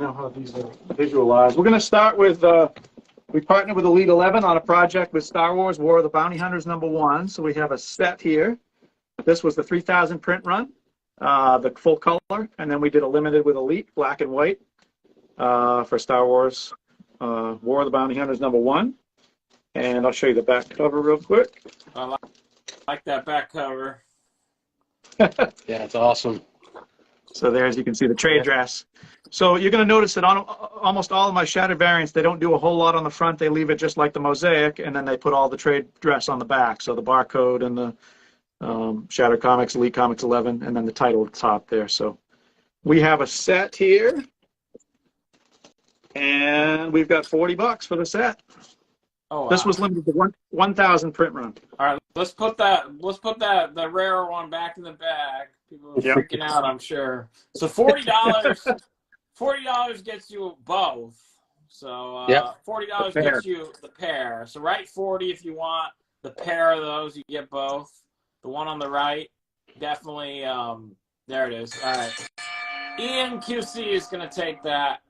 know how these are visualized. We're going to start with, we partnered with Elite 11 on a project with Star Wars War of the Bounty Hunters #1. So we have a set here. This was the 3000 print run, the full color, and then we did a limited with Elite, black and white, for Star Wars War of the Bounty Hunters #1. And I'll show you the back cover real quick. I like that back cover. Yeah, it's awesome. So there, as you can see, the trade dress. So you're going to notice that on almost all of my Shattered variants, they don't do a whole lot on the front. They leave it just like the Mosaic, and then they put all the trade dress on the back. So the barcode and the Shattered Comics, Elite Comics 11, and then the title at the top there. So we have a set here, and we've got $40 for the set. Oh, wow. This was limited to 1,000 print run. All right, let's put the rare one back in the bag. People are freaking out, I'm sure. So $40, $40 gets you both. So $40 gets you the pair. So write 40 if you want the pair of those. You get both. The one on the right, definitely. There it is. All right. Ian QC is going to take that.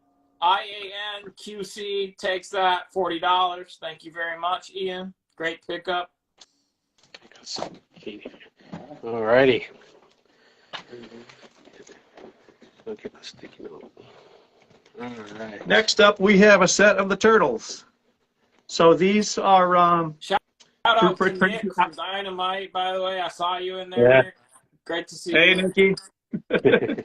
IAN QC takes that, $40. Thank you very much, Ian. Great pickup. All righty. Look at the sticky note. All right. Next up, we have a set of the Turtles. So these are Shout out to Nick from Dynamite, by the way. I saw you in there. Yeah. Nick. Great to see Hey, you. Nikki.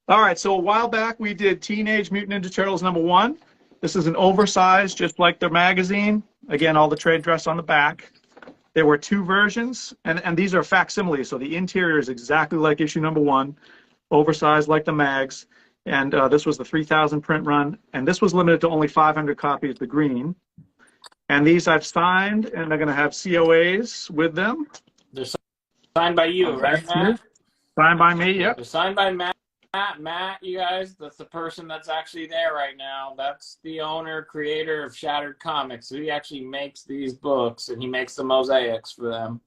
All right, so a while back we did Teenage Mutant Ninja Turtles #1. This is an oversized, just like their magazine. Again, all the trade dress on the back. There were two versions, and these are facsimiles, so the interior is exactly like issue #1, oversized like the mags. And this was the 3000 print run, and this was limited to only 500 copies, the green. And these I've signed, and they're going to have COAs with them. They're signed by you, right, Matt? Signed by me, yep. They're signed by Matt. Matt, you guys, that's the person that's actually there right now. That's the owner, creator of Shattered Comics. So he actually makes these books, and he makes the mosaics for them.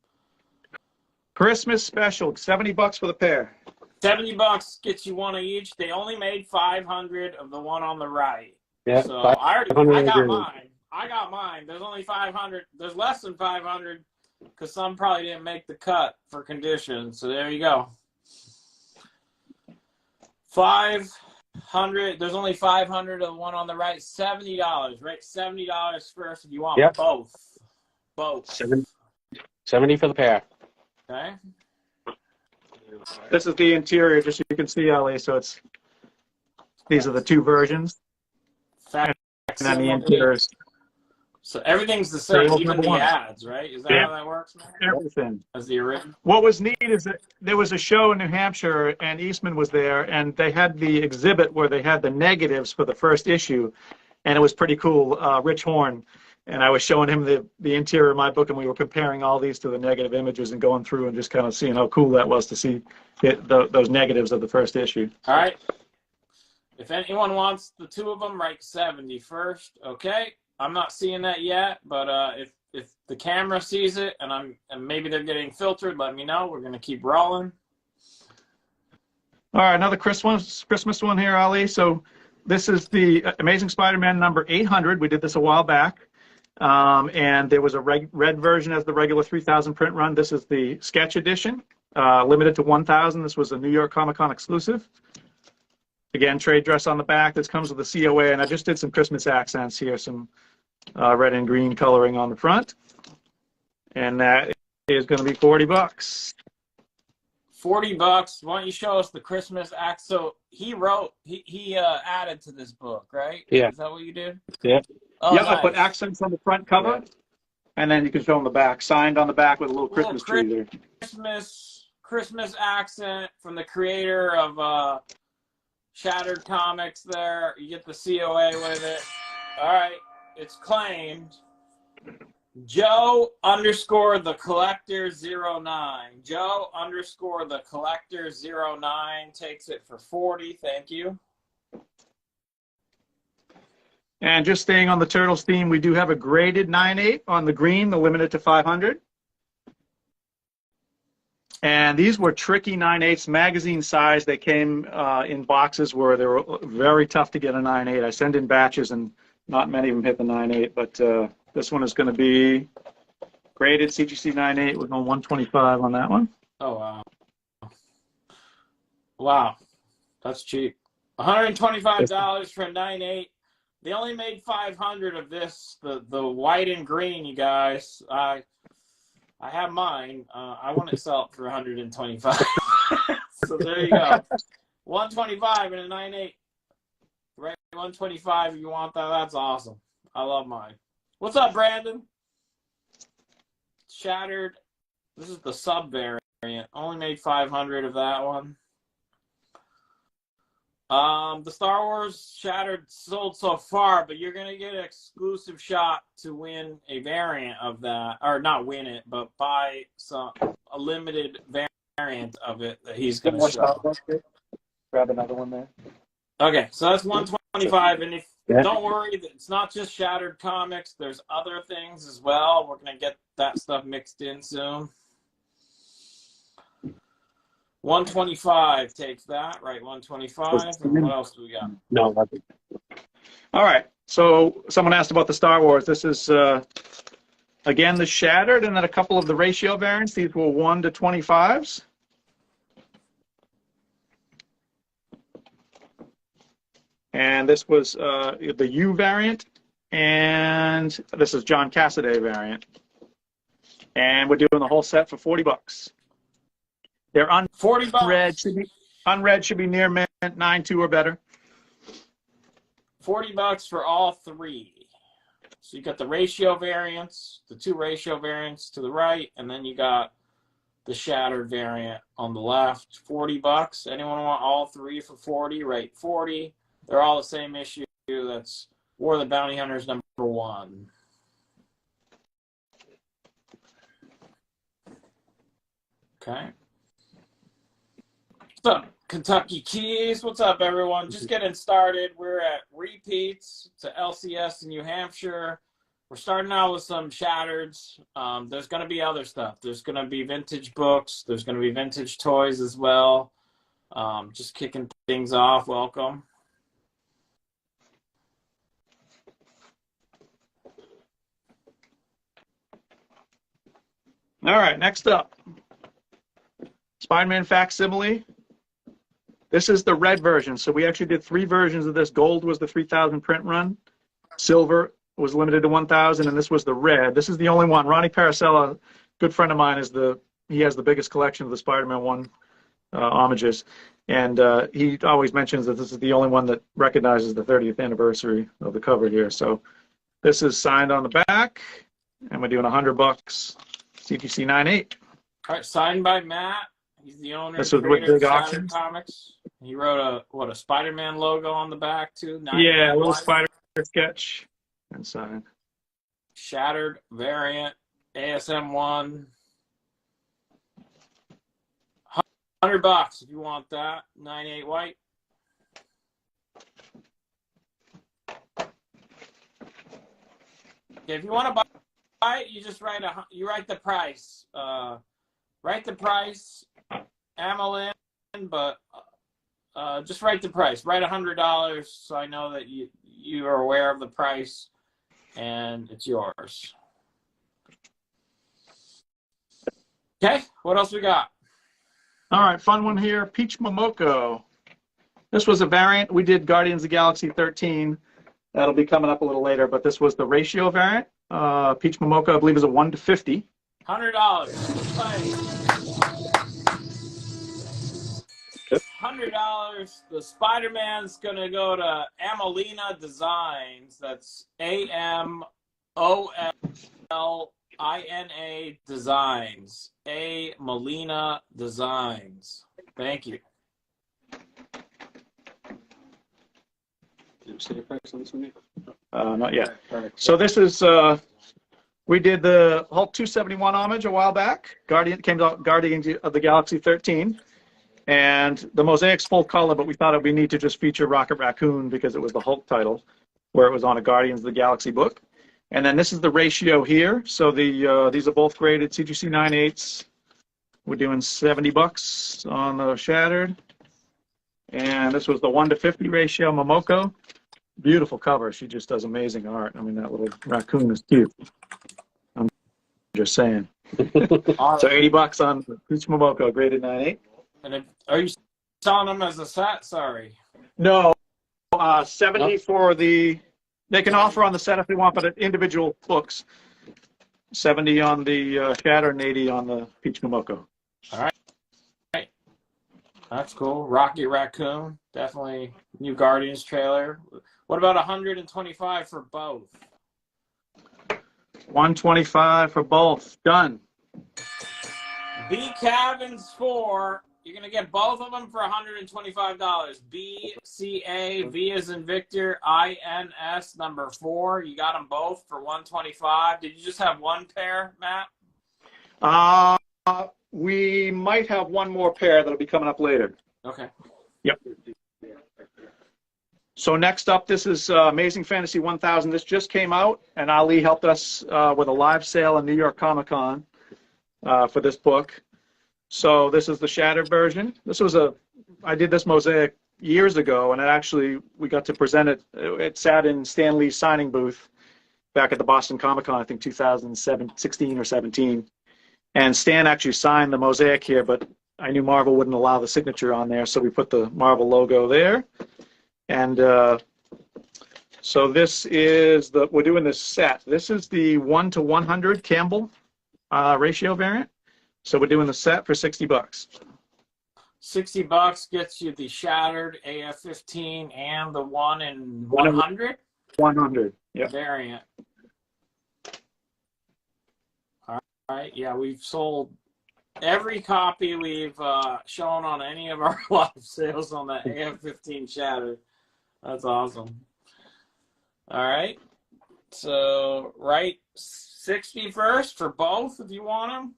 Christmas special, $70 for the pair. $70 gets you one of each. They only made 500 of the one on the right. Yeah, so I got mine. I got mine. There's only 500. There's less than 500 because some probably didn't make the cut for condition. So there you go. 500. There's only 500 of the one on the right. $70. Right, $70 first if you want both. Both. 70 for the pair. Okay. This is the interior, just so you can see, Ali. So these are the two versions. And then the interior. So everything's the same, even the ads, right? Is that how that works, man? Everything. As the original. What was neat is that there was a show in New Hampshire, and Eastman was there, and they had the exhibit where they had the negatives for the first issue, and it was pretty cool. Rich Horn, and I was showing him the interior of my book, and we were comparing all these to the negative images and going through and just kind of seeing how cool that was to see those negatives of the first issue. All right. If anyone wants the two of them, write 70 first. Okay. I'm not seeing that yet, but if the camera sees it and maybe they're getting filtered, let me know. We're gonna keep rolling. All right, another Christmas one here, Ali. So this is the Amazing Spider-Man #800. We did this a while back, and there was a red version as the regular 3000 print run. This is the sketch edition, limited to 1,000. This was a New York Comic Con exclusive. Again, trade dress on the back. This comes with a COA, and I just did some Christmas accents here, some red and green coloring on the front. And that is going to be $40. $40. Why don't you show us the Christmas act? So he added to this book, right? Yeah. Is that what you did? Yeah. Oh, Yeah, nice. I put accents on the front cover, and then you can show them the back, signed on the back with a little Christmas tree there. Christmas accent from the creator of Shattered Comics there. You get the COA with it. All right. It's claimed. Joe _ the collector 09. Joe _ the collector 09 takes it for 40. Thank you. And just staying on the Turtles theme, we do have a graded 9/8 on the green, the limited to 500. And these were tricky 9/8 magazine size. They came in boxes where they were very tough to get a 9/8. I send in batches, and not many of them hit the 9/8. But this one is going to be graded CGC 9/8. We're going 125 on that one. Oh, wow. Wow. That's cheap. $125 for a 9/8. They only made 500 of this, the white and green, you guys. I have mine. I want to sell it for 125. So there you go. 125 and a 9/8. Right, 125 if you want that. That's awesome. I love mine. What's up, Brandon? Shattered. This is the sub variant. Only made 500 of that one. The Star Wars Shattered sold so far, but you're going to get an exclusive shot to win a variant of that, or not win it, but buy a limited variant of it that he's going to show. Grab another one there. Okay, so that's 125, and don't worry, it's not just Shattered comics. There's other things as well. We're going to get that stuff mixed in soon. 125 takes that, right? 125. And what else do we got? No, nothing. All right. So someone asked about the Star Wars. This is, again, the Shattered, and then a couple of the ratio variants. These were 1 to 25s. And this was the U variant, and this is John Cassaday variant. And we're doing the whole set for $40. They're $40. Unread should be near mint, 9.2 or better. $40 for all three. So you got the ratio variants, the 2 ratio variants to the right, and then you got the Shattered variant on the left. $40. Anyone want all 3 for 40? Right, 40. They're all the same issue. That's War of the Bounty Hunters #1. Okay. What's up, Kentucky Keys? What's up, everyone? Just getting started. We're at repeats to LCS in New Hampshire. We're starting out with some Shattereds. There's going to be other stuff. There's going to be vintage books. There's going to be vintage toys as well. Just kicking things off. Welcome. All right, next up. Spider-Man Facsimile. This is the red version. So we actually did 3 versions of this. Gold was the 3,000 print run. Silver was limited to 1,000, and this was the red. This is the only one. Ronnie Paracella, good friend of mine, he has the biggest collection of the Spider-Man 1 homages. And he always mentions that this is the only one that recognizes the 30th anniversary of the cover here. So this is signed on the back, and we're doing $100. CGC 9/8. All right, signed by Matt. He's the owner This and was with creator of Big Shattered Auctions. Comics. He wrote a Spider-Man logo on the back too. Yeah, a little spider sketch and signed. Shattered variant, ASM 1. $100 if you want that. 9/8 white. Okay, if you want to buy it, you just write the price. Write the price. Amelin, but just write the price. Write $100 so I know that you are aware of the price and it's yours. Okay, what else we got? All right, fun one here. Peach Momoko. This was a variant. We did Guardians of the Galaxy 13. That'll be coming up a little later, but this was the ratio variant. Peach Momoko, I believe, is a 1 to 50. $100. $100. The Spider-Man's gonna go to Amelina Designs. That's AMOLINA Designs. Amelina Designs. Thank you. Did you say the price on this one? Not yet. So this is, we did the Hulk 271 homage a while back. Came out Guardians of the Galaxy 13. And the Mosaic's full color, but we thought it would be neat to just feature Rocket Raccoon because it was the Hulk title, where it was on a Guardians of the Galaxy book. And then this is the ratio here. So these are both graded CGC 9/8. We're doing $70 on the shattered. And this was the 1:50 ratio Momoko. Beautiful cover. She just does amazing art. I mean, that little raccoon is cute. I'm just saying. So $80 on Peach Momoko, graded 9.8. And are you selling them as a set? Sorry. No, 70 for the. They can offer on the set if they want, but at individual books, 70 on the Shatter and 80 on the Peach Momoko. All right. That's cool. Rocky Raccoon, definitely new Guardians trailer. What about 125 for both? 125 for both. Done. B Cabins 4. You're gonna get both of them for $125. BCA V as in Victor INS number 4. You got them both for $125. Did you just have one pair, Matt? We might have one more pair that'll be coming up later. Okay. Yep. So next up, this is Amazing Fantasy 1000. This just came out, and Ali helped us with a live sale in New York Comic Con for this book. So this is the shattered version. I did this mosaic years ago, and we got to present it. It sat in Stan Lee's signing booth back at the Boston Comic Con, I think 2016 or 17. And Stan actually signed the mosaic here, but I knew Marvel wouldn't allow the signature on there, so we put the Marvel logo there. And so this is we're doing this set. This is the 1:100 Campbell ratio variant. So we're doing the set for $60. $60 gets you the shattered AF-15 and the 1:100? 100, yeah. Variant. All right, yeah, we've sold every copy we've shown on any of our live sales on that AF-15 shattered. That's awesome. All right, so write 60 first for both if you want them.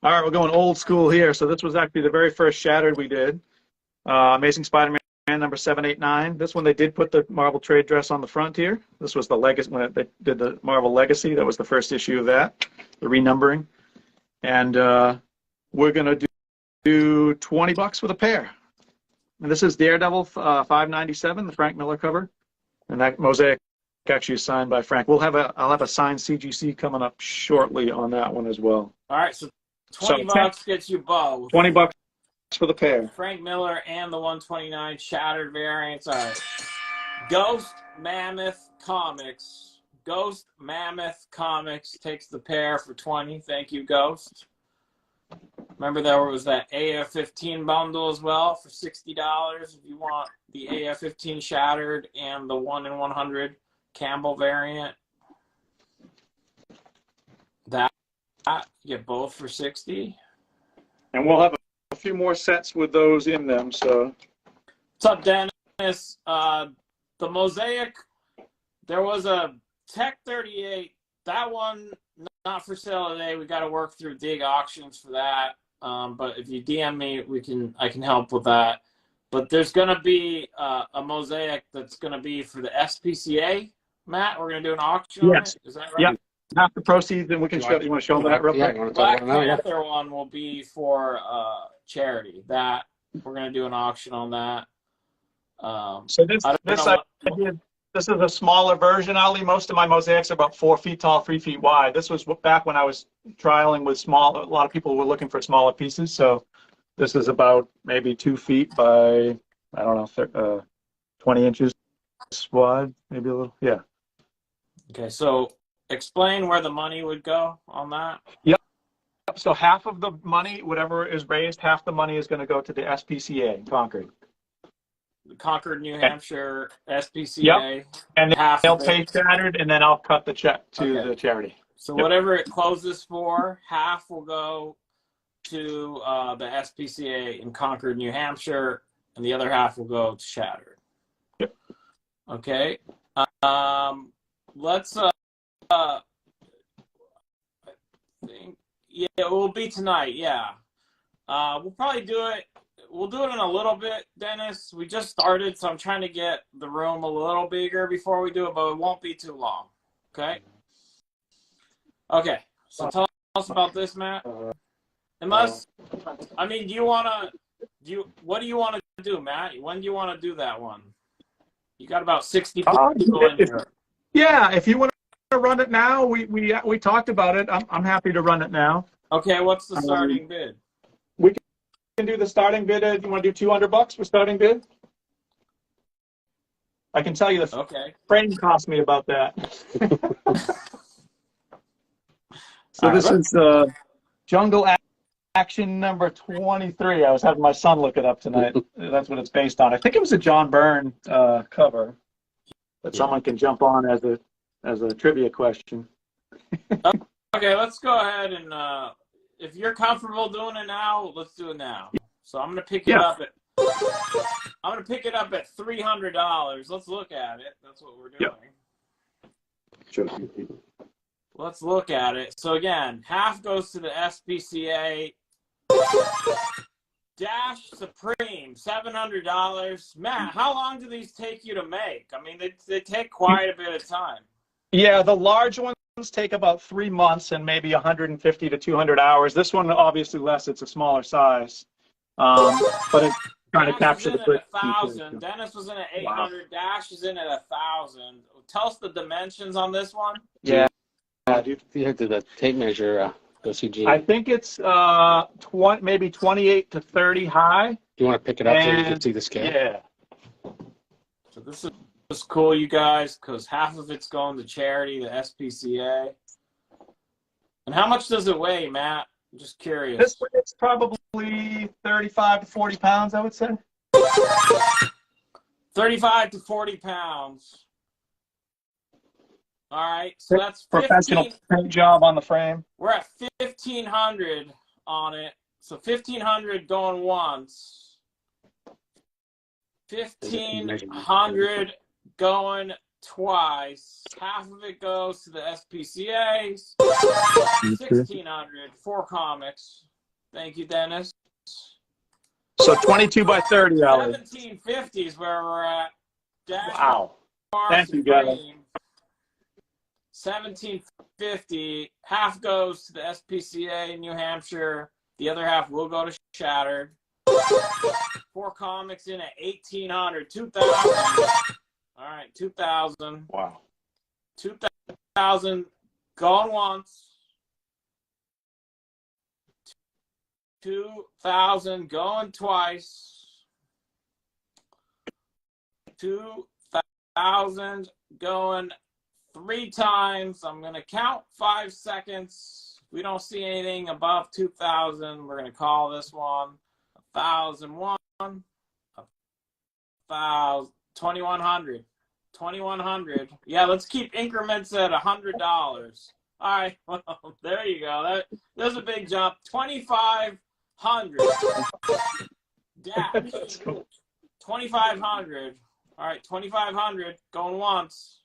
All right, we're going old school here. So this was actually the very first shattered we did. Amazing Spider-Man number 789. This one they did put the Marvel trade dress on the front here. This was the legacy when they did the Marvel Legacy. That was the first issue of that, the renumbering. And we're gonna do $20 for the pair. And this is Daredevil 597, the Frank Miller cover, and that mosaic actually is signed by Frank. I'll have a signed CGC coming up shortly on that one as well. All right, so $20 gets you both. $20 for the pair. Frank Miller and the 129 shattered variants. All right. Ghost Mammoth Comics. Ghost Mammoth Comics takes the pair for $20. Thank you, Ghost. Remember there was that AF-15 bundle as well for $60 if you want the AF-15 shattered and the 1:100 Campbell variant. That you get both for $60. And we'll have a few more sets with those in them. So, what's up, Dennis? The mosaic. There was a Tech 38. That one not for sale today. We got to work through Dig Auctions for that. But if you DM me, I can help with that. But there's gonna be a mosaic that's gonna be for the SPCA. Matt, we're gonna do an auction. Yes. On it? Is that right? Yep. Half the proceeds, and we can show. You want to show them that real quick? Yeah, Black Panther one will be for charity. That we're gonna do an auction on that. So this is a smaller version, Ali. Most of my mosaics are about 4 feet tall, 3 feet wide. This was back when I was trialing with small. A lot of people were looking for smaller pieces, so this is about maybe 2 feet by, I don't know, 20 inches wide, maybe a little. Yeah. Okay, so explain where the money would go on that. Yep. So half of the money, whatever is raised, half the money is going to go to the SPCA in Concord. Concord, New Hampshire, SPCA. Yep. And they'll pay shattered, and then I'll cut the check to the charity. So whatever it closes for, half will go to the SPCA in Concord, New Hampshire, and the other half will go to Shattered. Yep. Okay. Let's I think, yeah, it will be tonight. Yeah. We'll probably do it. We'll do it in a little bit, Dennis. We just started, so I'm trying to get the room a little bigger before we do it, but it won't be too long. Okay? Okay. So tell us about this, Matt. Unless, I mean, what do you want to do, Matt? When do you want to do that one? You got about 60 people in here. Yeah, if you want to run it now, we talked about it. I'm happy to run it now. Okay, what's the starting bid? We can do the starting bid. You want to do $200 for starting bid? I can tell you the frame cost me about that. So this is Jungle Action number 23. I was having my son look it up tonight. That's what it's based on. I think it was a John Byrne cover, but someone can jump on as a trivia question. Okay, let's go ahead and if you're comfortable doing it now, let's do it now. So I'm gonna pick it up at $300. Let's look at it. That's what we're doing. Sure. Let's look at it. So again, half goes to the SPCA. Dash Supreme, $700. Matt, how long do these take you to make? I mean, they take quite a bit of time. Yeah, the large ones take about 3 months and maybe 150 to 200 hours. This one, obviously less. It's a smaller size. But it's trying to capture the quick. 1,000. Dennis was in at 800. Wow. Dash is in at 1,000. Tell us the dimensions on this one. Yeah. You have to the tape measure, OCG. I think it's maybe 28 to 30 high. Do you want to pick it up so you can see the scale? Yeah. So this is cool, you guys, because half of it's going to charity, the SPCA. And how much does it weigh, Matt? I'm just curious. This weighs probably 35 to 40 pounds, I would say. 35 to 40 pounds. All right, so that's professional paint job on the frame. We're at 1,500 on it. So 1,500 going once. 1,500 going twice. Half of it goes to the SPCAs. 1,600 for comics. Thank you, Dennis. So 22 by 30, Alex. 1,750 is where we're at. Wow. Thank you, guys. 1,750, half goes to the SPCA in New Hampshire. The other half will go to Shattered. 4 comics in at 1,800, 2,000. All right, 2,000. Wow. 2,000 going once. 2,000 going twice. 2,000 going 3 times. I'm going to count 5 seconds. If we don't see anything above 2,000, we're going to call this one 1,001, 2,100. 2,100. Yeah, let's keep increments at $100. All right, well, there you go. There's a big jump. 2,500. Dash. 2,500. All right, 2,500 going once.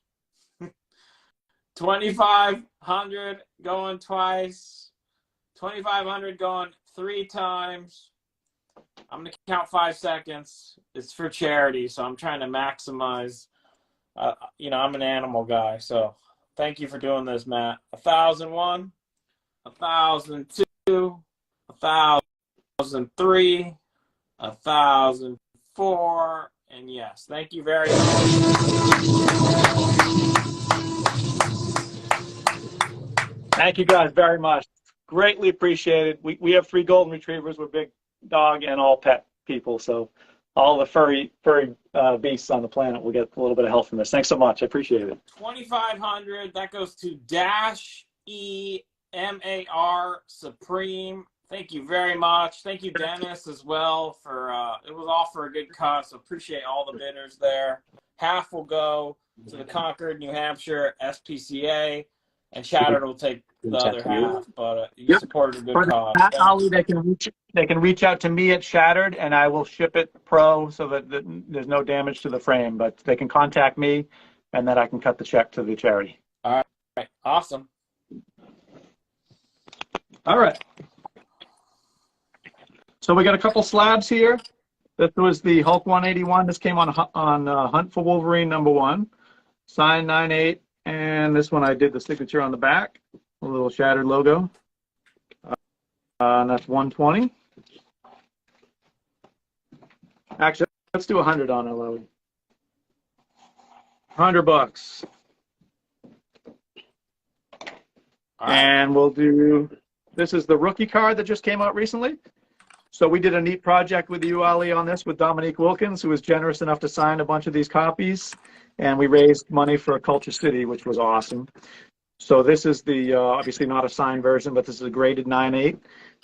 2,500 going twice. 2,500 going 3 times. I'm going to count 5 seconds. It's for charity, so I'm trying to maximize. I'm an animal guy, so thank you for doing this, Matt. 1,001, 1,002, 1,003, 1,004, and yes, thank you very much. Thank you guys very much. Greatly appreciated. We have 3 golden retrievers. We're big dog and all pet people, so all the furry beasts on the planet will get a little bit of help from this. Thanks so much. I appreciate it. 2,500. That goes to Dash EMAR Supreme. Thank you very much. Thank you, Dennis, as well, for it was all for a good cause. So appreciate all the bidders there. Half will go to the Concord, New Hampshire SPCA, and Shattered will take the other half. But you supported a good cause. Ollie, they can reach out to me at Shattered, and I will ship it pro so that there's no damage to the frame. But they can contact me, and then I can cut the check to the charity. All right. Awesome. All right. So we got a couple slabs here. This was the Hulk 181. This came on Hunt for Wolverine #1, signed 9/8, and this one I did the signature on the back, a little shattered logo. And that's 120. Actually, let's do 100 on it, Lowy. $100. And we'll do, this is the rookie card that just came out recently. So we did a neat project with you, Ali, on this with Dominique Wilkins, who was generous enough to sign a bunch of these copies. And we raised money for Culture City, which was awesome. So this is the, obviously not a signed version, but this is a graded 9/8.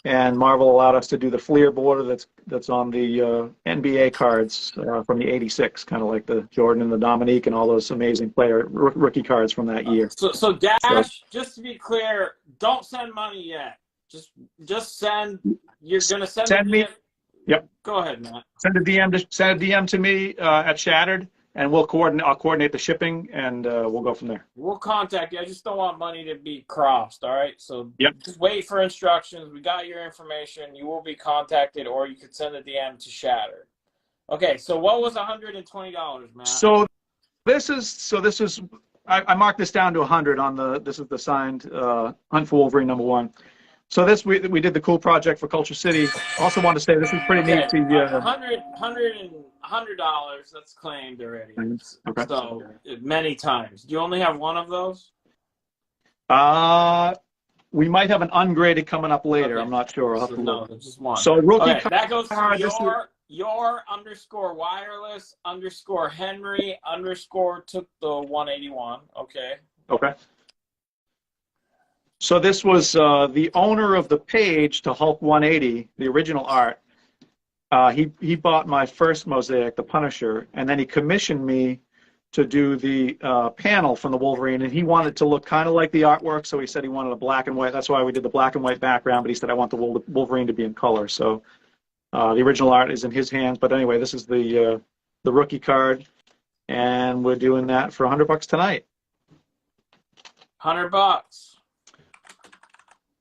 And Marvel allowed us to do the Fleer border that's on the NBA cards from the '86, kind of like the Jordan and the Dominique and all those amazing rookie cards from that year. So Dash, just to be clear, don't send money yet. Just send. You're gonna send me. Yep. Go ahead, Matt. Send a DM to me at Shattered, and I'll coordinate the shipping, and we'll go from there. We'll contact you. I just don't want money to be crossed. All right. So yep. Just wait for instructions. We got your information. You will be contacted, or you could send a DM to Shattered. Okay. So what was $120, Matt? So this is I marked this down to 100 on the. This is the signed Hunt for Wolverine #1. So this we did the cool project for Culture City. Also want to say this is pretty neat. $100. That's claimed already. Okay. So many times. Do you only have one of those? We might have an ungraded coming up later. Okay. I'm not sure. I'll have to look. No, just one. So rookie okay, that goes to your _wireless_Henry_ took the 181. Okay. Okay. So this was the owner of the page to Hulk 180, the original art. He bought my first mosaic, the Punisher, and then he commissioned me to do the panel from the Wolverine, and he wanted to look kind of like the artwork, so he said he wanted a black and white. That's why we did the black and white background, but he said, I want the Wolverine to be in color. So the original art is in his hands, but anyway, this is the rookie card, and we're doing that for $100 tonight. $100.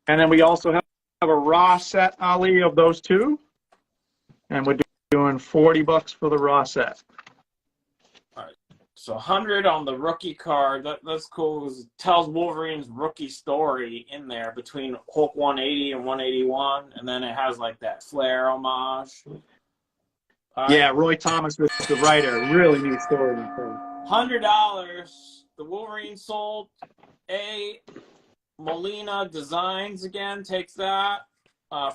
And then we also have a raw set, Ali, of those two. And we're doing $40 for the raw set. All right. So 100 on the rookie card. That's cool. It tells Wolverine's rookie story in there between Hulk 180 and 181. And then it has like that Flair homage. Yeah, Roy Thomas was the writer. Really neat story. $100. The Wolverine sold a Molina Designs again, takes that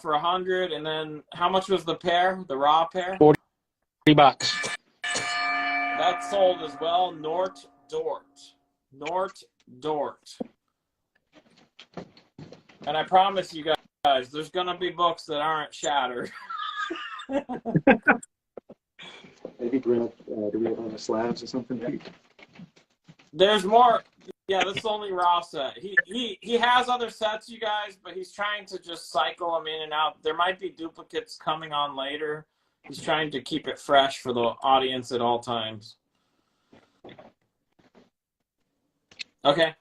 for 100, and then how much was the pair, the raw pair? $40. That sold as well. Nort Dort. And I promise you guys, there's gonna be books that aren't Shattered. Maybe grab, do we have on the slabs or something, Pete? There's more. Yeah, this is only raw set. He has other sets, you guys, but he's trying to just cycle them in and out. There might be duplicates coming on later. He's trying to keep it fresh for the audience at all times. Okay.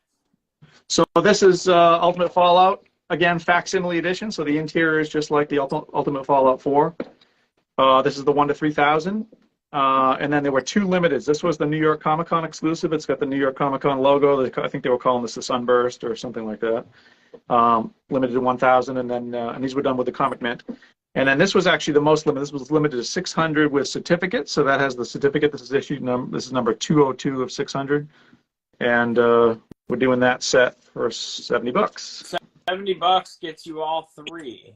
So this is Ultimate Fallout, again, facsimile edition. So the interior is just like the Ultimate Fallout 4. This is the 1 to 3,000. And then there were two limiteds. This was the New York Comic Con exclusive. It's got the New York Comic Con logo. I think they were calling this the Sunburst or something like that. Limited to 1,000, and then and these were done with the Comic Mint. And then this was actually the most limited. This was limited to 600 with certificates. So that has the certificate. This is issue number. This is number 202 of 600, and we're doing that set for $70. $70 gets you all three.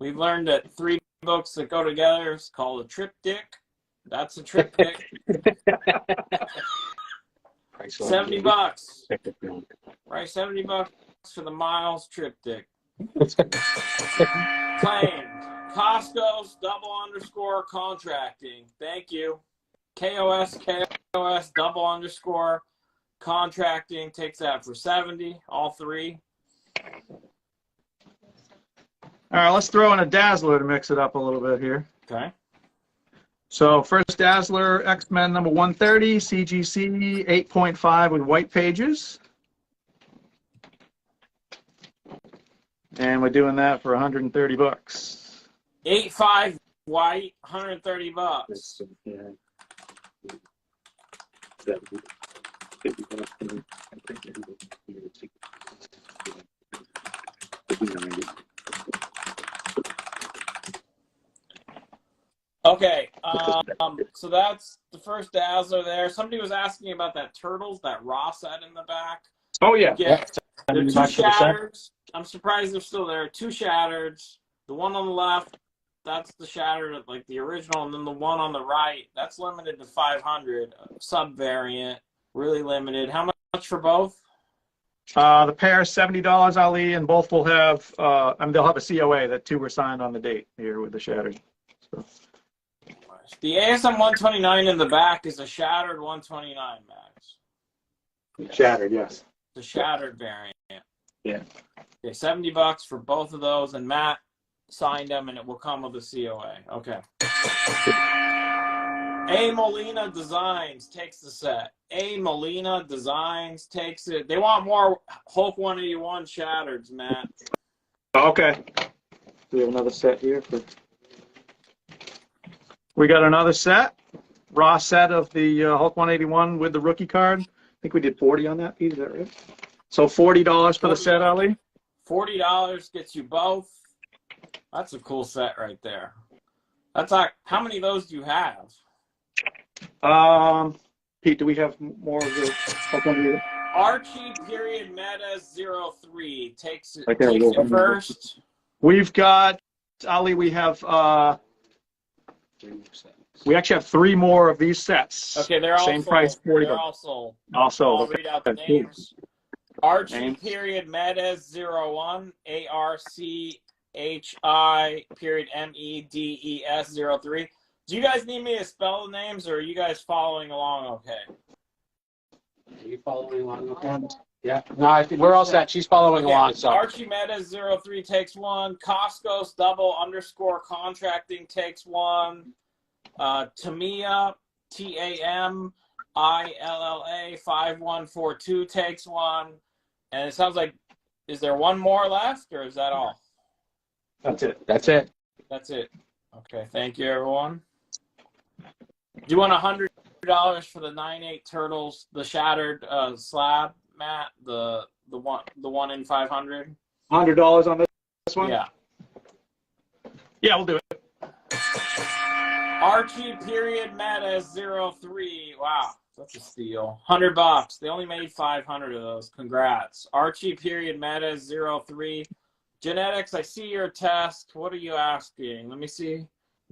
We've learned that 3 books that go together is called a triptych. That's a triptych. $70. Right, $70 for the Miles triptych. Claimed. Costco's _contracting. Thank you. KOS _contracting takes that for 70. All 3. All right, let's throw in a Dazzler to mix it up a little bit here. Okay. So first Dazzler, X-Men number 130, CGC 8.5 with white pages. And we're doing that for $130. 8.5 white, $130. Okay, so that's the first Dazzler there. Somebody was asking about that Turtles, that raw set in the back. Oh, yeah. Yeah, they're two shattered. I'm surprised they're still there. Two shattered. The one on the left, that's the shattered, like the original, and then the one on the right, that's limited to 500, sub variant, really limited. How much for both? The pair is $70, Ali, and both will have, they'll have a COA that two were signed on the date here with the shattered. So. The ASM 129 in the back is a shattered 129, Max. Shattered, yes. The shattered variant. Yeah. Okay, $70 for both of those, and Matt signed them, and it will come with a COA. Okay. A Molina Designs takes the set. A Molina Designs takes it. They want more Hulk 181 shattereds, Matt. Okay. We have another set here. We got another set. Raw set of the Hulk 181 with the rookie card. I think we did 40 on that piece. Is that right? So $40 for the set, Ali? $40 gets you both. That's a cool set right there. That's like, how many of those do you have? Pete, do we have more of the Hulk 181? Archie period meta 03 takes it, Okay, takes it first. We've got, Ali, we have, we actually have 3 more of these sets. Okay, they're all same sold. price, 40. They're all sold. Also, I'll read out the names. Archie Names. period Medez 01, ARCHI period MEDES 03. Do you guys need me to spell the names, or are you guys following along okay? Are you following along? Okay. Yeah. No, I think we're all set. She's following along. So Archimedes 03 takes one. Costco's double underscore contracting takes one. Tamiya TAMILLA 5142 takes one. And it sounds like, is there one more left, or is that all? That's it. that's it. That's it. Okay, thank you, everyone. Do you want $100 for the 9.8 Turtles, the shattered slab, Matt? The one in 500. $100 on this one? Yeah. Yeah, we'll do it. Archie period Metas 03. Wow, that's a steal. $100. They only made 500 of those. Congrats. Archie period Metas 03. Genetics, I see your test. What are you asking? Let me see.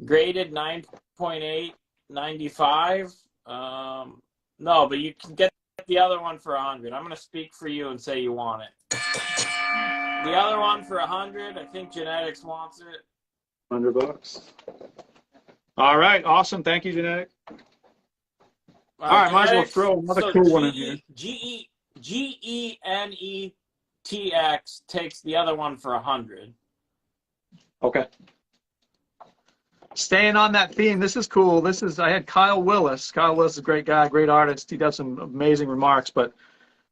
Graded 9.8, 95. No, but you can get the other one for 100. I'm going to speak for you and say you want it. The other one for 100, I think Genetics wants it. $100. All right, awesome. Thank you, Genetic. All right, might as well throw another cool one in here. GENETX takes the other one for 100. Okay. Staying on that theme, this is cool. I had Kyle Willis. Kyle Willis is a great guy, great artist. He does some amazing remarks.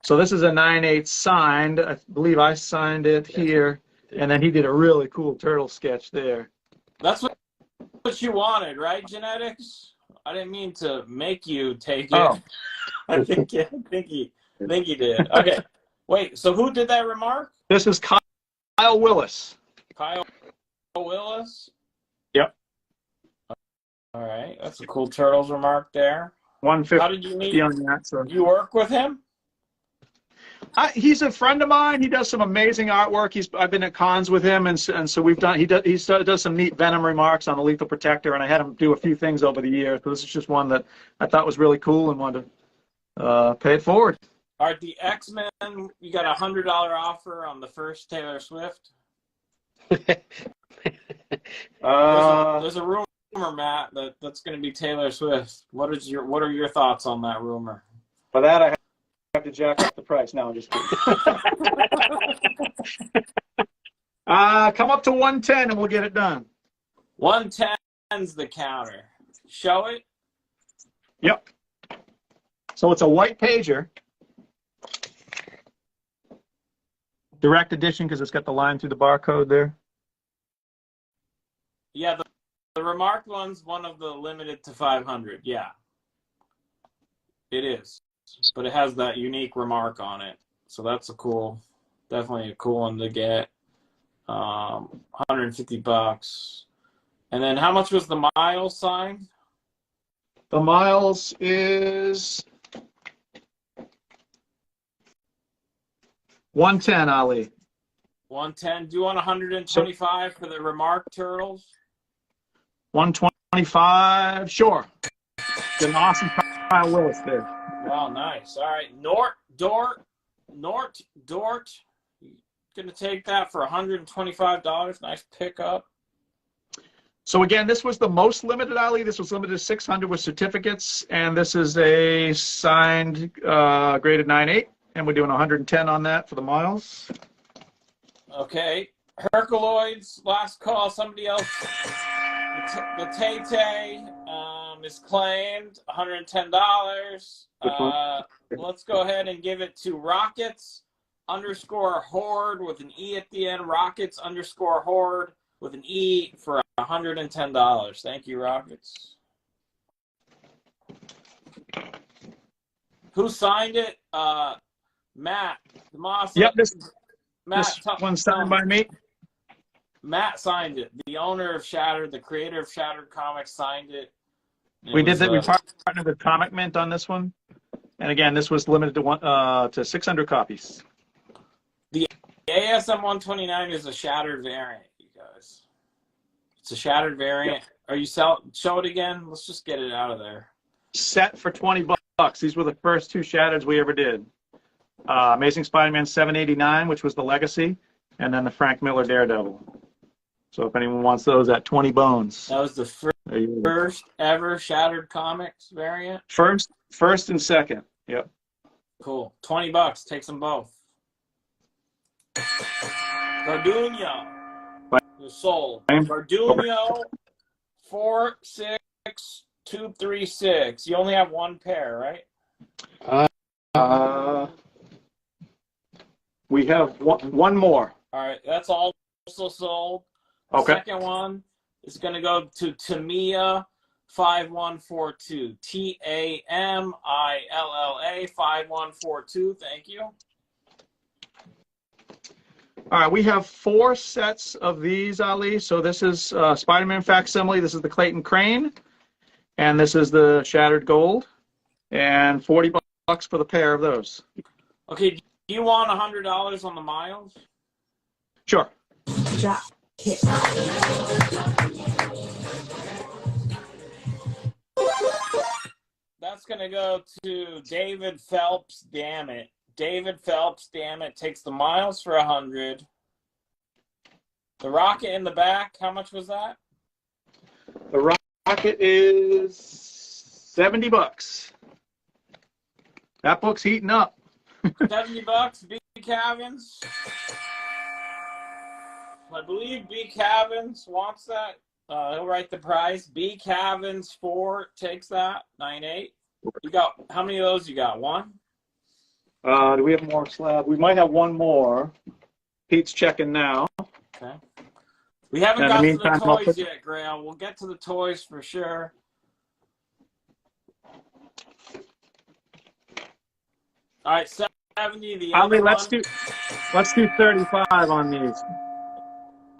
So this is a 9.8 signed. I believe I signed it here, and then he did a really cool turtle sketch there. That's what you wanted, right, Genetics? I didn't mean to make you take it. Oh. I think he did. Okay. Wait, so who did that remark? This is Kyle Willis. Kyle Willis? Yep. All right. That's a cool Turtles remark there. 150 How did you meet? on that. So. Do you work with him? He's a friend of mine. He does some amazing artwork. I've been at cons with him, and so we've done. He does some neat Venom remarks on the Lethal Protector, and I had him do a few things over the years. But this is just one that I thought was really cool and wanted to pay it forward. All right, the X-Men. You got a $100 offer on the first Taylor Swift. There's a rumor, Matt, that's going to be Taylor Swift. What are your thoughts on that rumor? For that, I have to jack up the price. No, I'm just kidding. Come up to 110 and we'll get it done. 110's the counter. Show it. Yep. So it's a white pager. Direct edition because it's got the line through the barcode there. Yeah, the remarked one's one of the limited to 500. Yeah, it is, but it has that unique remark on it. So that's definitely a cool one to get. $150. And then how much was the miles sign? The miles is 110, Ali. 110. Do you want 125 for the remarked turtles? 125, sure. It's an awesome Kyle Willis there. Wow, nice. All right, Dort. Gonna take that for $125. Nice pickup. So again, this was the most limited, Ali. This was limited to 600 with certificates, and this is a signed graded 9.8, and we're doing 110 on that for the miles. Okay, Herculoids, last call. Somebody else. The Tay is claimed $110. Let's go ahead and give it to Rockets _ Horde with an E at the end. Rockets _ Horde with an E for $110. Thank you, Rockets. Who signed it? Matt DeMassa. Yep, this Matt, one's signed by me. Matt signed it. The owner of Shattered, the creator of Shattered Comics, signed it. We partnered with Comic Mint on this one, and again, this was limited to 600 copies. The ASM 129 is a Shattered variant, you guys. It's a Shattered variant. Yep. Are you show it again? Let's just get it out of there. Set for $20. These were the first two Shattereds we ever did. Amazing Spider-Man 789, which was the Legacy, and then the Frank Miller Daredevil. So if anyone wants those at 20 bones. That was the first ever Shattered Comics variant? First and second. Yep. Cool. $20. Take them both. Gardunio. You're sold. Gardunio 46236. You only have one pair, right? We have one more. All right. That's also sold. The Okay. second one is going to go to Tamiya 5142. TAMILLA 5142. Thank you. All right, we have 4 sets of these, Ali. So this is Spider-Man facsimile. This is the Clayton Crane, and this is the Shattered Gold, and $40 for the pair of those. Okay, do you want $100 on the miles? Sure. Drop hit. That's gonna go to David Phelps. Damn it. David Phelps, damn it, takes the miles for 100. The rocket in the back, how much was that? The rocket is $70. That book's heating up. $70, B. Cavins. I believe B. Cavins wants that. He'll write the price. B. Cavins 4 takes that, 9.8. You got, how many of those you got? One? Do we have more slab? We might have one more. Pete's checking now. Okay. We haven't In got the to the meantime, toys yet, Grail. We'll get to the toys for sure. All right, 70. The Ali, other let's one. do 35 on these.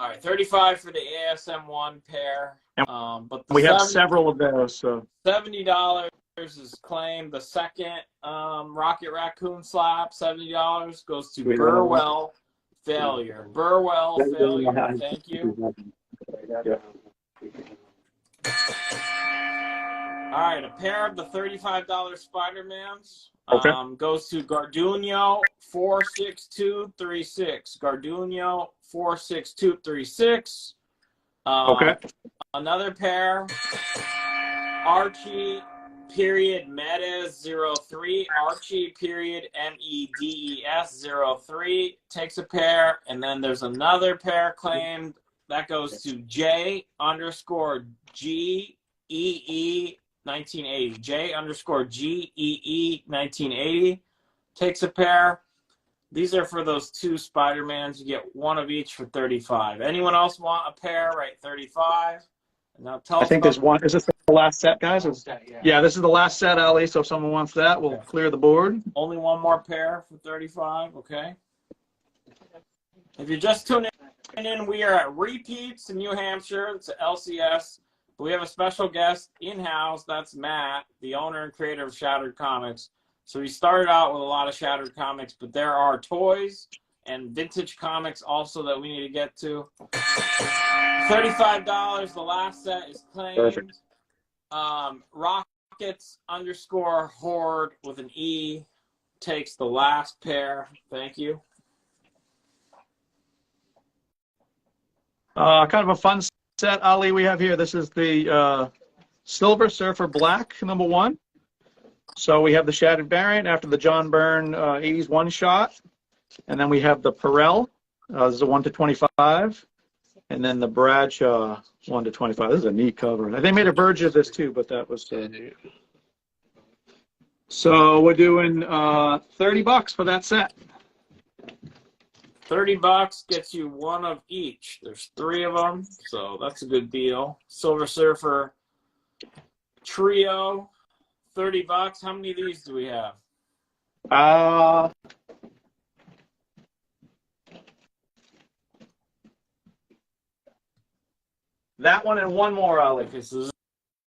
All right, 35 for the ASM1 pair. But We have several of those. So $70 is claimed. The second Rocket Raccoon slap, $70 goes to Burwell Failure. Burwell Failure. Thank you. All right, a pair of the $35 Spider-Mans goes to Gardunio 46236. Gardunio 46236. okay. Another pair, Archie period Medes 03. Archie period MEDES 03 takes a pair, and then there's another pair claimed that goes to J _ GEE 1980. J _ GEE 1980 takes a pair. These are for those two Spider-Mans. You get one of each for 35. Anyone else want a pair? Right, 35. Now tell I us think about there's one. Is this the last set, guys? Yeah, this is the last set, Ali. So if someone wants that, we'll clear the board. only one more pair for 35. Okay. If you're just tuning in, we are at Repeats in New Hampshire. It's at LCS. We have a special guest in-house. That's Matt, the owner and creator of Shattered Comics. So we started out with a lot of Shattered Comics, but there are toys and vintage comics also that we need to get to. $35. The last set is claimed. Perfect. Rockets _ Horde with an E takes the last pair. Thank you. Kind of a fun set, Ali, we have here. This is the Silver Surfer Black, #1. So we have the Shattered variant after the John Byrne 80s one-shot. And then we have the Perel. This is a 1/25. And then the Bradshaw 1/25. This is a neat cover. They made a version of this too, but that was neat. So we're doing $30 for that set. $30 gets you one of each. There's 3 of them, so that's a good deal. Silver Surfer Trio, $30. How many of these do we have? That one and one more, Ali. Okay, so there's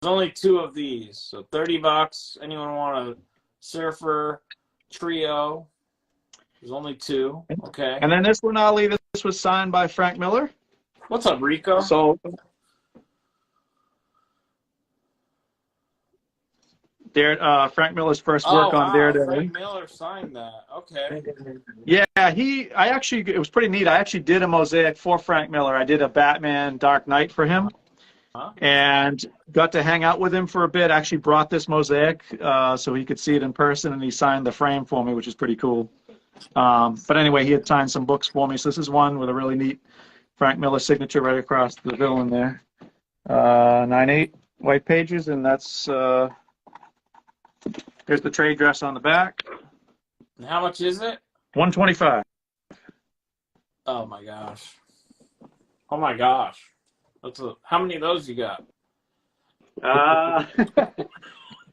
only 2 of these. So $30. Anyone want a Surfer Trio? There's only 2. Okay. And then this one, Ali, this was signed by Frank Miller. What's up, Rico? So Frank Miller's first work on Daredevil. Frank Miller signed that. Okay. Yeah, it was pretty neat. I actually did a mosaic for Frank Miller. I did a Batman Dark Knight for him. And got to hang out with him for a bit. Actually brought this mosaic so he could see it in person, and he signed the frame for me, which is pretty cool. But anyway, he had signed some books for me. So this is one with a really neat Frank Miller signature right across the villain there. 9/8 white pages, and that's here's the trade dress on the back. And how much is it? $125. Oh my gosh. Oh my gosh. How many of those you got?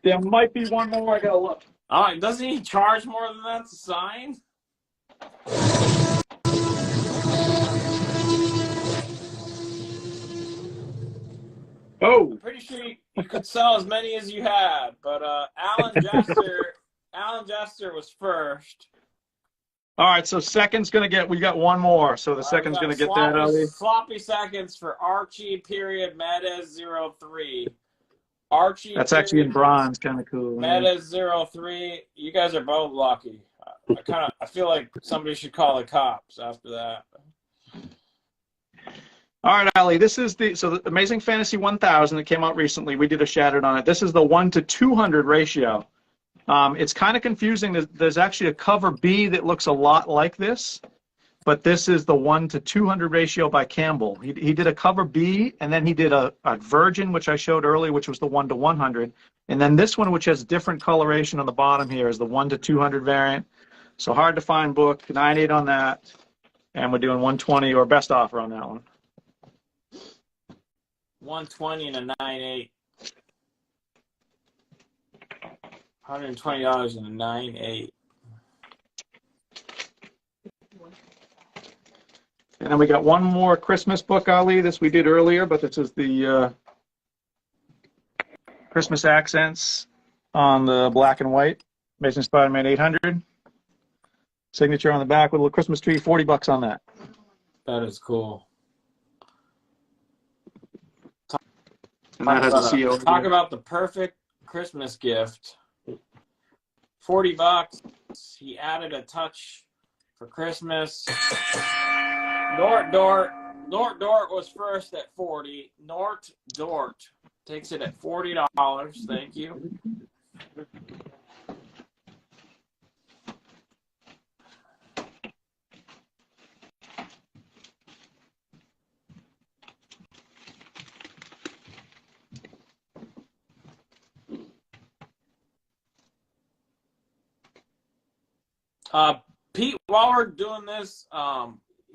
There might be one more. I gotta look. Oh, doesn't he charge more than that to sign? Oh, I'm pretty sure you could sell as many as you had, but Alan Jester was first. all right. So second's gonna get. We got one more. So the second's gonna get that, Ali. Sloppy seconds for Archie period Mendez 03. Archie. That's actually in bronze. Kind of cool. Mendez 03. You guys are both lucky. I feel like somebody should call the cops after that. All right, Ali, this is the Amazing Fantasy 1000 that came out recently. We did a Shattered on it. This is the 1/200 ratio. It's kind of confusing. There's actually a cover B that looks a lot like this, but this is the 1/200 ratio by Campbell. He did a cover B, and then he did a Virgin, which I showed earlier, which was the 1/100. And then this one, which has different coloration on the bottom here, is the 1/200 variant. So hard to find book, 9/8 on that. And we're doing 120 or best offer on that one. 120 and a 9/8. $120 and a 9/8. And then we got one more Christmas book, Ali. This we did earlier, but this is the Christmas accents on the black and white. Amazing Spider-Man 800. Signature on the back with a little Christmas tree, $40 on that. That is cool. And that has a CO. Talk about the perfect Christmas gift. $40. He added a touch for Christmas. Nort Dort was first at 40. Nort Dort takes it at $40. Thank you. Pete, while we're doing this,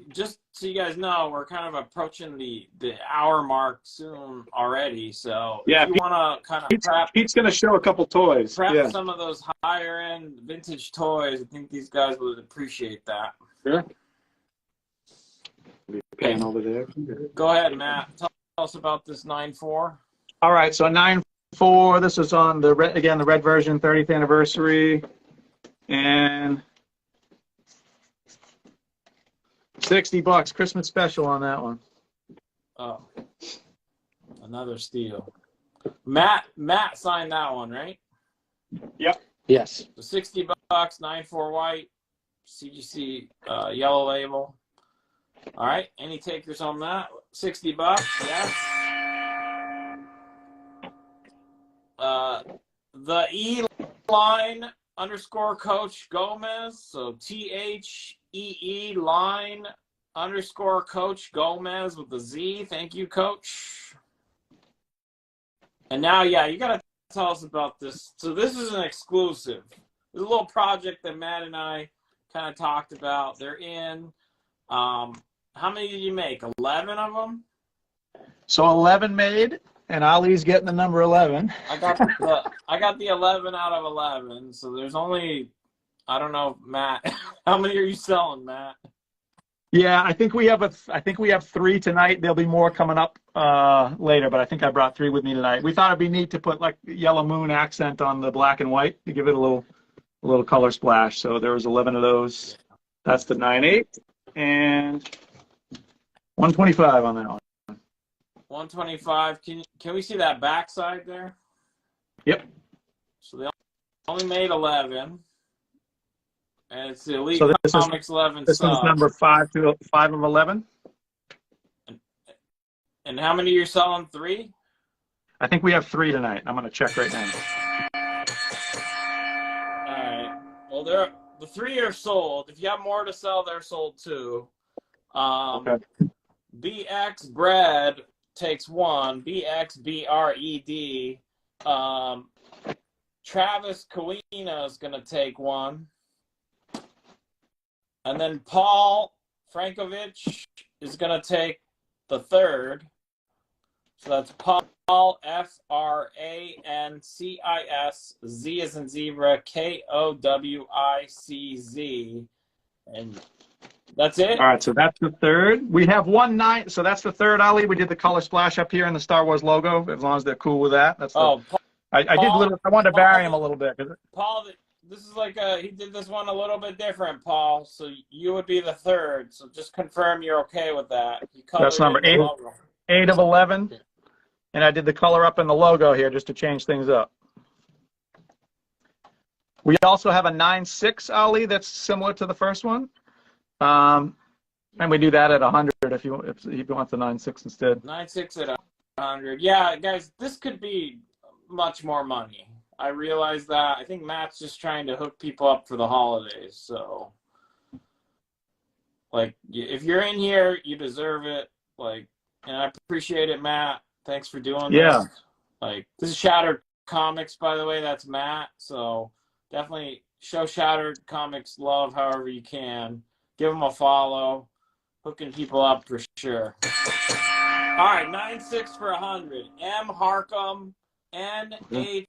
just so you guys know, we're kind of approaching the hour mark soon already. So Yeah, if you want to kind of Pete's going to show a couple toys. prep some of those higher end vintage toys, I think these guys would appreciate that. Sure. Pan over there. Go ahead, Matt. Tell us about this 9.4. All right, so 9.4. This is on the red, again, the red version, 30th anniversary, and $60 Christmas special on that one. Oh, another steal. Matt signed that one, right? Yep. Yes. So $60, 9.4 white, CGC yellow label. All right, any takers on that? $60, yes. The E line _ Coach Gomez, so THEE line _ Coach Gomez with the Z. Thank you, Coach. And now, yeah, you got to tell us about this. So this is an exclusive. This is a little project that Matt and I kind of talked about. They're in. How many did you make? 11 of them? So 11 made, and Ollie's getting the number 11. I got the 11 out of 11. So there's only, I don't know, Matt. How many are you selling, Matt? Yeah, I think we have 3 tonight. There'll be more coming up later, but I think I brought 3 with me tonight. We thought it'd be neat to put like Yellow Moon accent on the black and white to give it a little color splash. So there was 11 of those. That's the 9.8 and 125 on that one. 125. Can we see that backside there? Yep. So they only made 11, and it's the Elite So this Comics 11 This sub. one's number 5 of 11. And how many you're selling? 3? I think we have 3 tonight. I'm going to check right now. All right. Well, the 3 are sold. If you have more to sell, they're sold too. Okay. BX Bread takes 1. BXBRED. Travis Kawina is going to take 1. And then Paul Frankovich is going to take the 3rd. So that's Paul, FRANCIS, Z as in zebra, KOWICZ. And that's it. All right, so that's the 3rd. We have 1/9, so that's the 3rd, Ollie. We did the color splash up here in the Star Wars logo, as long as they're cool with that. That's the, Oh, I wanted to vary him a little bit. Paul, this is like he did this one a little bit different, Paul. So you would be the 3rd. So just confirm you're okay with that. That's number 8 of 11. And I did the color up in the logo here just to change things up. We also have a 9.6 Ollie that's similar to the first one. And we do that at 100 if you want the 9.6 instead. 9.6 at 100. Yeah, guys, this could be much more money. I realize that. I think Matt's just trying to hook people up for the holidays. So, like, if you're in here, you deserve it. Like, and I appreciate it, Matt. Thanks for doing this. Like, this is Shattered Comics, by the way. That's Matt. So definitely show Shattered Comics love however you can. Give them a follow. Hooking people up for sure. All right, 9.6 for 100. M. Harcum, NHARCUM,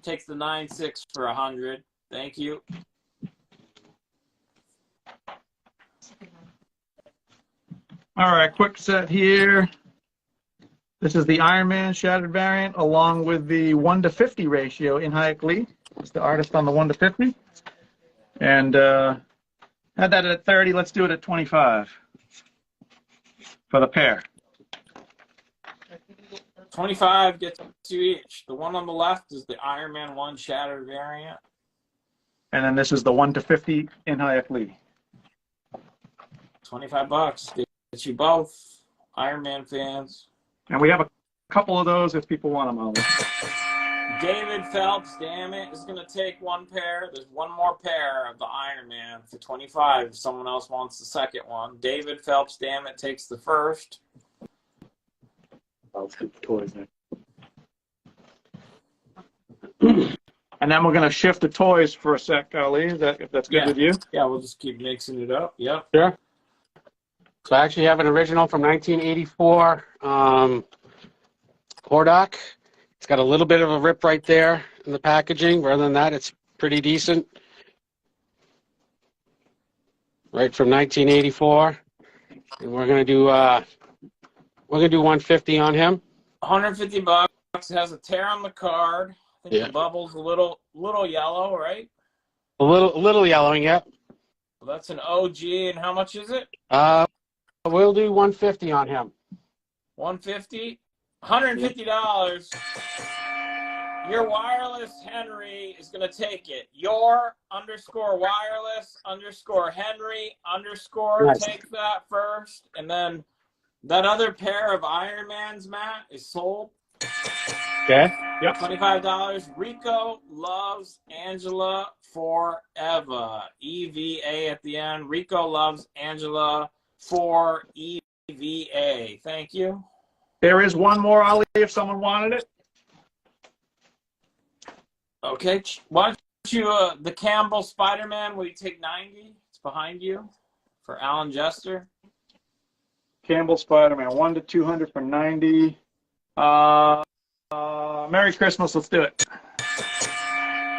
takes the 9.6 for 100. Thank you. All right, quick set here. This is the Iron Man Shattered variant along with the 1:50 ratio in Hayek Lee. It's the artist on the 1:50. And had that at 30. Let's do it at 25 for the pair. 25 gets you each. The one on the left is the Iron Man 1 Shattered variant. And then this is the 1:50 in Hayek Lee. $25. Gets you both. Iron Man fans. And we have a couple of those if people want them. Ollie. David Phelps, damn it, is going to take 1 pair. There's 1 more pair of the Iron Man for 25 if someone else wants the second one. David Phelps, damn it, takes the first. I'll scoop the toys there. And then we're going to shift the toys for a sec, Ali, if that's good with you. Yeah, we'll just keep mixing it up. Yep. Sure. So I actually have an original from 1984 Hordak. It's got a little bit of a rip right there in the packaging. But other than that, it's pretty decent. Right from 1984. And we're gonna do 150 on him. $150. It has a tear on the card. I think Yeah. the bubble's a little yellow, right? A little yellowing, yep. Well, that's an OG, and how much is it? We'll do 150 on him. 150, $150. Your wireless Henry is going to take it. Your _wireless _Henry _ Nice. take that first, and then that other pair of Ironmans, Matt, is sold. Okay. Yep. $25. Rico loves Angela forever. EVA at the end. Rico loves Angela for EVA. Thank you. There is one more, Ali, if someone wanted it. Okay. Why don't you, the Campbell Spider-Man, will you take 90? It's behind you for Alan Jester. Campbell Spider-Man, 1 to 200 for 90. Merry Christmas. Let's do it.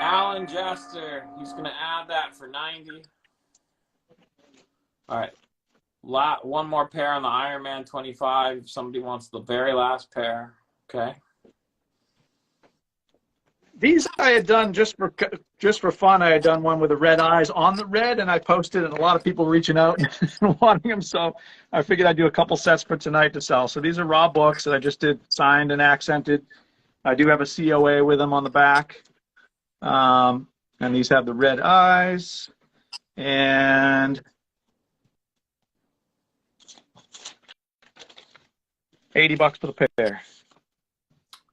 Alan Jester, he's going to add that for 90. All right. One more pair on the Iron Man 25. If somebody wants the very last pair. Okay. These I had done just for fun. I had done one with the red eyes on the red, and I posted, and a lot of people reaching out and wanting them. So I figured I'd do a couple sets for tonight to sell. So these are raw books that I just did signed and accented. I do have a COA with them on the back, and these have the red eyes, and $80 for the pair.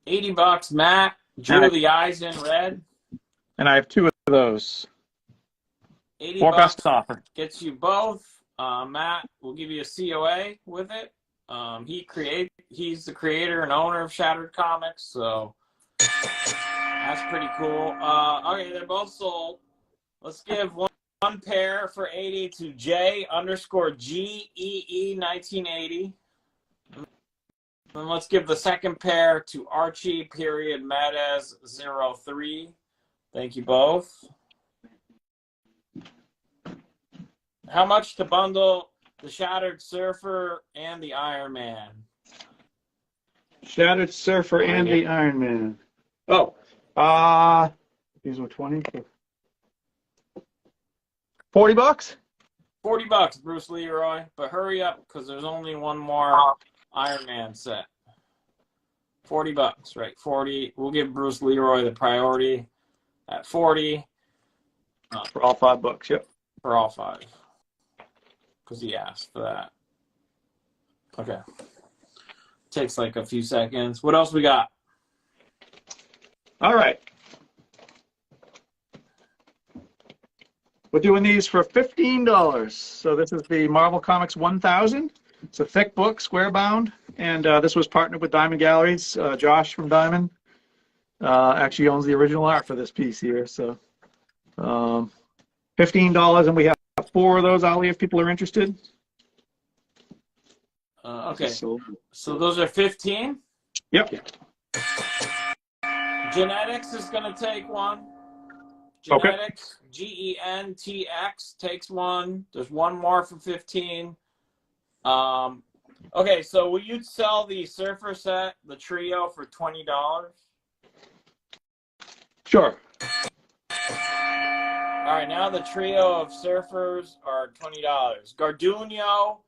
$80, Matt. Drew the eyes in red. And I have 2 of those. $80 4 best offer. gets you both. Matt will give you a COA with it. He's the creator and owner of Shattered Comics, so that's pretty cool. Okay, they're both sold. Let's give one pair for 80 to J _GEE 1980. And let's give the second pair to Archie Medes 03. Thank you both. How much to bundle the Shattered Surfer and the Iron Man? Shattered Surfer and the Iron Man. Oh, these were 20. $40? $40, Bruce Leroy. But hurry up, because there's only one more Iron Man set. $40, right? 40. We'll give Bruce Leroy the priority at 40. For all 5 books, yep. For all 5. Because he asked for that. Okay. Takes like a few seconds. What else we got? All right. We're doing these for $15. So this is the Marvel Comics 1000. It's a thick book, square bound, and this was partnered with Diamond Galleries. Josh from Diamond actually owns the original art for this piece here. So $15, and we have 4 of those, Ali, if people are interested. Okay, so those are 15? Yep. Genetics is going to take one. Okay. Genetics, GENTX takes one. There's one more for 15. Okay, so will you sell the Surfer set, the trio, for $20? Sure. All right, now the trio of Surfers are $20. Garduno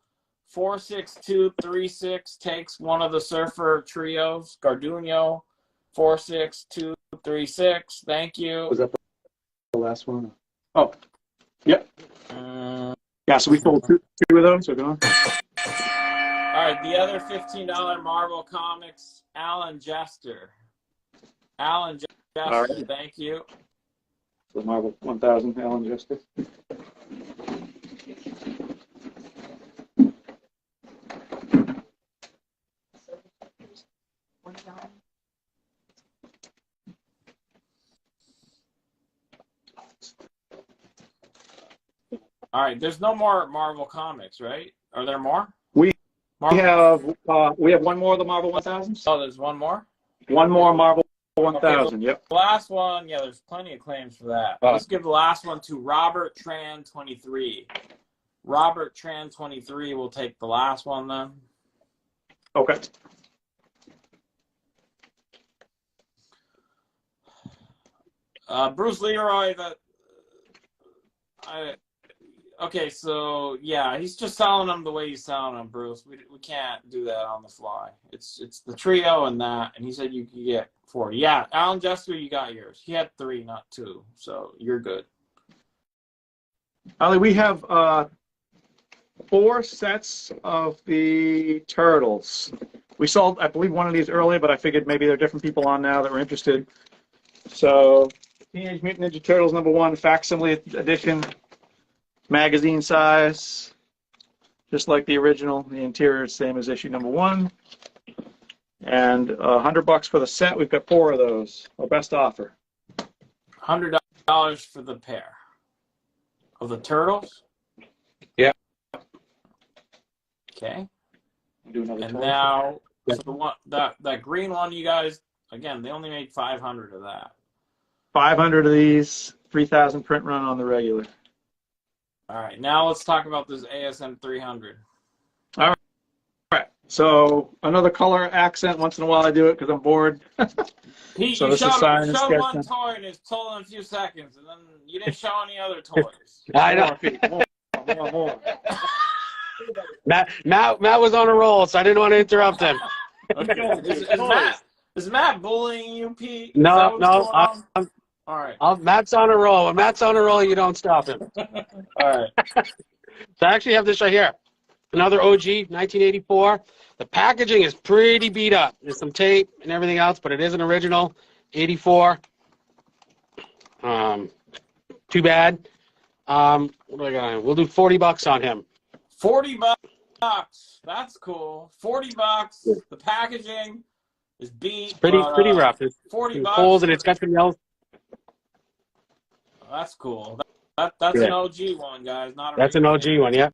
46236 takes one of the Surfer trios. Garduno 46236. Thank you. Was that the last one? Oh, yep. Yeah, so we sold 2 of those. So go on. All right, the other $15 Marvel Comics, Alan Jester. Alan Jester, right. Thank you. The Marvel 1000, Alan Jester. All right, there's no more Marvel comics, right? Are there more? We Marvel? we have one more of the Marvel 1000s. Oh, there's one more? One more Marvel 1000. Yep. The last one, yeah, there's plenty of claims for that. Let's give the last one to Robert Tran 23. Robert Tran 23 will take the last one then. Okay. Bruce Leroy, okay, so yeah, he's just selling them the way he's selling them, Bruce. We can't do that on the fly. It's the trio and that, and he said you could get 40. Yeah, Alan Jessica, you got yours. He had 3, not 2, so you're good. Ali, we have 4 sets of the Turtles. We sold, I believe, one of these earlier, but I figured maybe there are different people on now that were interested. So, Teenage Mutant Ninja Turtles #1 facsimile edition, magazine size, just like the original. The interior is same as issue #1, and $100 for the set. We've got 4 of those. Our best offer. $100 for the pair of the Turtles. Yeah. Okay. Do another And 20. now, so the one that green one, you guys, again, they only made 500 of that. 500 of these, 3,000 print run on the regular. All right, now let's talk about this ASM 300. All right. So another color accent. Once in a while I do it because I'm bored. Pete, So you this is showed signed and sketched one in. toy and it's told in a few seconds, and then you didn't show any other toys. I know. More. Matt was on a roll, so I didn't want to interrupt him. Okay. Is Matt bullying you, Pete? No, All right. Matt's on a roll. When Matt's on a roll, you don't stop him. All right. So I actually have this right here. Another OG, 1984. The packaging is pretty beat up. There's some tape and everything else, but it is an original 84. Too bad. What do I got? We'll do $40 on him. $40. That's cool. $40. The packaging is beat. It's pretty rough. It's $40. holes and it's got some yellow. That's cool. That's an OG one, guys. Not a That's an OG one, yeah.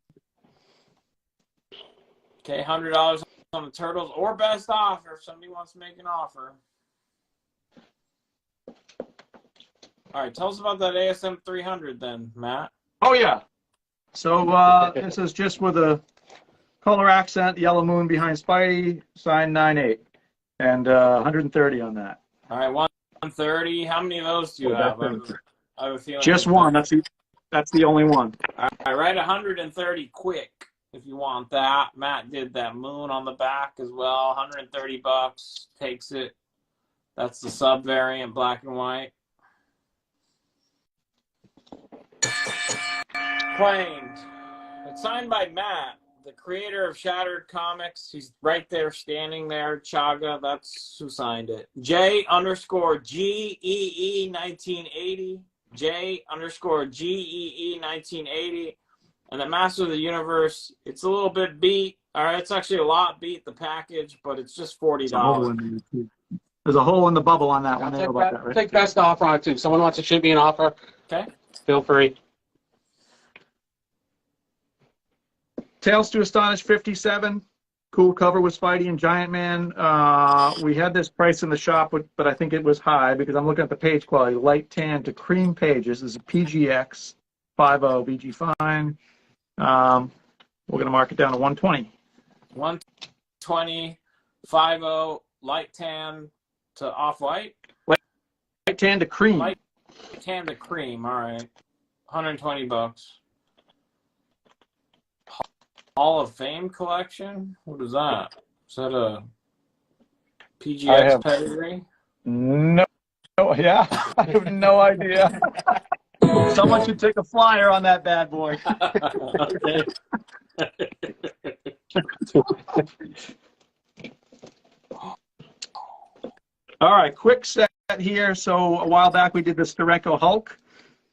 Okay, $100 on the Turtles or best offer if somebody wants to make an offer. All right, tell us about that ASM 300 then, Matt. Oh yeah. So this is just with a color accent, yellow moon behind Spidey, signed 9/8, and 130 on that. All right, 130. How many of those do you have? I have a feeling Just one. That's the only one. All right, write 130 quick if you want that. Matt did that moon on the back as well. $130 takes it. That's the sub variant, black and white. Claimed. It's signed by Matt, the creator of Shattered Comics. He's right there, standing there. Chaga, that's who signed it. J_GEE 1980. J_GEE 1980. And the Master of the Universe, it's a little bit beat. All right, it's actually a lot beat, the package, but it's just $40. There's a hole in the bubble on that one. They know about that, right? Take best offer on it, too. If someone wants to shoot me an offer, Okay. feel free. Tales to Astonish 57. Cool cover with Spidey and Giant Man. We had this price in the shop, but I think it was high because I'm looking at the page quality. Light tan to cream pages. This is a PGX 50 BG Fine. We're going to mark it down to 120. 120, 50, light tan to off-white. Light tan to cream. Light tan to cream, all right. $120. Hall of Fame collection? What is that? Is that a PGX pedigree? No, yeah, I have no idea. Someone should take a flyer on that bad boy. Okay. All right, quick set here. So a while back we did the Steranko Hulk.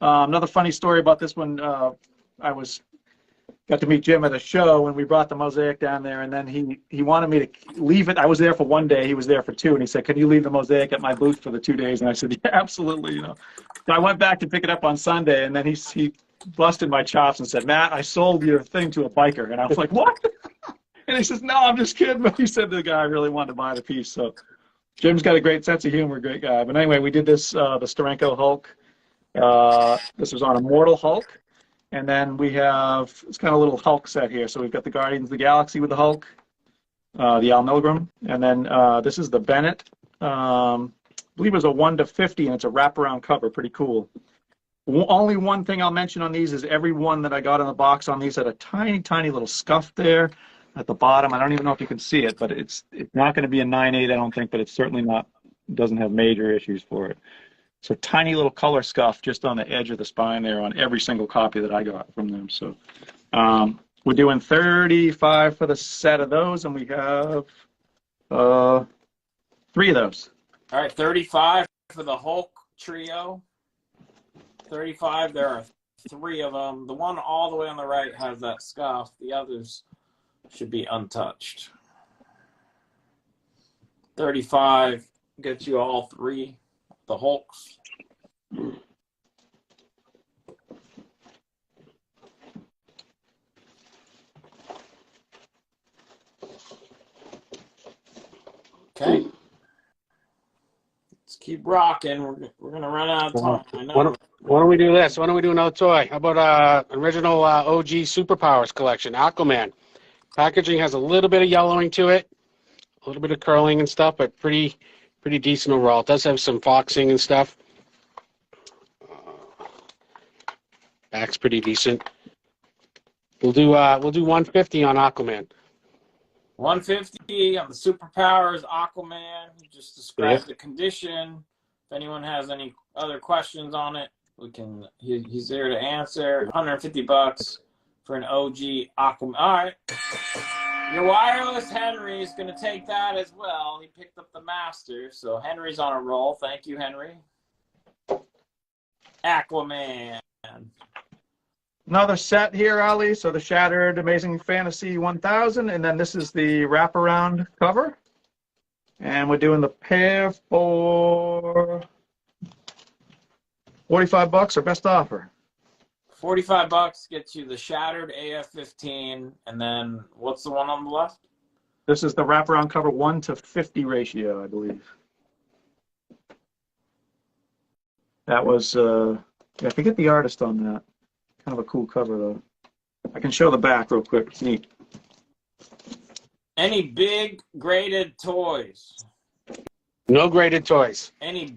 Another funny story about this one. I got to meet Jim at a show when we brought the mosaic down there, and then he wanted me to leave it. I was there for 1 day. He was there for 2, and he said, "Can you leave the mosaic at my booth for the 2 days?" And I said, "Yeah, absolutely." So I went back to pick it up on Sunday, and then he busted my chops and said, Matt, I sold your thing to a biker. And I was like, what? And he says, no, I'm just kidding. But he said the guy really wanted to buy the piece. So Jim's got a great sense of humor, great guy. But anyway, we did this, the Steranko Hulk. This was on Immortal Hulk. And then we have, it's kind of a little Hulk set here. So we've got the Guardians of the Galaxy with the Hulk, the Al Milgrom. And then this is the Bennett. I believe it was a 1/50, and it's a wraparound cover. Pretty cool. Only one thing I'll mention on these is every one that I got in the box on these had a tiny, tiny little scuff there at the bottom. I don't even know if you can see it, but it's not going to be a 9/8, I don't think, but it's certainly not, doesn't have major issues for it. So tiny little color scuff just on the edge of the spine there on every single copy that I got from them. So we're doing 35 for the set of those, and we have 3 of those. All right, 35 for the Hulk trio. 35, there are 3 of them. The one all the way on the right has that scuff. The others should be untouched. 35 gets you all 3, the Hulks. Okay. Let's keep rocking. We're gonna run out of time. I know. Why don't we do this? Why don't we do another toy? How about original OG Superpowers collection, Aquaman. Packaging has a little bit of yellowing to it, a little bit of curling and stuff, but pretty decent overall. It does have some foxing and stuff. Back's pretty decent. We'll do 150 on Aquaman. 150 on the Superpowers Aquaman. He just described the condition. If anyone has any other questions on it, we can. He's there to answer. $150 for an OG Aquaman. All right. Your wireless Henry is going to take that as well. He picked up the master, so Henry's on a roll. Thank you, Henry. Aquaman. Another set here, Ali. So the Shattered Amazing Fantasy 1000, and then this is the wraparound cover. And we're doing the pair for $45, our best offer. $45 gets you the Shattered AF-15, and then what's the one on the left? This is the wraparound cover 1/50 ratio, I believe. That was, I forget the artist on that. Kind of a cool cover, though. I can show the back real quick. It's neat. Any big graded toys? No graded toys. Any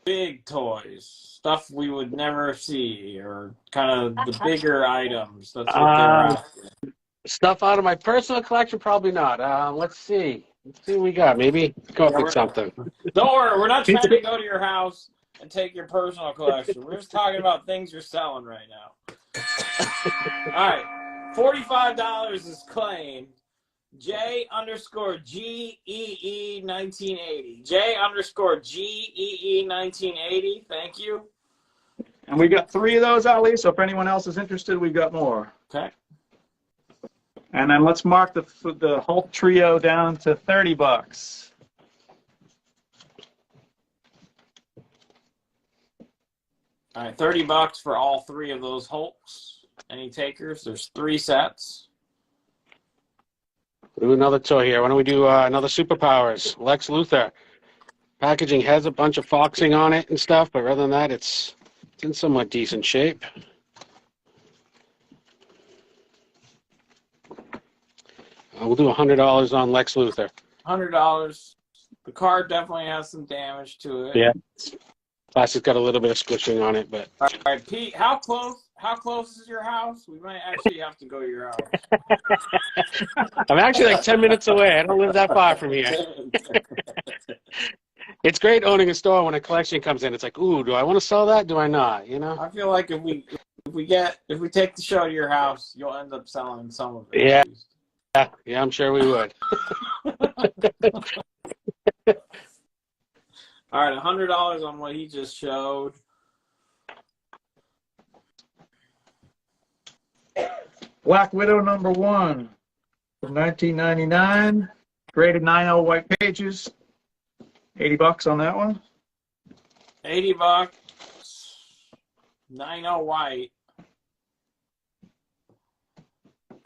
big toys? Stuff we would never see, or kind of the bigger items? That's what they're after. Stuff out of my personal collection, probably not. Let's see. Let's see what we got. Maybe come up with something. Don't worry, we're not trying to go to your house and take your personal collection. We're just talking about things you're selling right now. All right, $45 is claimed. J_GEE1980. J_GEE1980. Thank you. And we got 3 of those, Ali. So if anyone else is interested, we've got more. Okay. And then let's mark the Hulk trio down to $30. All right, $30 for all 3 of those Hulks. Any takers? There's 3 sets. Do another toy here. Why don't we do another Superpowers? Lex Luthor. Packaging has a bunch of foxing on it and stuff, but other than that, it's in somewhat decent shape. We'll do $100 on Lex Luthor. $100. The card definitely has some damage to it. Yeah. Plastic's got a little bit of squishing on it, but. All right, Pete, how close is your house? We might actually have to go to your house. I'm actually like 10 minutes away. I don't live that far from here. It's great owning a store when a collection comes in. It's like, ooh, do I want to sell that? Do I not? You know? I feel like if we take the show to your house, you'll end up selling some of it. Yeah. Yeah, I'm sure we would. All right, $100 on what he just showed. Black Widow #1 from 1999. Graded 9.0 white pages. $80 on that one. $80. 9.0 white.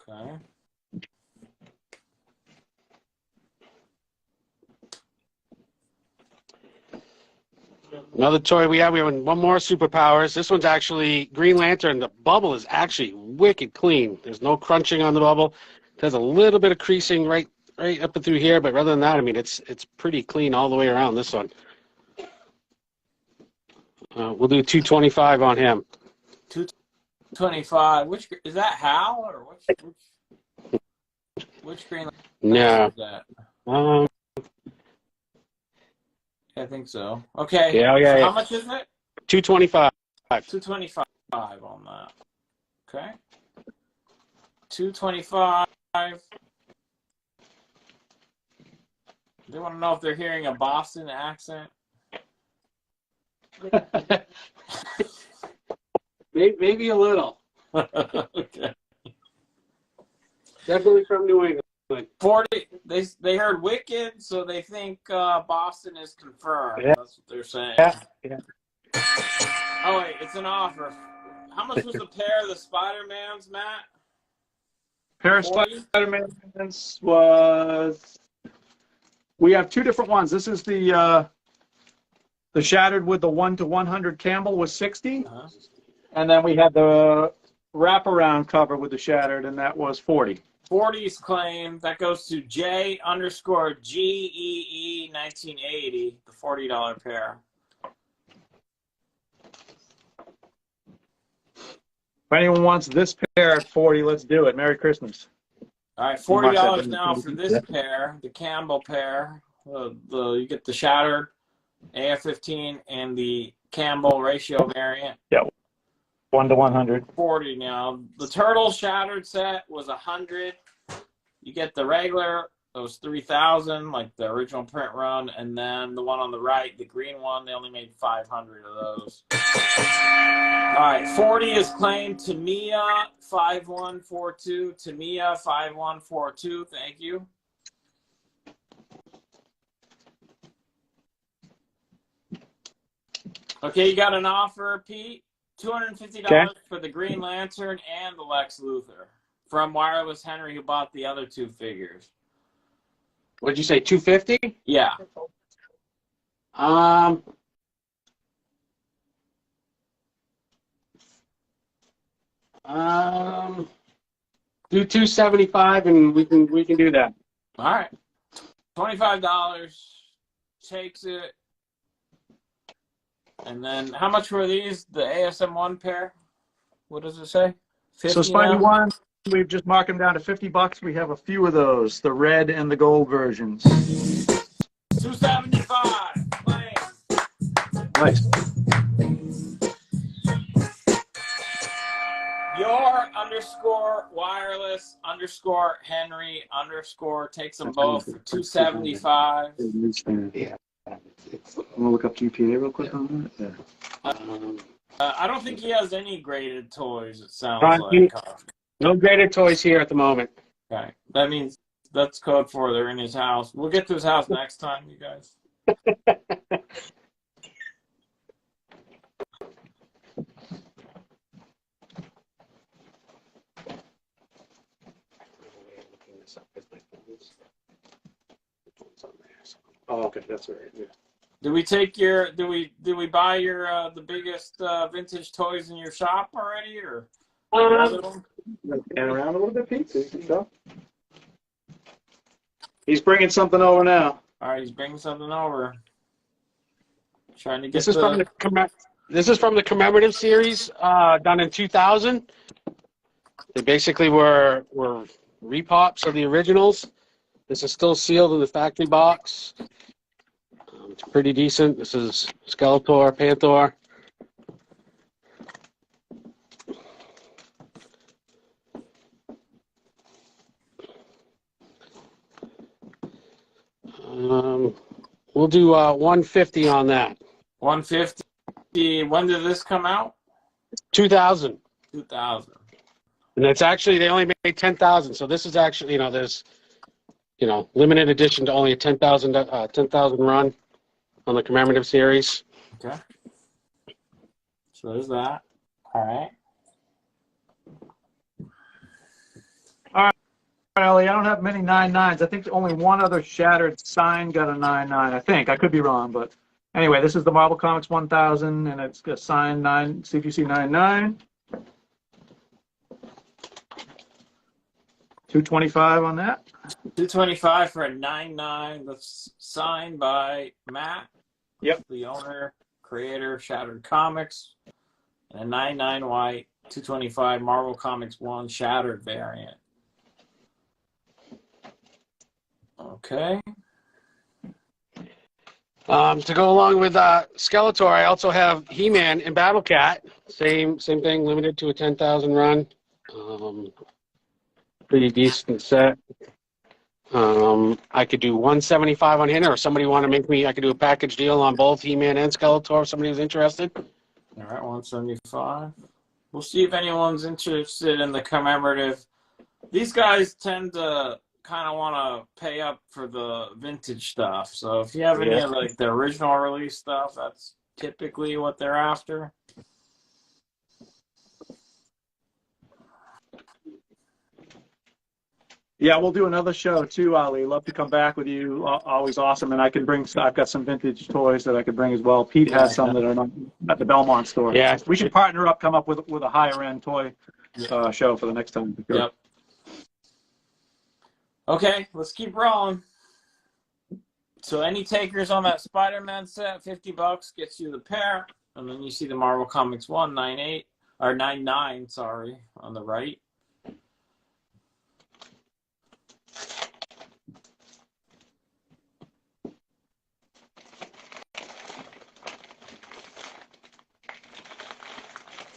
Okay. Another toy we have one more Superpowers. This one's actually Green Lantern. The bubble is actually wicked clean. There's no crunching on the bubble. There's a little bit of creasing right up and through here, but other than that, I mean, it's pretty clean all the way around this one. We'll do 225 on him. 225. Which is that? Hal or which Green Lantern No. is that? I think so. Okay. Yeah. How much is it? 225. 225 on that. Okay. 225. They want to know if they're hearing a Boston accent. Maybe a little. Okay. Definitely from New England. 40. They heard Wicked, so they think Boston is confirmed. Yeah. That's what they're saying. Yeah. Oh wait, it's an offer. How much was the pair of the Spider-Mans, Matt? Pair of 40? Spider-Mans was. We have two different ones. This is the shattered with the 1 to 100 Campbell was 60, and then we had the wraparound cover with the shattered, and that was 40. 40's claim that goes to J_GEE 1980, the $40 pair. If anyone wants this pair at 40, let's do it. Merry Christmas. All right, $40 now for this pair, the Campbell pair. You get the shattered AF-15 and the Campbell ratio variant. Yeah, 1 to 100. 40 now. The Turtle shattered set was 100. You get the regular, it was 3,000, like the original print run, and then the one on the right, the green one, they only made 500 of those. All right, 40 is claimed Tamiya 5142. Tamiya 5142. Thank you. Okay, you got an offer, Pete. $250 for the Green Lantern and the Lex Luthor from Wireless Henry, who bought the other two figures. What did you say? 250? Yeah. Do 275 and we can do that. All right. $25 takes it. And then how much were these? The ASM1 pair? What does it say? 50 So Spidey now? 1, we've just marked them down to $50. We have a few of those, the red and the gold versions. 275. Claim. Nice. Your _wireless_Henry_ takes them both for 275. Yeah. I'm gonna look up GPA real quick on that. Yeah. I don't think he has any graded toys, it sounds Fine. like. No graded toys here at the moment. Okay. That means that's code for they're in his house. We'll get to his house next time, you guys. Oh, okay, that's right. Yeah. Did we buy your the biggest vintage toys in your shop already, or? And around a little bit, Pete. So you can go. He's bringing something over now. All right, he's bringing something over. Trying to get This is from the commemorative series done in 2000. They basically were repops of the originals. This is still sealed in the factory box. It's pretty decent. This is Skeletor, Panther. We'll do 150 on that. 150. When did this come out? 2000. 2000. And it's actually, they only made 10,000. So this is actually, there's, limited edition to only a 10,000 run on the commemorative series. Okay. So there's that. All right. Ellie, I don't have many 9.9s. I think only one other shattered sign got a 9.9. I think. I could be wrong, but anyway, this is the Marvel Comics 1000, and it's a signed 9 CGC 9.9. 225 on that. 225 for a 9.9 that's signed by Matt. Yep. The owner, creator of Shattered Comics. And a 9.9 white, 225 Marvel Comics 1 Shattered variant. Okay. To go along with Skeletor, I also have He-Man and Battle Cat. Same thing, limited to a 10,000 run. Pretty decent set. I could do 175 on Hinner, or somebody want to make me, I could do a package deal on both He-Man and Skeletor if somebody was interested. All right, 175. We'll see if anyone's interested in the commemorative. These guys tend to kind of want to pay up for the vintage stuff. So if you have any of like the original release stuff, that's typically what they're after. Yeah, we'll do another show too, Ali. Love to come back with you. Always awesome. And I can bring, I've got some vintage toys that I could bring as well. Pete has some that are not at the Belmont store. Yeah. We should partner up, come up with a higher end toy show for the next time. Yep. Okay, let's keep rolling. So any takers on that Spider-Man set, $50 gets you the pair. And then you see the Marvel Comics 1, 9.8, or 9.9, sorry, on the right.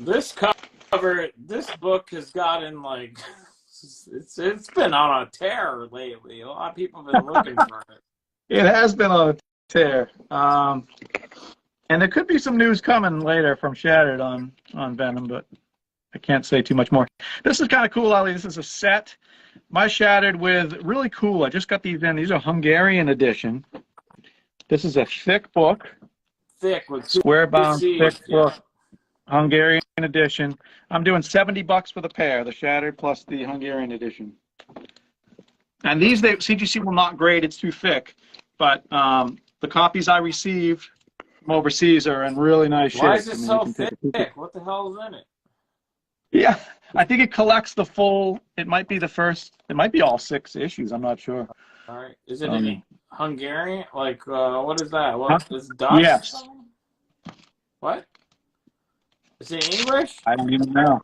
This cover, this book has gotten like, it's been on a tear lately. A lot of people have been looking for it. It has been on a tear. And there could be some news coming later from Shattered on Venom, but I can't say too much more. This is kind of cool, Ali. This is a set. My Shattered with really cool. I just got these in. These are Hungarian edition. This is a thick book. Thick with Square bound, thick book. Yeah. Hungarian edition. I'm doing $70 for the pair, the Shattered plus the Hungarian edition. And these, CGC will not grade, it's too thick. But the copies I received from overseas are in really nice shape. Why is it so thick? What the hell is in it? Yeah, I think it collects the full, it might be the first, it might be all 6 issues, I'm not sure. All right. Is it in Hungarian? Like, what is that? What is Dutch? Yes. What? Is it English? I don't even know.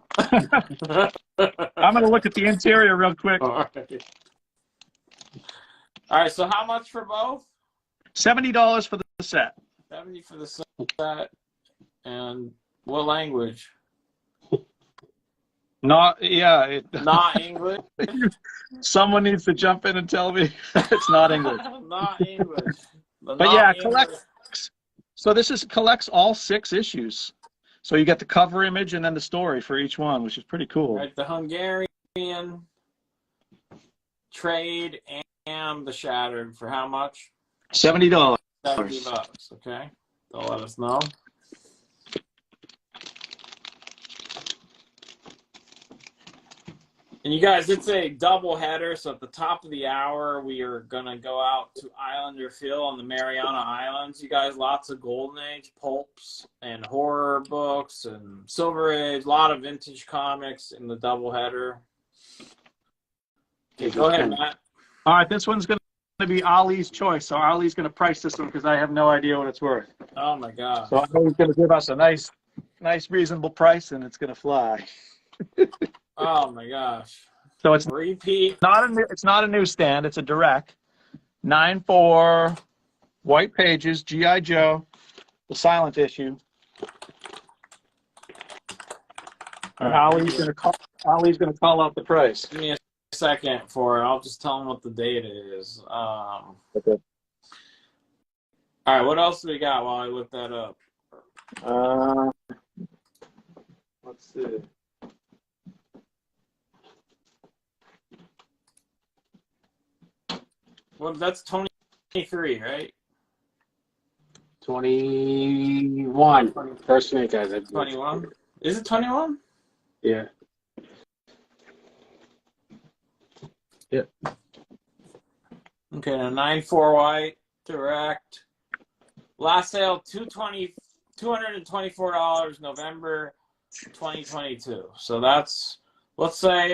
I'm going to look at the interior real quick. All right, so how much for both? $70 for the set. 70 for the set. And what language? Not, yeah. Not English? Someone needs to jump in and tell me it's not English. Not English. But yeah, collects. So this collects all 6 issues. So you get the cover image and then the story for each one, which is pretty cool. Right, the Hungarian trade and the Shattered for how much? $70. $70. Okay, they'll let us know. And you guys, it's a double header, so at the top of the hour, we are going to go out to Islander Phil on the Mariana Islands. You guys, lots of Golden Age pulps and horror books and Silver Age, a lot of vintage comics in the double header. Okay, go ahead, Matt. All right, this one's going to be Ali's choice. So Ali's going to price this one because I have no idea what it's worth. Oh, my gosh. So Ali's going to give us a nice, reasonable price, and it's going to fly. Oh my gosh! So it's repeat. It's not a newsstand. It's a direct 9/4 white pages. GI Joe, the silent issue. Ali's going to call out the price. Give me a second for it. I'll just tell him what the date is. Okay. All right. What else do we got while I look that up? Let's see. Well, that's 23, right? 21. First snake guys. 21. Is it 21? Yeah. Okay, now 9-4 white, direct. Last sale, $224, November 2022. So that's, let's say,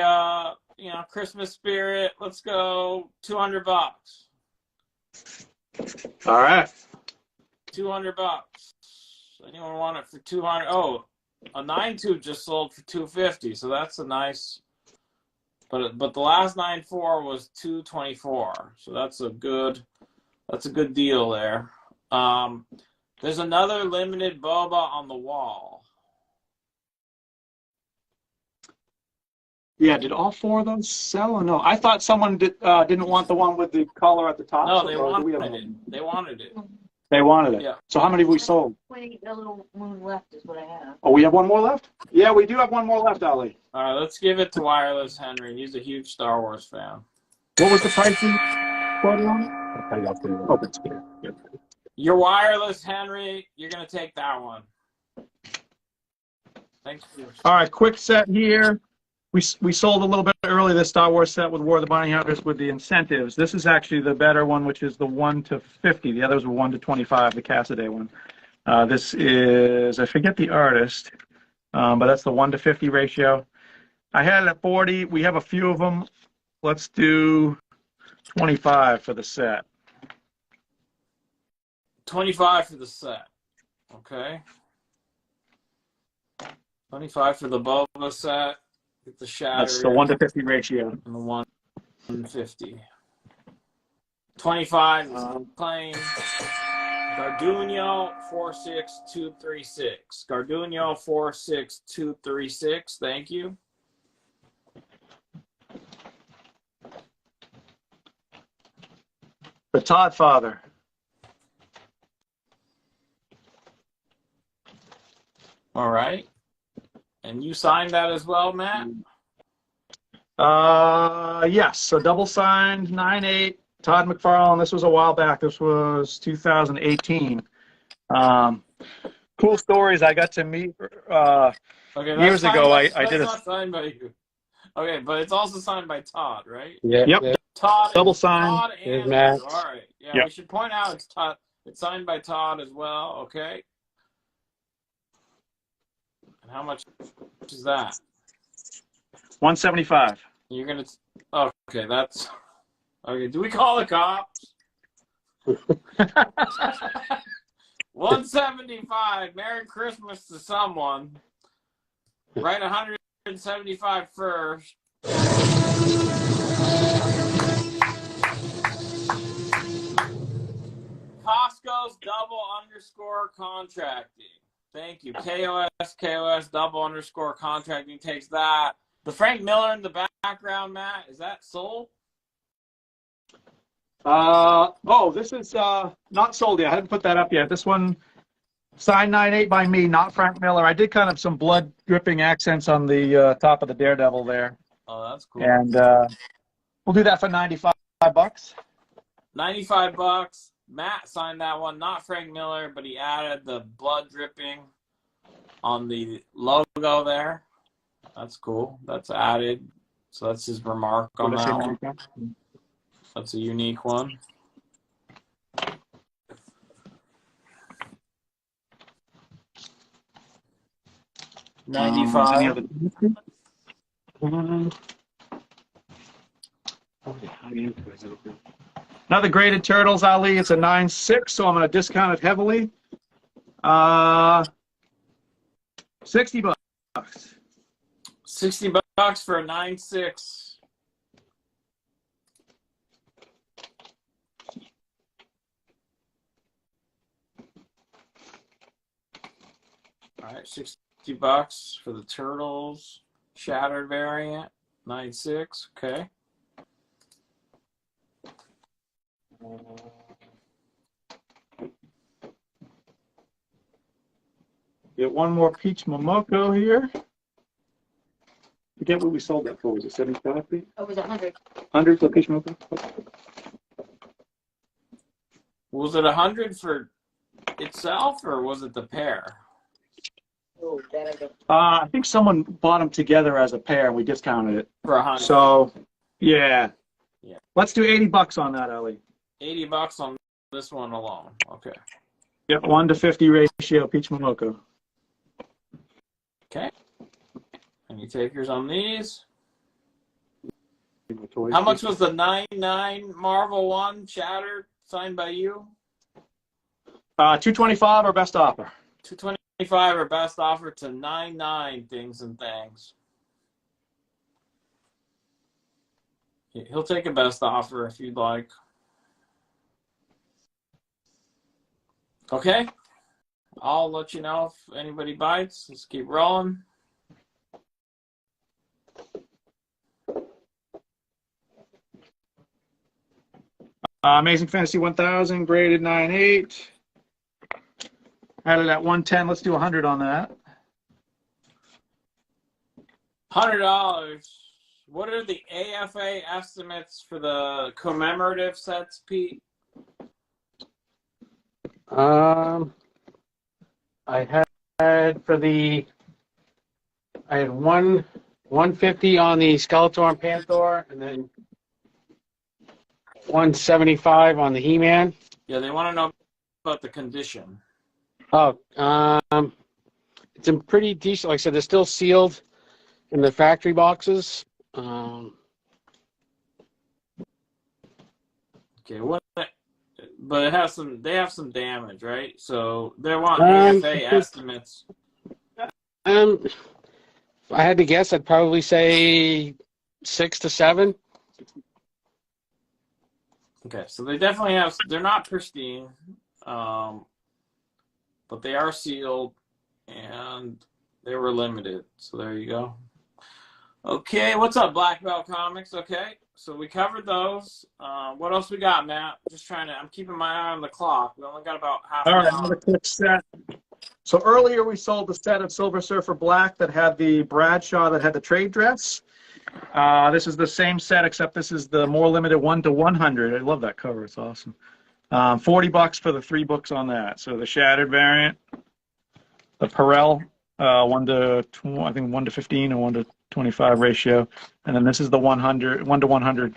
Christmas spirit. Let's go $200. All right. $200. Anyone want it for 200? Oh, a 9-2 just sold for 250. So that's a nice. But the last 9-4 was 224. So that's a good deal there. There's another limited boba on the wall. Yeah, did all four of those sell or no? I thought someone didn't want the one with the collar at the top. No, they or do we have wanted it. They wanted it. They wanted it. Yeah. So how many have we sold? 20, a little moon left is what I have. Oh, we have one more left? Yeah, we do have one more left, Ali. All right, let's give it to Wireless Henry. He's a huge Star Wars fan. What was the pricing quoted on it? Oh, that's good. Yep. Your Wireless Henry, you're going to take that one. Thanks for All right, quick set here. We sold a little bit early this Star Wars set with War of the Bounty Hunters with the incentives. This is actually the better one, which is the 1 to 50. The others were 1 to 25, the Cassaday one. This is, I forget the artist, but that's the 1 to 50 ratio. I had it at 40. We have a few of them. Let's do 25 for the set. 25 for the set. Okay. 25 for the Boba set. Get the shatter. That's the 1 to 50 ratio. And the 150. 25 is claim. Garduño 46236. Garduño 46236. Thank you. The Todd Father. All right. And you signed that as well, Matt? Yes. So double signed 9/8. Todd McFarlane. This was a while back. This was 2018. Cool stories. I got to meet Okay, years ago. I that's did not signed by you. Okay, but it's also signed by Todd, right? Yeah. Yep. Yeah. Todd. Double signed. Todd There's and Matt. All right. Yeah, Yep. we should point out it's Todd. It's signed by Todd as well. Okay. And how much is that? 175. You're gonna. Okay, that's. Okay. Do we call the cops? 175. Merry Christmas to someone. Write 175 first. Costco's _contracting. Thank you. KOS _contracting takes that. The Frank Miller in the background, Matt, is that sold? This is not sold yet. I haven't put that up yet. This one signed 9/8 by me, not Frank Miller. I did kind of some blood dripping accents on the top of the Daredevil there. Oh, that's cool. And we'll do that for $95. $95. Matt signed that one, not Frank Miller, but he added the blood dripping on the logo there. That's cool. That's added. So that's his remark on that one. That's a unique one. $95. Another graded Turtles, Ali. It's a 9/6, so I'm going to discount it heavily. 60 bucks. $60 for a 9/6. All right, $60 for the Turtles Shattered variant, 9/6. Okay. Get one more Peach Momoko here. Forget what we sold that for. Was it 75? Oh, it was 100. 100 for Peach Momoko? Was it 100 for itself, or was it the pair? Oh, that I don't. I think someone bought them together as a pair, and we discounted it. For 100. So, yeah. Yeah. Let's do $80 on that, Ellie. $80 on this one alone. Okay. Yep, 1-50 ratio, Peach Momoko. Okay. Any takers on these? My toys, How much please. was the 99 Marvel one shattered signed by you? 225 or best offer. 225 or best offer to 99 things and things. He'll take a best offer if you'd like. Okay. I'll let you know if anybody bites. Let's keep rolling. Amazing Fantasy 1000, graded 9.8. Had it at 110. Let's do 100 on that. $100. What are the AFA estimates for the commemorative sets, Pete? I had I had 150 on the Skeletor and Panther, and then 175 on the He-Man. Yeah, they want to know about the condition. Oh, it's in pretty decent. Like I said, they're still sealed in the factory boxes. Okay, what? But it has some. They have some damage, right? So they want Um, AFA estimates. If I had to guess, I'd probably say 6 to 7. Okay, so they definitely have. They're not pristine, but they are sealed, and they were limited. So there you go. Okay, what's up, Black Belt Comics? Okay, so we covered those. What else we got, Matt? Just trying to. I'm keeping my eye on the clock. We only got about half All an right, hour. another quick set. So earlier we sold the set of Silver Surfer Black that had the Bradshaw that had the trade dress. This is the same set, except this is the more limited 1-100. I love that cover. It's awesome. $40 for the 3 books on that. So the Shattered variant, the Perel, 1-15 and 1-25 ratio, and then this is the 1-100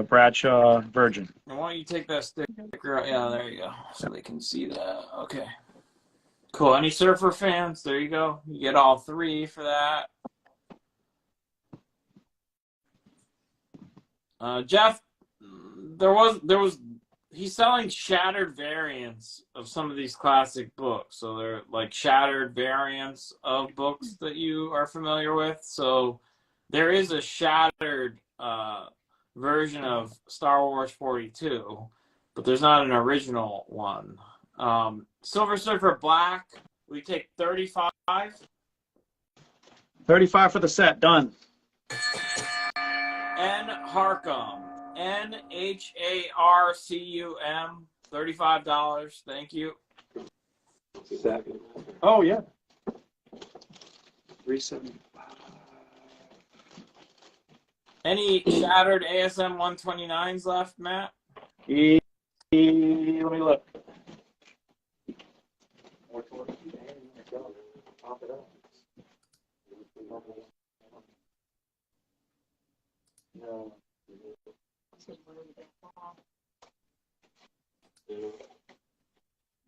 Bradshaw Virgin. And why don't you take that sticker out? Yeah, there you go. So they can see that. Okay. Cool. Any Surfer fans? There you go. You get all 3 for that. Jeff, he's selling shattered variants of some of these classic books. So they're like shattered variants of books that you are familiar with. So there is a shattered version of Star Wars 42, but there's not an original one. Silver Surfer Black, we take 35. 35 for the set, done. N. Harcum, NHARCUM, $35. Thank you. Second. Oh, yeah. 375. Any shattered ASM 129s left, Matt? Let me look.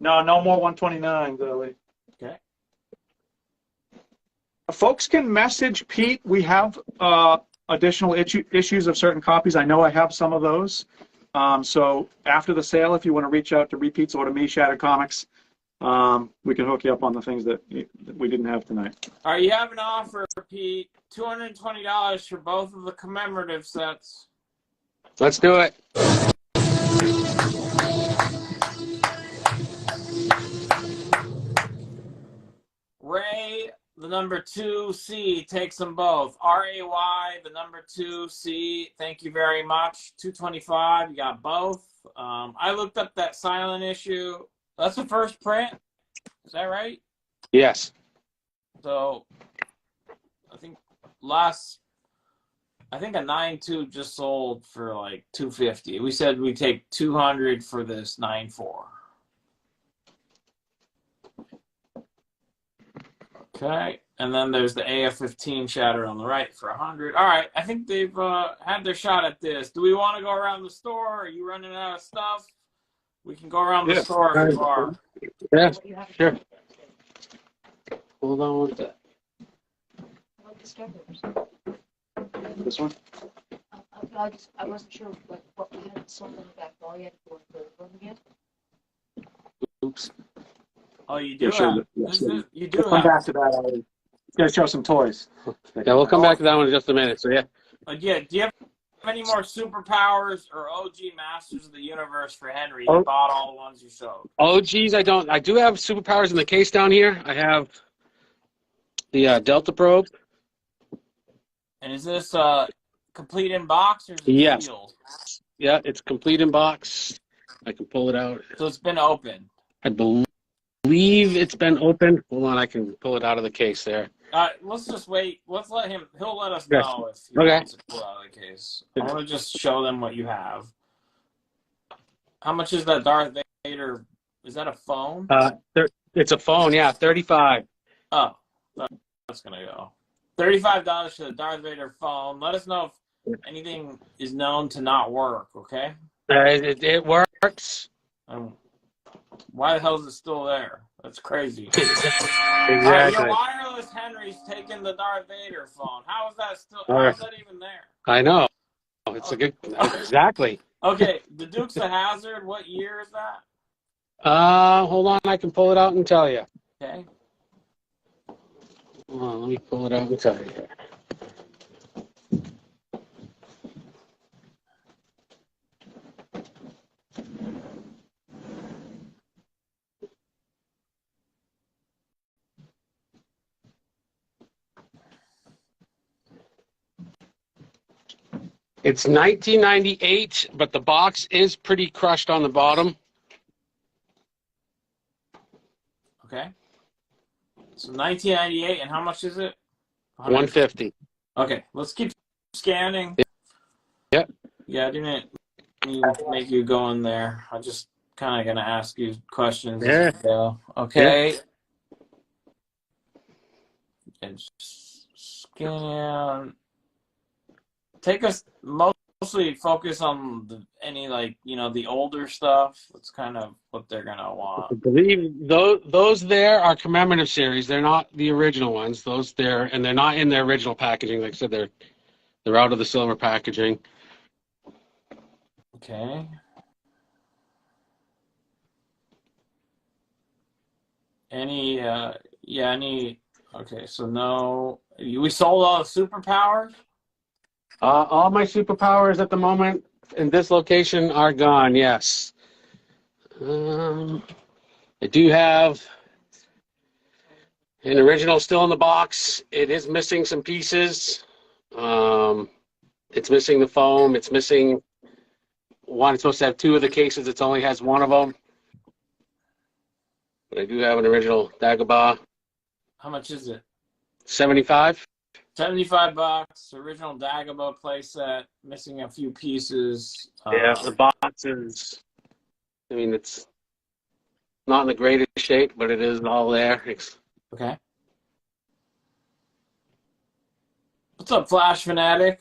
No more 129s, Ellie. Okay. Folks can message Pete. We have additional issues of certain copies. I know I have some of those. So after the sale, if you want to reach out to Repeats or to me, Shattered Comics, we can hook you up on the things that we didn't have tonight. All right, you have an offer, Pete. $220 for both of the commemorative sets. Let's do it. Ray, the number 2C, takes them both. RAY, the number 2C, thank you very much. $225, you got both. I looked up that silent issue. That's the first print. Is that right? Yes. So I think a 9.2 just sold for like $250. We said we take $200 for this 9.4. Okay, And then there's the AF-15 shattered on the right for 100. All right, I think they've had their shot at this. Do we want to go around the store? Are you running out of stuff? We can go around the store if you are. Yeah, What you have sure. Hold on one sec. about the starters? This one? I wasn't sure what we had sold in the back. All you had to go and put it on again. Oops. Oh, you do Sure, have. yes, You do Come have. back to that. I'm gonna show some toys. Yeah, we'll come back to that one in just a minute. So yeah. Yeah. Do you have any more superpowers or OG Masters of the Universe for Henry? Oh. You bought all the ones you showed. Oh, geez, I don't. I do have superpowers in the case down here. I have the Delta probe. And is this complete in box or is it Yes. sealed? Yeah, it's complete in box. I can pull it out. So it's been open. I believe it's been open. Hold on, I can pull it out of the case there. Let's just wait. Let's let him. He'll let us Yes. know if he Okay. wants to pull out of the case. I want to just show them what you have. How much is that Darth Vader? Is that a phone? It's a phone, yeah, 35. Oh, that's gonna go. $35 for the Darth Vader phone. Let us know if anything is known to not work. Okay. It works. Why the hell is it still there? That's crazy. Exactly. Your wireless Henry's taking the Darth Vader phone. How is that still? All How right. is that even there? I know. It's a good. Exactly. Okay, the Dukes of Hazzard. What year is that? Hold on, I can pull it out and tell you. Okay. Hold on, let me pull it out and tell you. It's 1998, but the box is pretty crushed on the bottom. Okay. So 1998, and how much is it? 150. Okay, let's keep scanning. Yep. Yeah, I didn't mean to make you go in there. I just kind of gonna ask you questions. Yeah. As we go. Okay. And scan. Take us mostly focus on any the older stuff. That's kind of what they're gonna I want. believe those there are commemorative series. They're not the original ones. Those there, and they're not in their original packaging. Like I said, they're out of the silver packaging. Okay. Any okay, so no, we sold all the superpowers. All my superpowers at the moment in this location are gone. Yes. I do have an original still in the box. It is missing some pieces. It's missing the foam. It's missing one. It's supposed to have two of the cases. It only has one of them. But I do have an original Dagobah. How much is it? 75. $75. Original Dagobah playset, missing a few pieces. Yeah, the box is, I mean, it's not in the greatest shape, but it is all there. Okay. What's up, Flash Fanatic?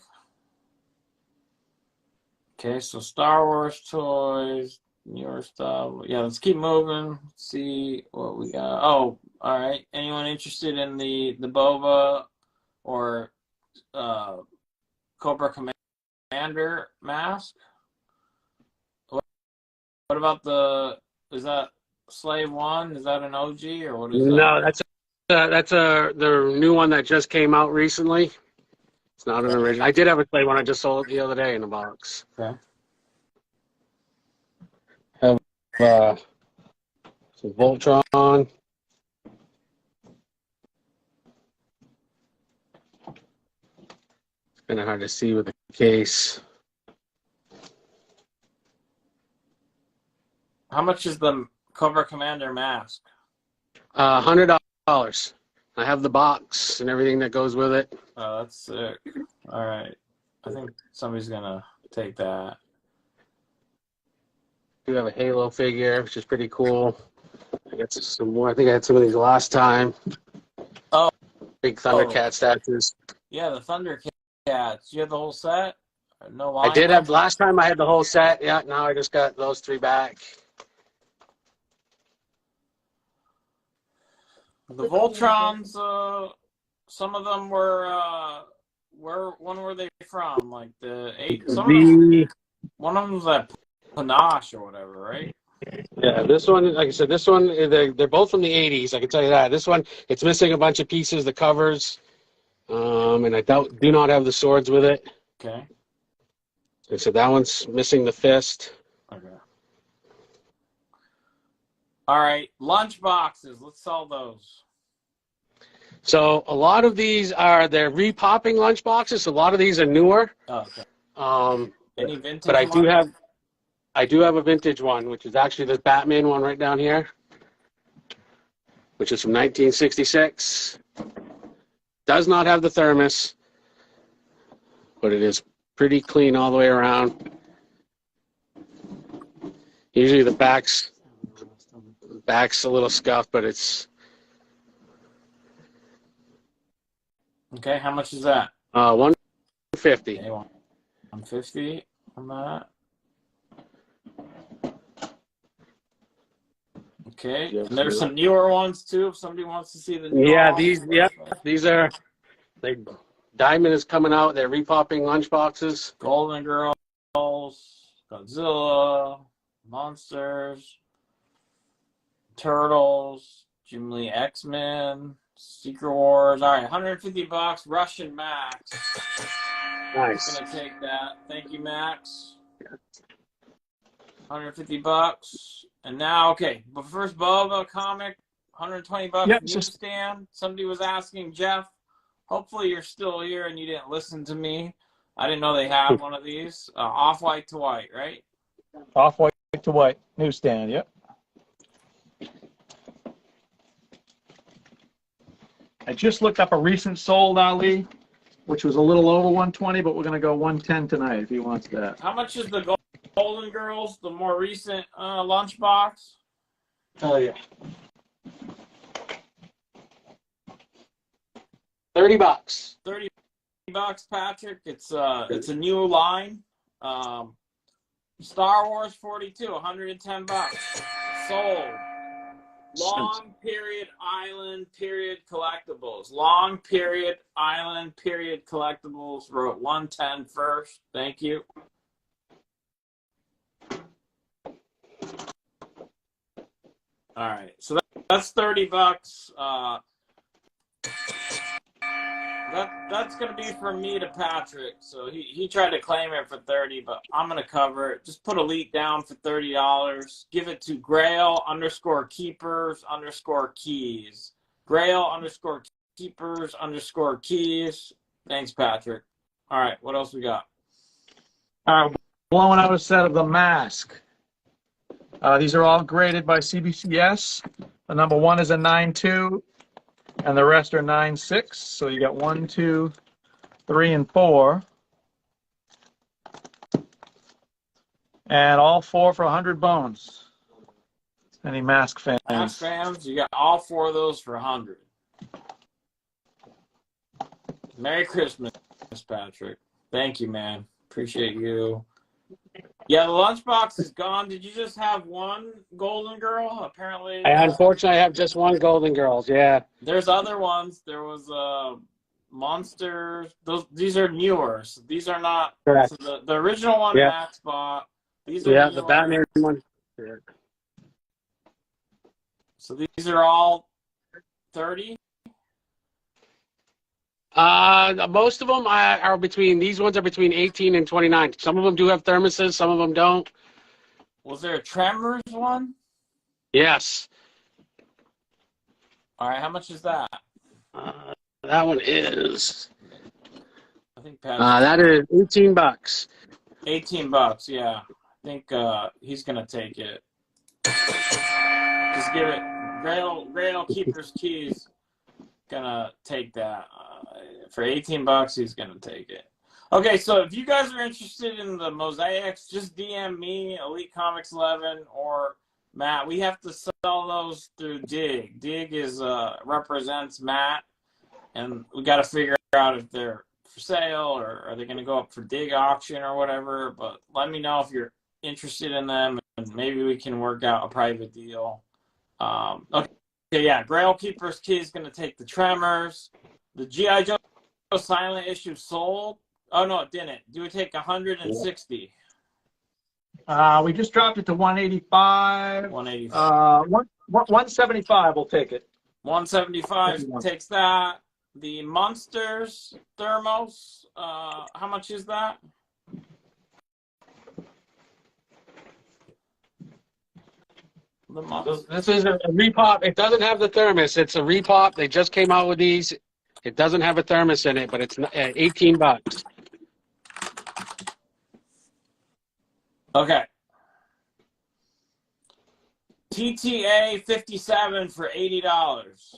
Okay, so Star Wars toys, newer stuff. Yeah, let's keep moving. See what we got. Oh, all right. Anyone interested in the Boba or Cobra Commander mask? What about is that Slave One? Is that an OG or what is that? No, that's the new one that just came out recently. It's not an original. I did have a Slave one. I just sold it the other day in a box. Okay. Have some Voltron. It's kind of hard to see with the case. How much is the Cobra Commander mask? $100. I have the box and everything that goes with it. Oh, that's sick. All right. I think somebody's gonna take that. I do have a Halo figure, which is pretty cool. I got some more. I think I had some of these last time. big Thundercat statues. Yeah, the Thundercats. You have the whole set? No I line? did have last time. I had the whole set. Yeah, now I just got those 3 back. The Voltrons, some of them when were they from? Like the 8? Some of them, one of them was at Panache or whatever, right? Yeah, this one, like I said, this one, they're both from the 80s. I can tell you that. This one, it's missing a bunch of pieces, the covers, and I do not have the swords with it. Okay. Like I said, that one's missing the fist. Okay. All right, lunch boxes. Let's sell those. So a lot of these they're repopping lunch boxes. A lot of these are newer. Oh, okay. Any vintage? But I ones? do have a vintage one, which is actually this Batman one right down here, which is from 1966. Does not have the thermos, but it is pretty clean all the way around. Usually the back's a little scuffed, but it's Okay, how much is that? $150. Okay, $150 on that. Okay, and there's some newer ones too. If somebody wants to see the newer ones. These are Diamond is coming out. They're repopping lunch boxes. Golden Girls, Godzilla, Monsters, Turtles, Jim Lee X-Men, Secret Wars. All right, $150. Russian Max. Nice. Gonna take that. Thank you, Max. $150. And now, okay, but first, Boba comic, $120. Yep, Newsstand. Somebody was asking Jeff. Hopefully, you're still here and you didn't listen to me. I didn't know they had one of these. Off-white to white, right? Off-white to white newsstand. Yep. I just looked up a recent sold Ali, which was a little over 120, but we're going to go 110 tonight if he wants that. How much is the Golden Girls, the more recent lunchbox? Oh, yeah. $30. $30, Patrick. It's a new line. Star Wars 42, $110. Sold. Long period island period collectibles. Long period island period collectibles. Wrote 110 first. Thank you. All right, so that's $30. That's gonna be from me to Patrick. So he tried to claim it for 30, but I'm gonna cover it. Just put Elite down for $30. Give it to Grail _keepers _keys. Grail _keepers _keys. Thanks, Patrick. All right, what else we got? Blowing out a set of the Mask. These are all graded by CBCS. The number 1 is a 9.2, and the rest are 9.6. So you got 1, 2, 3, and 4. And all 4 for 100 bones. Any Mask fans? Mask fans, you got all 4 of those for 100. Merry Christmas, Patrick. Thank you, man. Appreciate you. Yeah, the lunchbox is gone. Did you just have one Golden Girl? Apparently. Unfortunately, I have just one Golden Girls. Yeah. There's other ones. There was Monsters. These are newer. So these are not. Correct. So the original one Max bought. These are the newer. Batman one. So these are all 30. Most of them are between. These ones are between 18 and 29. Some of them do have thermoses. Some of them don't. Was there a Tremors one? Yes. All right. How much is that? That one is. I think Pat. That is $18. $18. Yeah. I think he's gonna take it. Just give it. Grail Keeper's Keys. Gonna take that for $18. He's gonna take it. Okay, so if you guys are interested in the mosaics, just DM me, Elite Comics 11 or Matt. We have to sell those through Dig. Dig is represents Matt, and we got to figure out if they're for sale or are they going to go up for dig auction or whatever. But let me know if you're interested in them, and maybe we can work out a private deal. Okay, yeah, Grail Keeper's Key is going to take the Tremors. The G.I. Joe silent issue sold. Oh, no, it didn't. Do we take 160? We just dropped it to 185. 185. 175, we'll take it. 175 takes that. The Monsters Thermos, how much is that? The Monsters. This is a repop. It doesn't have the thermos. It's a repop. They just came out with these. It doesn't have a thermos in it, but it's $18. Okay. TTA 57 for $80.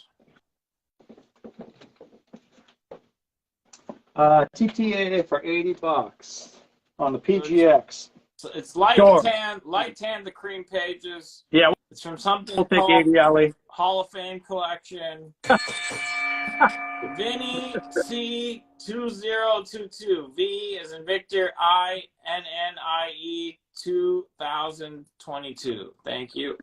TTA for $80 on the PGX. So it's light Sure. tan, the cream pages. Yeah, It's from something we'll take called 80, Ali. Hall of Fame collection. Vinny C2022. V as in Victor, INNIE 2022. Thank you.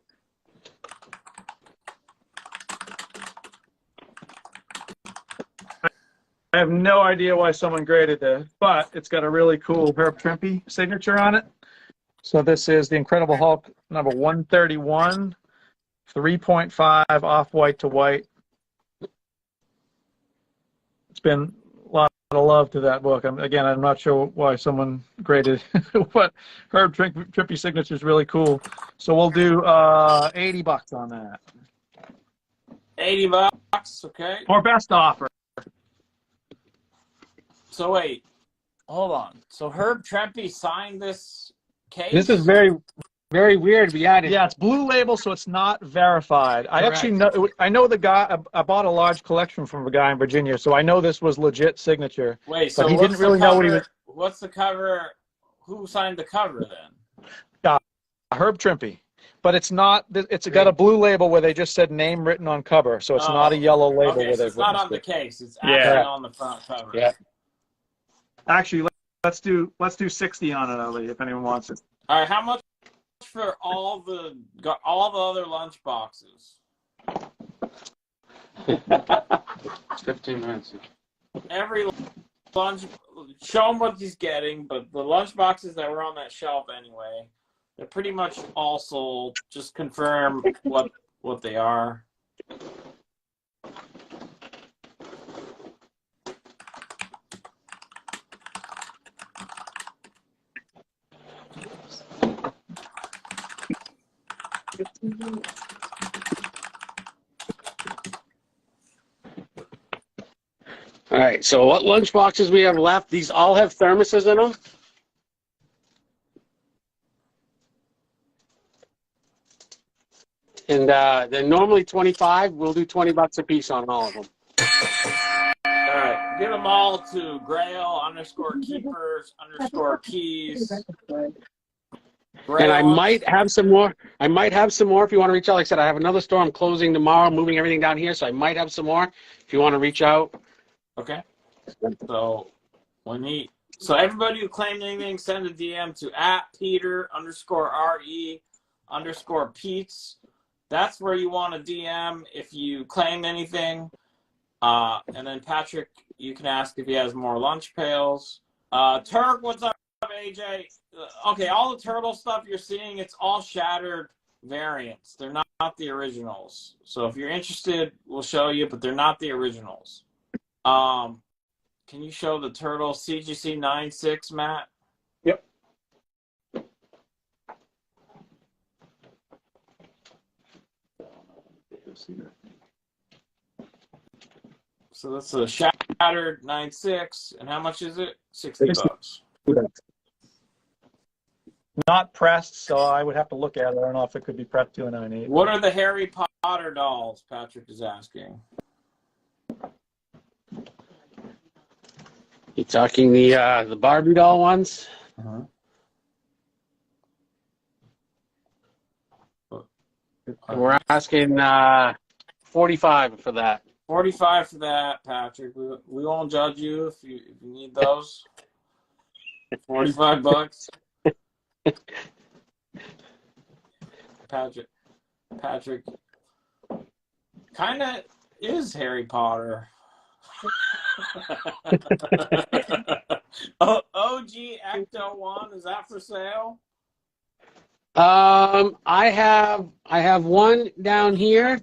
I have no idea why someone graded this, but it's got a really cool Herb Trimpe signature on it. So this is the Incredible Hulk number 131, 3.5 off-white to white. It's been a lot of love to that book. Again, I'm not sure why someone graded it, but Herb Trimpe signature is really cool. So we'll do $80 on that. $80, okay. Or best offer. So wait, hold on. So Herb Trimpe signed this case? This is very, very weird. Yeah, it's blue label, so it's not verified. I actually know. I know the guy. I bought a large collection from a guy in Virginia, so I know this was legit signature. Wait, but so he what's didn't really the know cover? what he was. What's the cover? Who signed the cover then? Herb Trimpe, but it's not. It's got a blue label where they just said name written on cover, so it's not a yellow label Okay, where so they've it's not on the witnessed it. case. It's actually on the front cover. Yeah. Actually, let's do 60 on it, Ali, if anyone wants it. All right, how much for all the other lunch boxes? It's 15 minutes. Every lunch, show him what he's getting, but the lunch boxes that were on that shelf anyway, they're pretty much all sold. Just confirm what they are. All right, so what lunch boxes we have left? These all have thermoses in them. And they're normally 25. We'll do $20 a piece on all of them. All right, give them all to Grail_Keepers_Keys. And I might have some more. I might have some more if you want to reach out. Like I said, I have another store I'm closing tomorrow, moving everything down here, so I might have some more if you want to reach out. Okay. So so everybody who claimed anything, send a DM to @Peter_RE_Peets. That's where you want to DM if you claimed anything. And then Patrick, you can ask if he has more lunch pails. Turk, what's up, AJ? Okay, all the turtle stuff you're seeing, it's all shattered variants. They're not the originals. So if you're interested, we'll show you, but they're not the originals. Can you show the turtle CGC 96, Matt? Yep. So that's a shattered 96, and how much is it? $60. Not pressed, so I would have to look at it. I don't know if it could be pressed to a 9.8. What are the Harry Potter dolls? Patrick is asking. You talking the Barbie doll ones? We're asking $45 for that. $45 for that, Patrick. We won't judge you if you need those. $45. Patrick kind of is Harry Potter. OG Ecto 1, is that for sale? I have one down here.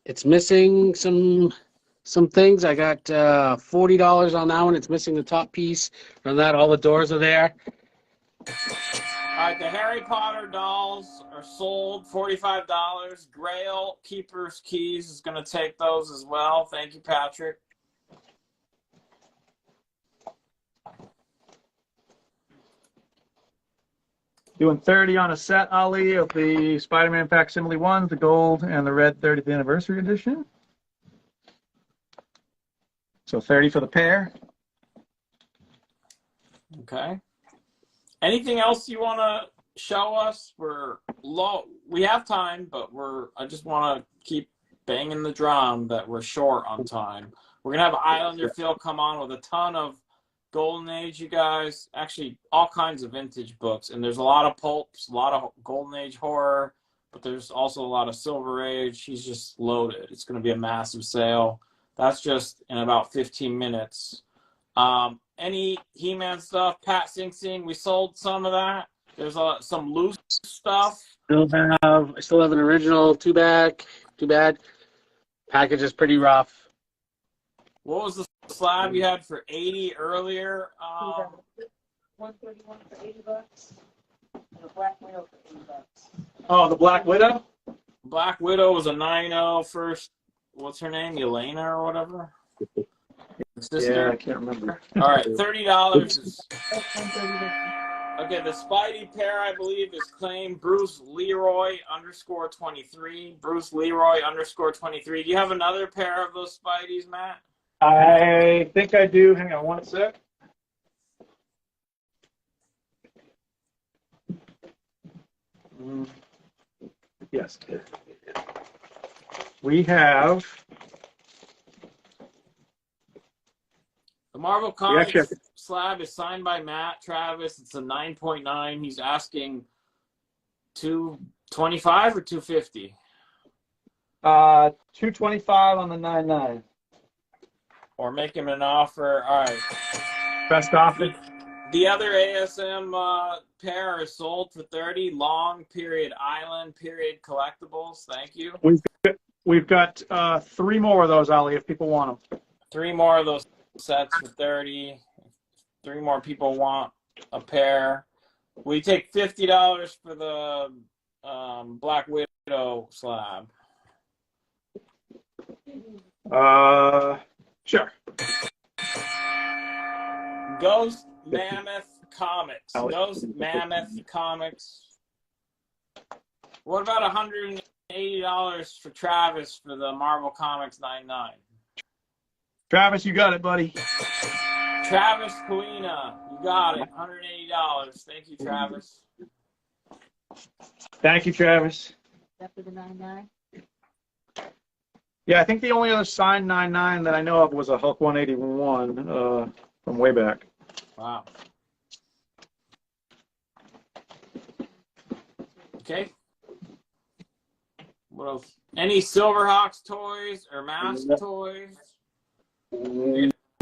It's missing some things. I got $40 on that one. It's missing the top piece. From that, all the doors are there. All right, the Harry Potter dolls are sold, $45. Grail Keeper's Keys is going to take those as well. Thank you, Patrick. Doing 30 on a set, Ali, of the Spider-Man Facsimile 1, the gold, and the red 30th anniversary edition. So 30 for the pair. Okay. Anything else you want to show us? We're low. We have time, but I just want to keep banging the drum that we're short on time. We're gonna have Islander Phil come on with a ton of Golden Age, you guys. Actually, all kinds of vintage books, and there's a lot of pulps, a lot of Golden Age horror, but there's also a lot of Silver Age. He's just loaded. It's gonna be a massive sale. That's just in about 15 minutes. Any He-Man stuff, Pat Sing Sing, we sold some of that. There's some loose stuff. I still have an original too bad. Package is pretty rough. What was the slab you had for 80 earlier? 131 for $80, and a Black Widow for $80. Oh, the Black Widow? Black Widow was a 9.0 first. What's her name? Elena or whatever? Sister? Yeah, I can't remember. All right, $30 is... That's 130. Okay, the Spidey pair, I believe, is claimed Bruce Leroy _23. Bruce Leroy _23. Do you have another pair of those Spideys, Matt? I think I do. Hang on one sec. Yes. We have... The Marvel Comics slab is signed by Matt Travis. It's a 9.9. He's asking $225 or $250. 225 on the 99. Or make him an offer. All right. Best offer. The other ASM pair is sold for $30. Long period island period collectibles. Thank you. We've got 3 more of those, Ali, if people want them. 3 more of those sets for $30. 3 more people want a pair. We take $50 for the Black Widow slab. Sure. Ghost Mammoth Comics. Ghost Mammoth Comics. What about $180 for Travis for the Marvel Comics 99? Travis, you got it, buddy. Travis Kalina, you got it. $180. Thank you, Travis. Thank you, Travis. After the 99. Yeah, I think the only other signed 99 that I know of was a Hulk 181 from way back. Wow. Okay. What else? Any Silverhawks toys or Mask toys?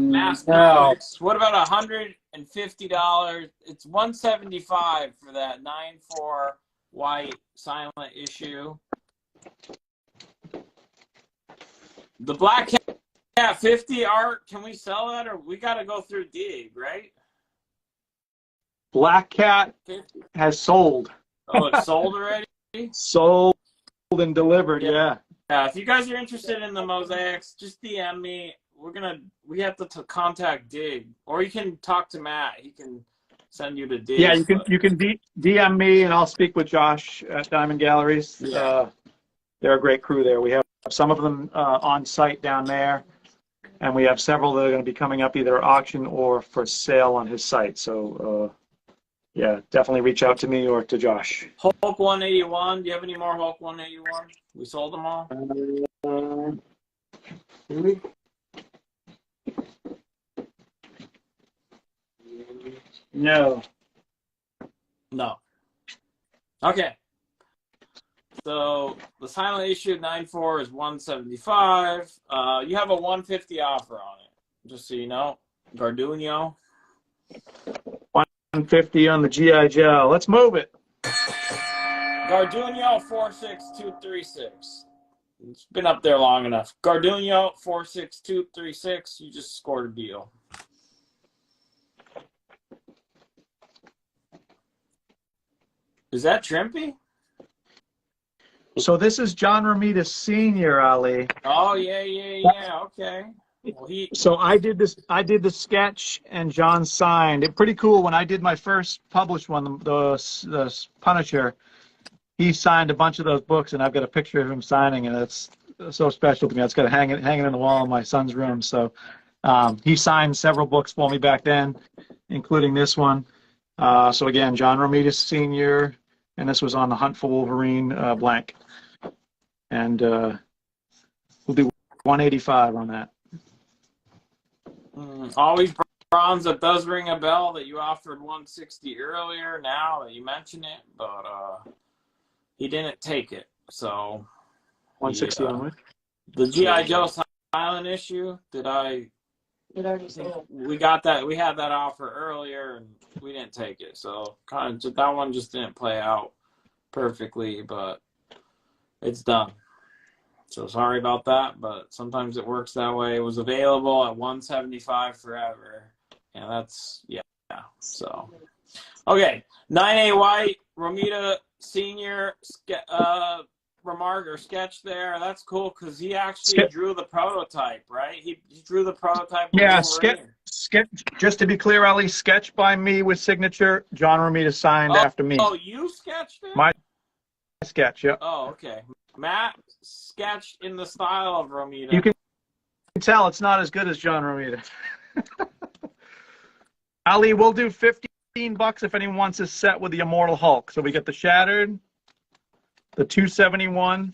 Mask comics. What about $150? It's $175 for that 9/4 white silent issue. The Black Cat 50 art, can we sell that, or we got to go through Dig, right? Black Cat 50. has sold. Oh, it's sold already? Sold and delivered, yeah. Yeah, if you guys are interested in the mosaics, just DM me. We have to contact Dig, or you can talk to Matt. He can send you to Dig. Yeah, you can DM me, and I'll speak with Josh at Diamond Galleries. Yeah. They're a great crew there. We have some of them on site down there, and we have several that are going to be coming up either auction or for sale on his site. So, yeah, definitely reach out to me or to Josh. Hulk 181. Do you have any more Hulk 181? We sold them all. No. No. Okay. So the silent issue 9.4 is 175. You have a 150 offer on it, just so you know. Gardunio. 150 on the GI Joe. Let's move it. Gardunio 46236. It's been up there long enough. Gardunio 46236. You just scored a deal. Is that Trimpy? So this is John Romita Sr., Ali. Oh yeah. Okay. Well, So I did the sketch, and John signed it. Pretty cool. When I did my first published one, the Punisher, he signed a bunch of those books, and I've got a picture of him signing, and it's so special to me. It's got to hanging in the wall in my son's room. So he signed several books for me back then, including this one. So again, John Romita Sr., and this was on the Hunt for Wolverine blank, and we'll do 185 on that. Always bronze. That does ring a bell that you offered 160 earlier. Now that you mention it, but he didn't take it. So 160 on it. The GI Joe silent issue. Did I? It already said. We got that. We had that offer earlier, and we didn't take it. So kind of that one just didn't play out perfectly, but it's done. So sorry about that, but sometimes it works that way. It was available at 175 forever, and that's yeah. So okay, 9A White, Romita Senior remark or sketch there. That's cool because he actually drew the prototype, right? He drew the prototype. Yeah, sketch. Just to be clear, Ali, sketch by me with signature. John Romita signed after me. Oh, you sketched it? My sketch, yeah. Oh, okay. Matt sketched in the style of Romita. You can tell it's not as good as John Romita. Ali, we'll do $15 if anyone wants this set with the Immortal Hulk. So we get the Shattered, the 271,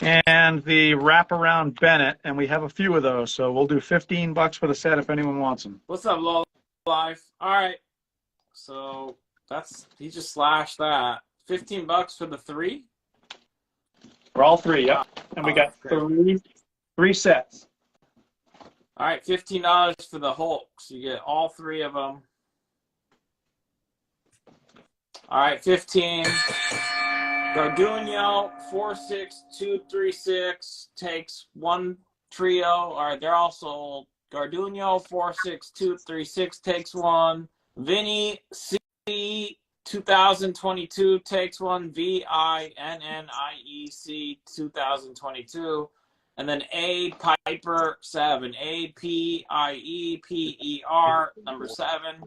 and the Wraparound Bennett, and we have a few of those. So we'll do $15 for the set if anyone wants them. What's up, Low Life? All right. So he just slashed that. $15 for the 3? For all 3, yeah. And we got three sets. All right, $15 for the Hulks. You get all 3 of them. All right, 15. Gardunio 46236 takes 1 trio. All right, they're all sold. Gardunio 46236 takes 1. Vinny C 2022 takes 1. VINNIEC 2022. And then A Piper 7. APIEPER number 7.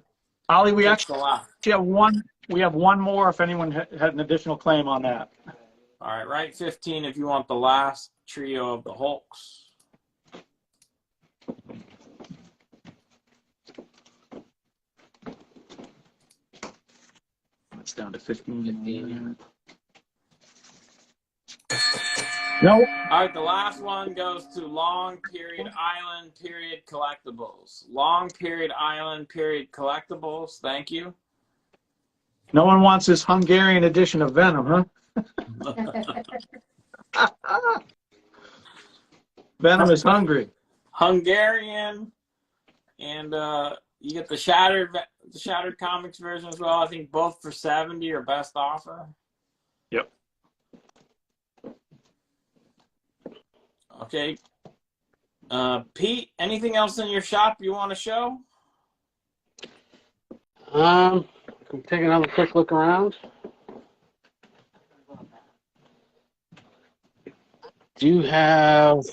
Ali, we actually have one. We have one more if anyone had an additional claim on that. All right, right 15 if you want the last trio of the Hulks. It's down to 15. No. All right, the last one goes to Long Period Island Period Collectibles. Long Period Island Period Collectibles. Thank you. No one wants this Hungarian edition of Venom, huh? Venom is hungry. Hungarian, and you get the Shattered Comics version as well. I think both for 70 or best offer. Yep. Okay. Pete, anything else in your shop you want to show? Can we take another quick look around? Do you have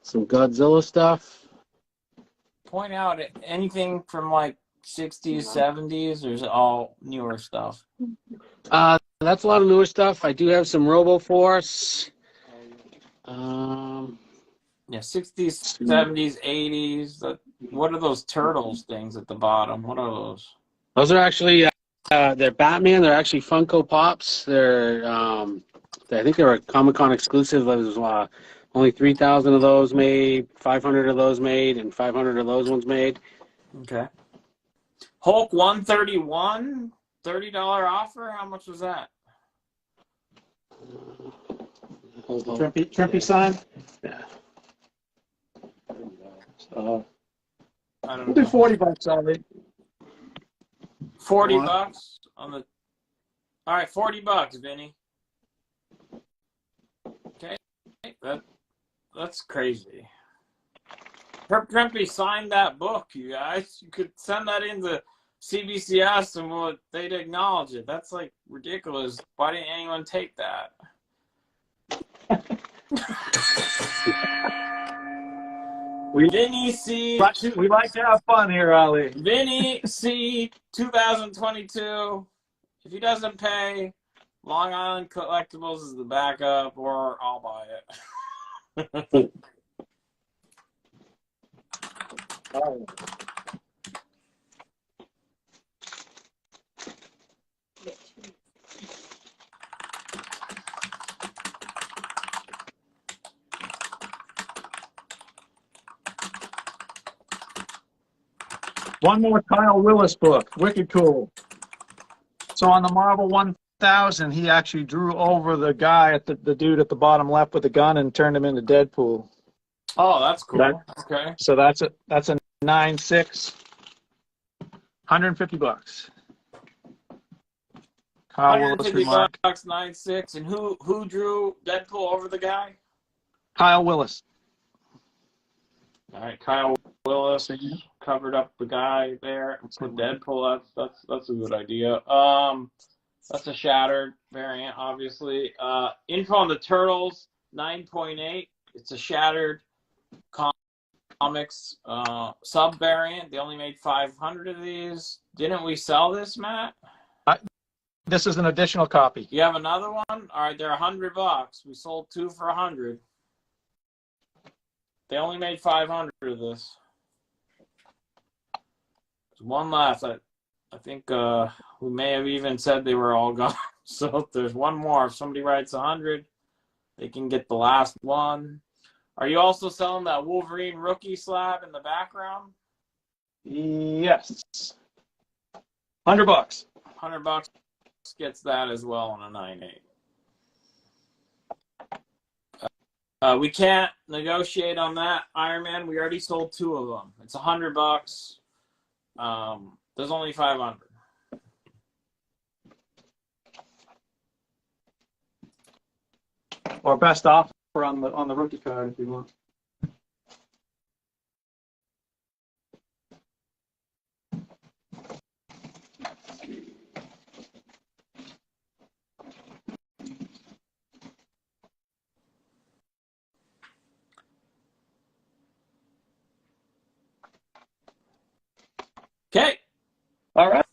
some Godzilla stuff? Point out anything from like 60s, 70s, or is it all newer stuff? That's a lot of newer stuff. I do have some RoboForce. Yeah, 60s, 70s, 80s. What are those turtles things at the bottom? What are those? Those are actually they're Batman. They're actually Funko Pops. I think they were a Comic-Con exclusive. There was only 3,000 of those made, 500 of those made, and 500 of those ones made. Okay. Hulk 131, $30 offer. How much was that? Trimpy sign? Yeah. I don't We'll do know. 40 bucks on it. 40 bucks on the. All right, 40 bucks, Vinny. Okay, that's crazy. Herb Trimpe signed that book, you guys. You could send that into CBCS and they'd acknowledge it. That's like ridiculous. Why didn't anyone take that? Vinny C. We like to have fun here, Ali. Vinny C. 2022. If he doesn't pay, Long Island Collectibles is the backup, or I'll buy it. One more Kyle Willis book. Wicked cool. So on the Marvel 1000, he actually drew over the guy at the dude at the bottom left with the gun and turned him into Deadpool. Oh, that's cool. That- Okay. So that's a 9.6, 150 bucks. Kyle Willis 150 remark. bucks, 9.6. And who drew Deadpool over the guy? Kyle Willis. All right, Kyle Willis covered up the guy there for Deadpool. That's a good idea. That's a shattered variant, obviously. Info on the Turtles, 9.8. It's a shattered comics sub variant. They only made 500 of these. Didn't we sell this, Matt? This is an additional copy. You have another one? All right, they're $100. We sold 2 for 100. They only made 500 of this. There's one left. I think we may have even said they were all gone. So if there's one more, if somebody writes 100, they can get the last one. Are you also selling that Wolverine rookie slab in the background? Yes. 100 bucks. $100 gets that as well on a 9.8. We can't negotiate on that, Iron Man. We already sold 2 of them. It's $100. There's only 500. Or best offer on the rookie card if you want. Okay. All right.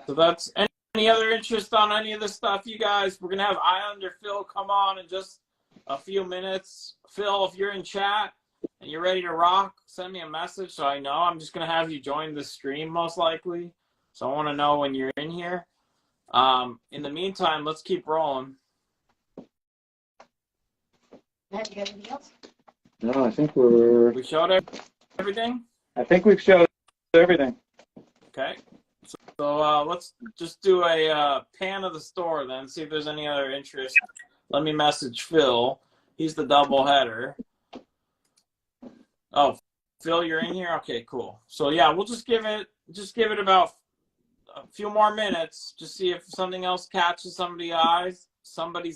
So that's any other interest on any of this stuff, you guys? We're going to have Islander Phil come on in just a few minutes. Phil, if you're in chat and you're ready to rock, send me a message so I know. I'm just going to have you join the stream most likely. So I want to know when you're in here. In the meantime, let's keep rolling. Matt, you got anything else? No, I think we're. We showed everything? I think we've showed everything. Okay. So let's just do a pan of the store then, see if there's any other interest. Let me message Phil. He's the double header. Oh, Phil, you're in here? Okay, cool. So yeah, we'll just give it about a few more minutes, just see if something else catches somebody's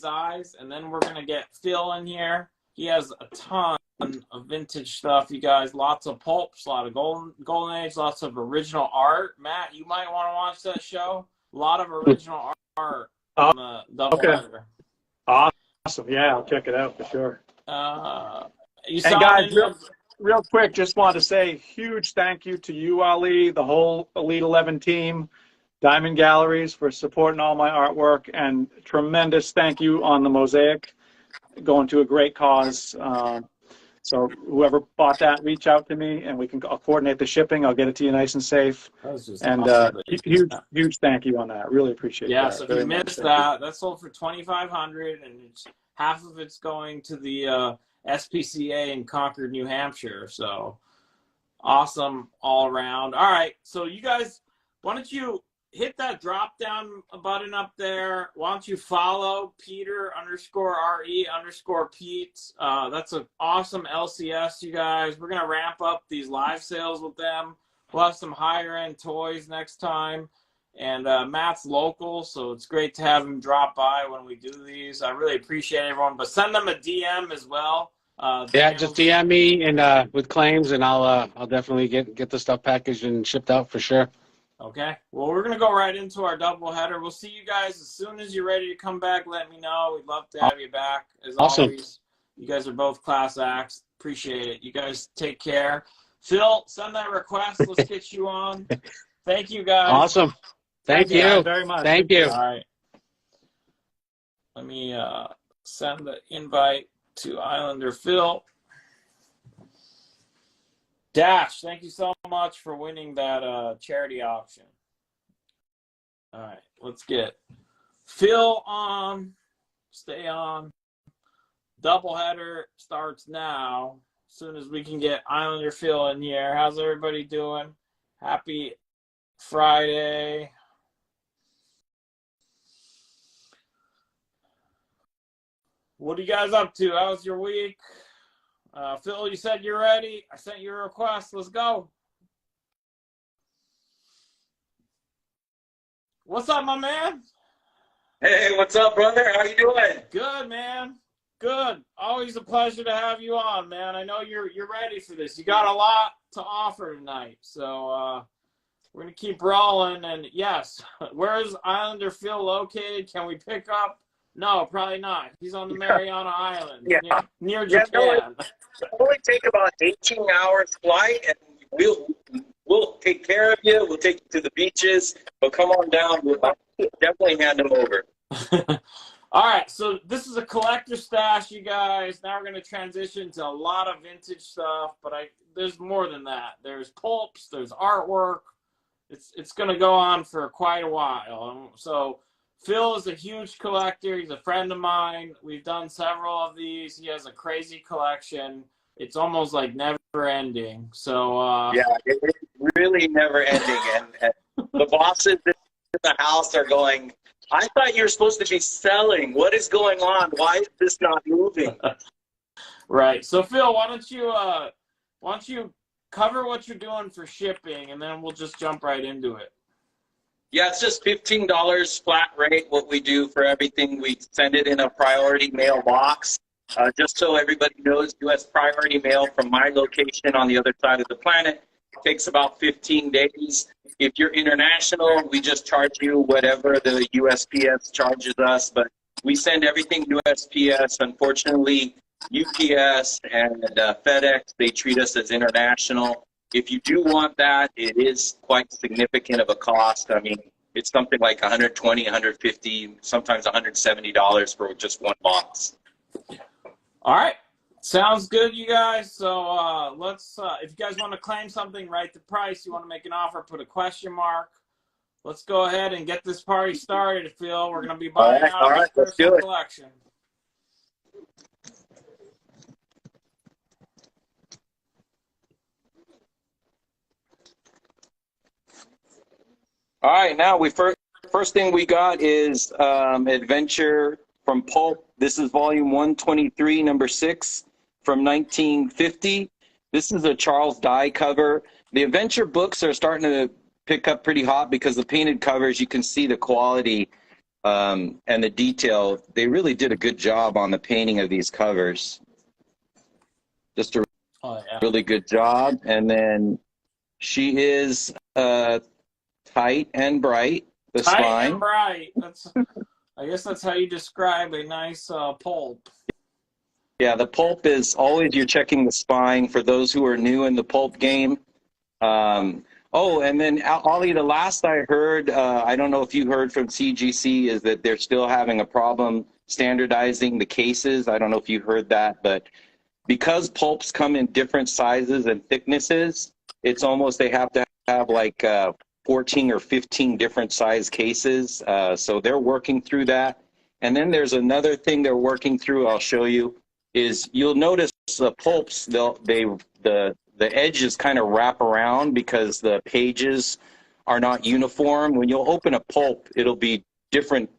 eyes, and then we're gonna get Phil in here. He has a ton of vintage stuff, you guys. Lots of pulps, a lot of golden age, lots of original art. Matt, you might want to watch that show. A lot of original art on the double header. Awesome. Yeah, I'll check it out for sure. You And saw guys, any of- real quick, just want to say huge thank you to you, Ali, the whole Elite 11 team, Diamond Galleries for supporting all my artwork, and tremendous thank you on the mosaic, going to a great cause. So whoever bought that, reach out to me, and I'll coordinate the shipping. I'll get it to you nice and safe. That was just And awesome. huge thank you on that. Really appreciate Yeah, that. so if you missed that sold for $2,500, and half of it's going to the SPCA in Concord, New Hampshire. So awesome all around. All right, so you guys, why don't you hit that drop down button up there? Why don't you follow Peter_RE_Pete? That's an awesome LCS, you guys. We're gonna ramp up these live sales with them. We'll have some higher end toys next time. And Matt's local, so it's great to have him drop by when we do these. I really appreciate everyone, but send them a DM as well. Yeah, just DM me and with claims, and I'll definitely get the stuff packaged and shipped out for sure. Okay. Well, we're gonna go right into our doubleheader. We'll see you guys as soon as you're ready to come back. Let me know. We'd love to have you back. As Awesome. always, you guys are both class acts. Appreciate it. You guys take care. Phil, send that request. Let's get you on. Thank you, guys. Awesome. Thank you guys very much. Thank you. All right. Let me send the invite to Islander Phil. Dash, thank you so much for winning that charity auction. All right, let's get Phil on. Stay on. Doubleheader starts now. As soon as we can get Islander Phil in here. How's everybody doing? Happy Friday. What are you guys up to? How's your week? Phil, you said you're ready. I sent you a request. Let's go. What's up, my man? Hey, what's up, brother? How you doing? Good, man. Good. Always a pleasure to have you on, man. I know you're ready for this. You got a lot to offer tonight, so we're gonna keep rolling. And yes, where is Islander Phil located? Can we pick up? No, probably not. He's on the Mariana Islands, near Japan. It'll only take about 18 hours flight, and we'll take care of you. We'll take you to the beaches. But come on down. We'll definitely hand them over. All right, so this is a collector stash, you guys. Now we're going to transition to a lot of vintage stuff, but there's more than that. There's pulps, there's artwork. It's going to go on for quite a while. So Phil is a huge collector. He's a friend of mine. We've done several of these. He has a crazy collection. It's almost like never ending. So yeah, it's really never ending. And the bosses in the house are going, I thought you were supposed to be selling. What is going on? Why is this not moving? Right. So Phil, why don't you cover what you're doing for shipping, and then we'll just jump right into it. Yeah, it's just $15 flat rate. What we do for everything, we send it in a priority mail box. Just so everybody knows, U.S. priority mail from my location on the other side of the planet takes about 15 days. If you're international, we just charge you whatever the USPS charges us, but we send everything USPS. Unfortunately, UPS and FedEx, they treat us as international. If you do want that, it is quite significant of a cost. I mean, it's something like $120, $150, sometimes $170 for just one box. All right. Sounds good, you guys. So let's, if you guys want to claim something, write the price. You want to make an offer, put a question mark. Let's go ahead and get this party started, Phil. We're going to be buying out this personal collection. All right, now first thing we got is Adventure from Pulp. This is volume 123, number 6 from 1950. This is a Charles Dye cover. The Adventure books are starting to pick up pretty hot because the painted covers, you can see the quality and the detail. They really did a good job on the painting of these covers. Just a really good job. And then she is tight and bright. The tight spine. And bright. I guess that's how you describe a nice pulp. Yeah, the pulp is always, you're checking the spine for those who are new in the pulp game. Oh, and then Ollie, the last I heard, I don't know if you heard from CGC, is that they're still having a problem standardizing the cases. I don't know if you heard that, but because pulps come in different sizes and thicknesses, it's almost they have to have like 14 or 15 different size cases. So they're working through that. And then there's another thing they're working through, I'll show you, is you'll notice the pulps, the edges kind of wrap around because the pages are not uniform. When you'll open a pulp, it'll be different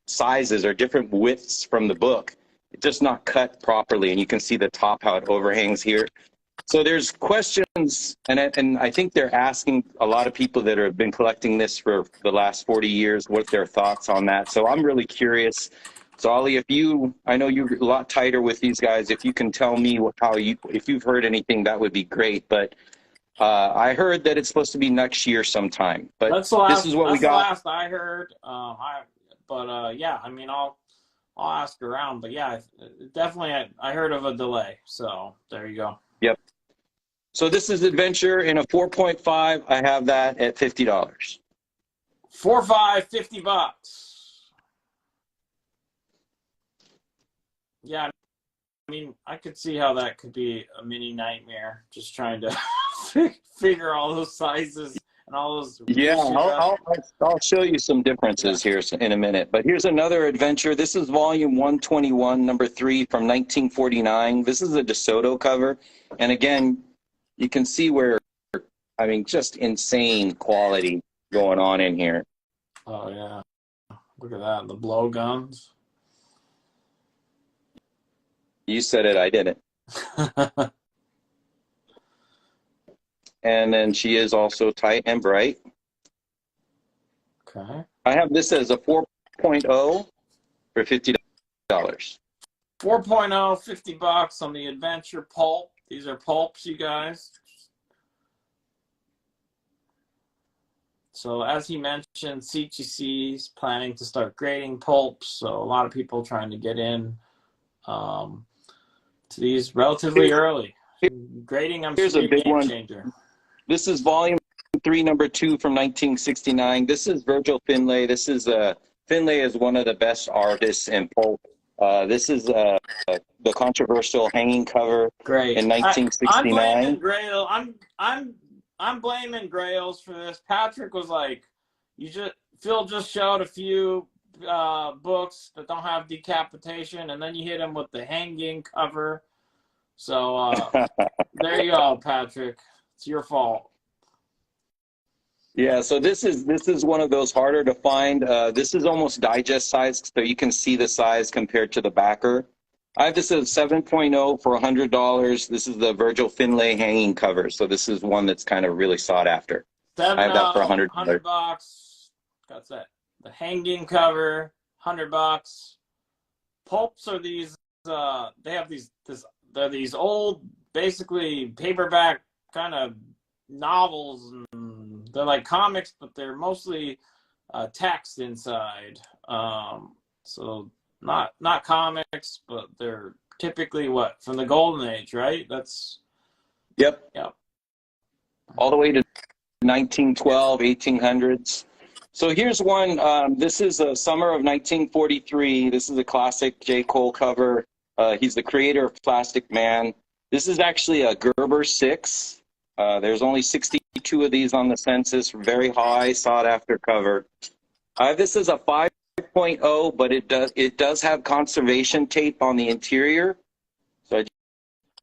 sizes or different widths from the book. It's just not cut properly, and you can see the top, how it overhangs here. So there's questions, and I think they're asking a lot of people that have been collecting this for the last 40 years what their thoughts on that. So I'm really curious. So Ollie, I know you're a lot tighter with these guys. If you can tell me if you've heard anything, that would be great. But I heard that it's supposed to be next year sometime. But this is what we got. That's the last I heard. Yeah, I mean, I'll ask around. But yeah, definitely, I heard of a delay. So there you go. Yep. So this is Adventure in a 4.5. I have that at $50. 4.5, $50. Yeah, I mean, I could see how that could be a mini nightmare, just trying to figure all those sizes and all those. Yeah, I'll show you some differences here in a minute. But here's another adventure. This is volume 121, number 3 from 1949. This is a DeSoto cover. And again, you can see where, I mean, just insane quality going on in here. Oh, yeah. Look at that, the blowguns. You said it, I didn't. And then she is also tight and bright. Okay. I have this as a 4.0 for $50. 4.0, $50 on the Adventure pulp. These are pulps, you guys. So as he mentioned, CGC is planning to start grading pulps. So a lot of people trying to get in to these relatively early. Grading, I'm Here's sure, a big game one. changer. This is volume 3, number 2 from 1969. This is Virgil Finlay. This is Finlay is one of the best artists in pulp. This is the controversial hanging cover Great. in 1969. I'm blaming Grail. I'm blaming Grails for this. Patrick was like, Phil just showed a few books that don't have decapitation, and then you hit him with the hanging cover. So there you go, Patrick. It's your fault. Yeah, so this is one of those harder to find. This is almost digest size, so you can see the size compared to the backer. I have this at 7.0 for $100. This is the Virgil Finlay hanging cover, so this is one that's kind of really sought after. I have that for $100. $100. That's it. The hanging cover, $100. Pulps are these. They have they're these old, basically paperback kind of novels. And they're like comics, but they're mostly text inside. So not comics, but they're typically what, from the golden age, right? That's Yep. All the way to 1912, 1800s. So here's one. This is a summer of 1943. This is a classic J. Cole cover. He's the creator of Plastic Man. This is actually a Gerber 6. There's only 62 of these on the census. Very high, sought-after cover. This is a 5.0, but it does have conservation tape on the interior. So I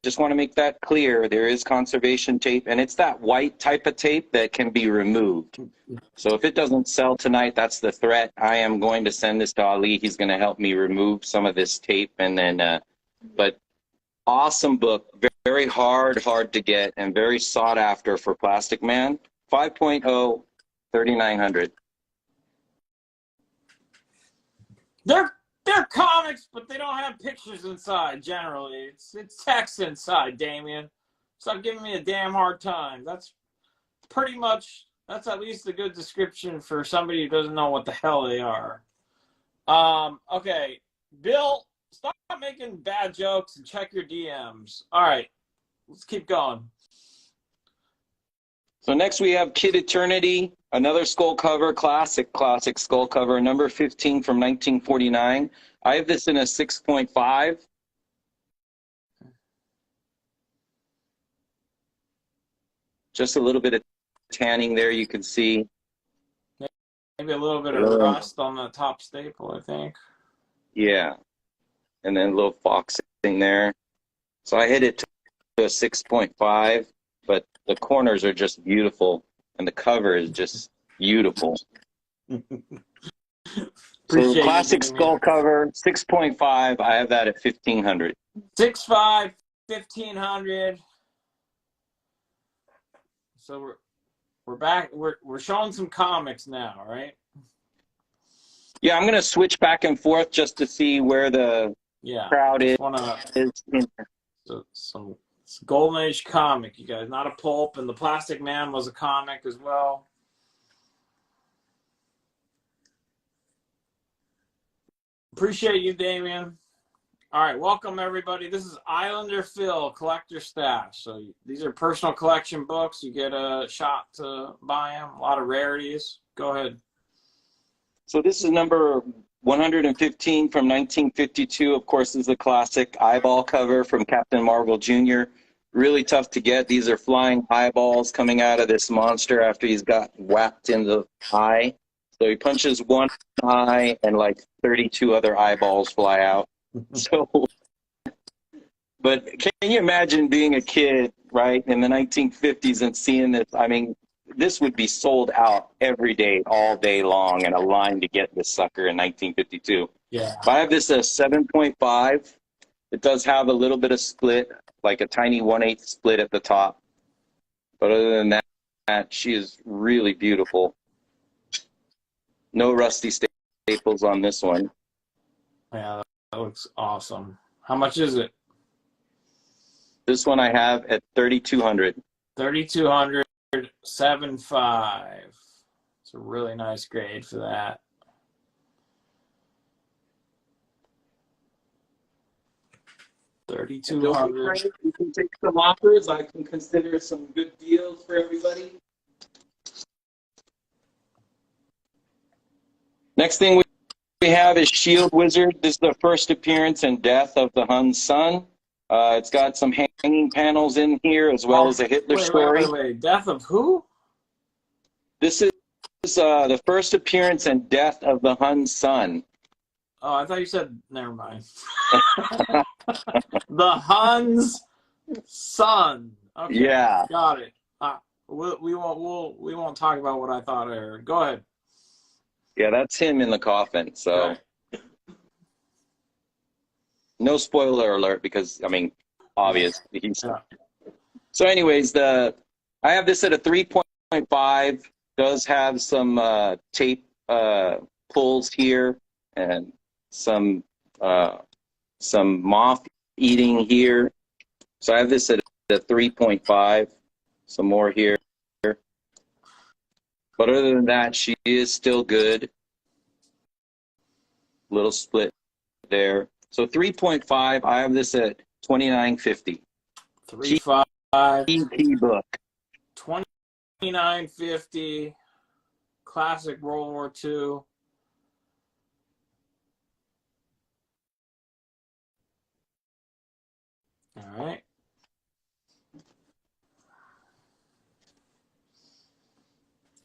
just want to make that clear. There is conservation tape, and it's that white type of tape that can be removed. So if it doesn't sell tonight, that's the threat. I am going to send this to Ali. He's going to help me remove some of this tape, and then, but awesome book, very hard to get, and very sought after for Plastic Man. 5.0, $3,900. They're comics, but they don't have pictures inside. Generally, it's text inside. Damien, stop giving me a damn hard time. That's at least a good description for somebody who doesn't know what the hell they are. Okay, Bill, stop making bad jokes and check your DMs. All right, let's keep going. So next we have Kid Eternity, another skull cover, classic skull cover, number 15 from 1949. I have this in a 6.5. Just a little bit of tanning there, you can see. Maybe a little bit of rust on the top staple, I think. Yeah. And then a little foxing there. So I hit it to a 6.5, but the corners are just beautiful, and the cover is just beautiful. So classic skull cover, 6.5. I have that at 1,500. 6.5, 1,500. So we're back. We're showing some comics now, right? Yeah, I'm gonna switch back and forth just to see where the crowd is. So some Golden Age comic, you guys. Not a pulp, and the Plastic Man was a comic as well. Appreciate you, Damien. All right, welcome everybody. This is Islander Phil, Collector Stash. So these are personal collection books. You get a shot to buy them. A lot of rarities. Go ahead. So this is number 115 from 1952. Of course, this is a classic eyeball cover from Captain Marvel Jr. Really tough to get. These are flying eyeballs coming out of this monster after he's got whacked in the eye. So he punches one eye and like 32 other eyeballs fly out. So, but can you imagine being a kid, right, in the 1950s and seeing this? I mean, this would be sold out every day, all day long, and a line to get this sucker in 1952. Yeah. But I have this 7.5. It does have a little bit of split, like a tiny 1/8 split at the top. But other than that, she is really beautiful. No rusty staples on this one. Yeah, that looks awesome. How much is it? This one I have at 3,200. 3,200, 7.5. It's a really nice grade for that. $3,200. You can take some offers. I can consider some good deals for everybody. Next thing we have is Shield Wizard. This is the first appearance and death of the Hun's son. It's got some hanging panels in here as well as a Hitler story. Wait. Death of who? This is the first appearance and death of the Hun's son. Oh, I thought you said, never mind. The Hun's son. Okay, yeah. Got it. We won't talk about what I thought I heard. Go ahead. Yeah, that's him in the coffin. So, no spoiler alert because I mean, obvious. So, anyways, I have this at a 3.5. Does have some tape pulls here and some moth eating here. So I have this at a 3.5. Some more here. But other than that, she is still good. Little split there. So 3.5. I have this at 29.50. 3.5. EP book. 29.50. Classic World War II. All right.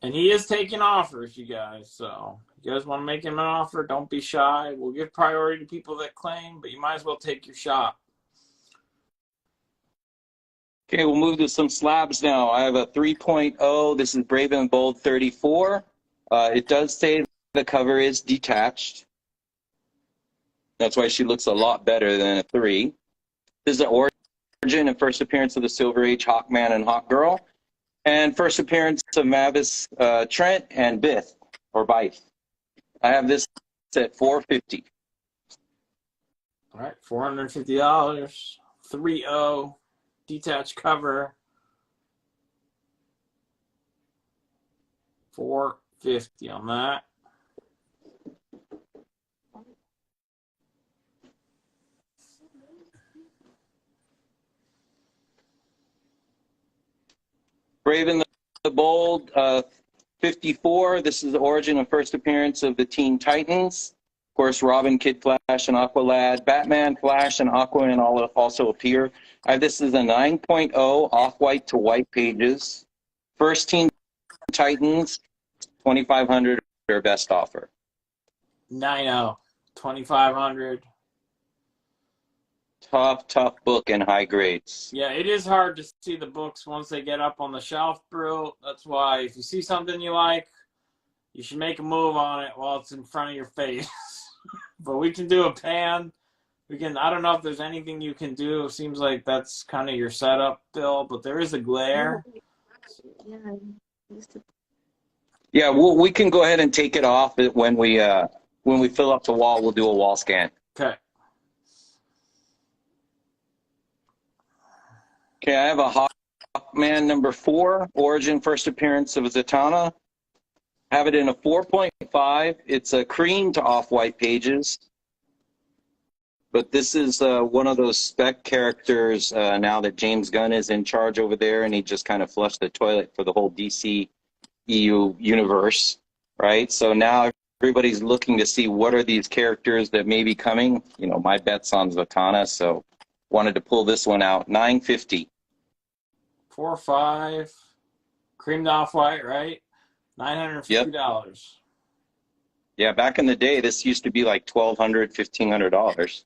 And he is taking offers, you guys. So if you guys want to make him an offer, don't be shy. We'll give priority to people that claim, but you might as well take your shot. Okay, we'll move to some slabs now. I have a 3.0. This is Brave and Bold 34. It does say the cover is detached. That's why she looks a lot better than a 3. This is the origin and first appearance of the Silver Age Hawkman and Hawkgirl. And first appearance of Mavis Trent and Bith, or Byth. I have this at $450. All right, $450. 3.0. Detached cover. $450 on that. Brave and the Bold, 54. This is the origin and first appearance of the Teen Titans. Of course, Robin, Kid Flash, and Aqualad. Batman, Flash, and Aquaman also appear. This is a 9.0 off-white to white pages. First Teen Titans, 2,500 or best offer. 9-0, 2,500. Tough book and high grades. Yeah, it is hard to see the books once they get up on the shelf, Brew. That's why if you see something you like, you should make a move on it while it's in front of your face. But we can do a pan. We can. I don't know if there's anything you can do. It seems like that's kind of your setup, Bill. But there is a glare. Yeah, I used to. Yeah, we can go ahead and take it off when we fill up the wall. We'll do a wall scan. Okay. Okay, I have a Hawkman number 4, Origin first appearance of Zatanna. I have it in a 4.5. It's a cream to off-white pages. But this is one of those spec characters now that James Gunn is in charge over there, and he just kind of flushed the toilet for the whole DC EU universe, right? So now everybody's looking to see what are these characters that may be coming. You know, my bet's on Zatanna, so wanted to pull this one out. $9.50. 4.5, creamed off white, right? $950. Yep. Yeah, back in the day, this used to be like $1,200, $1,500.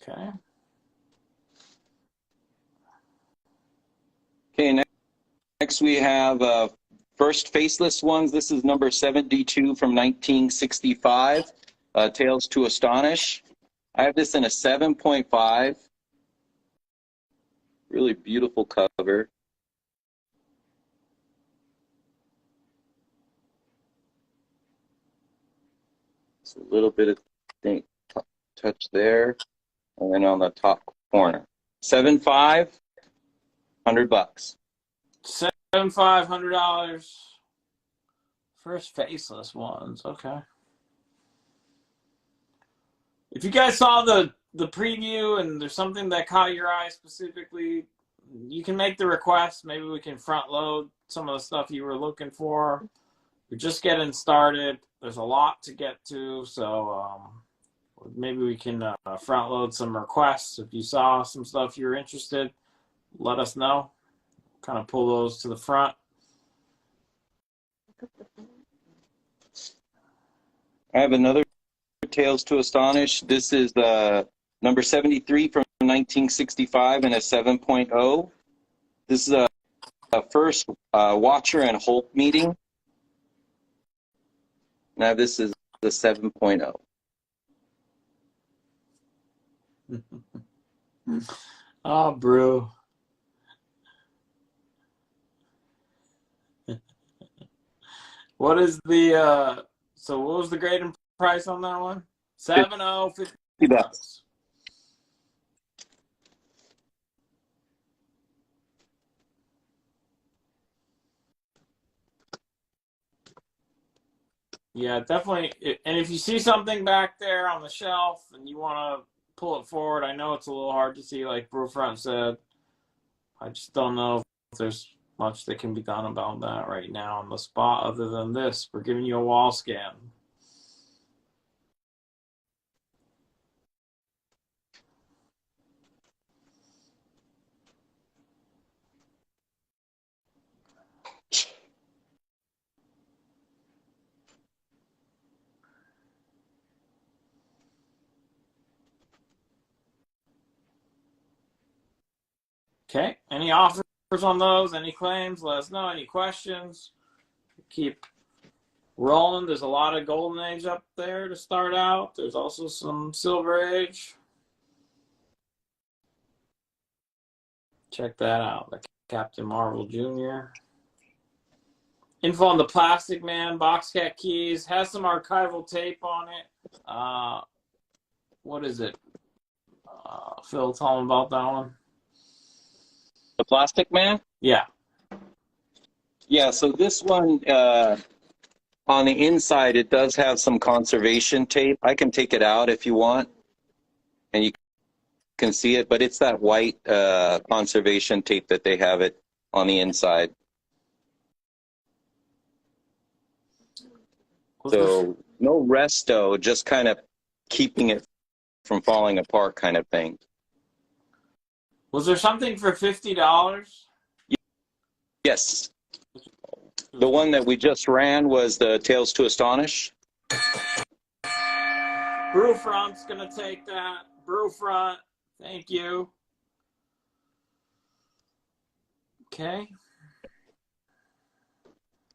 Okay. Okay, next we have first Faceless Ones. This is number 72 from 1965, Tales to Astonish. I have this in a 7.5. Really beautiful cover. It's a little bit of touch there, and then on the top corner. 7.5, $100. $7,500. First Faceless Ones. Okay. If you guys saw the preview and there's something that caught your eye specifically, you can make the request. Maybe we can front load some of the stuff you were looking for. We're just getting started. There's a lot to get to, so maybe we can front load some requests. If you saw some stuff you're interested, let us know. Kind of pull those to the front. I have another Tales to Astonish. This is number 73 from 1965 and a 7.0. This is a first Watcher and Hulk meeting. Now this is the 7.0. Oh, Brew. What is the so what was the grade and price on that one? 7.0, $50. Yeah, definitely. And if you see something back there on the shelf and you want to pull it forward, I know it's a little hard to see, like Brewfront said. I just don't know if there's much that can be done about that right now on the spot other than this. We're giving you a wall scan. Okay, any offers on those? Any claims? Let us know. Any questions? Keep rolling. There's a lot of Golden Age up there to start out. There's also some Silver Age. Check that out. The Captain Marvel Jr. Info on the Plastic Man, Boxcat keys. Has some archival tape on it. What is it? Phil, tell him about that one. The Plastic Man? Yeah. Yeah, so this one, on the inside, it does have some conservation tape. I can take it out if you want, and you can see it, but it's that white conservation tape that they have it on the inside. So no resto, just kind of keeping it from falling apart kind of thing. Was there something for $50? Yes. The one that we just ran was the Tales to Astonish. Brewfront's going to take that. Brewfront, thank you. Okay.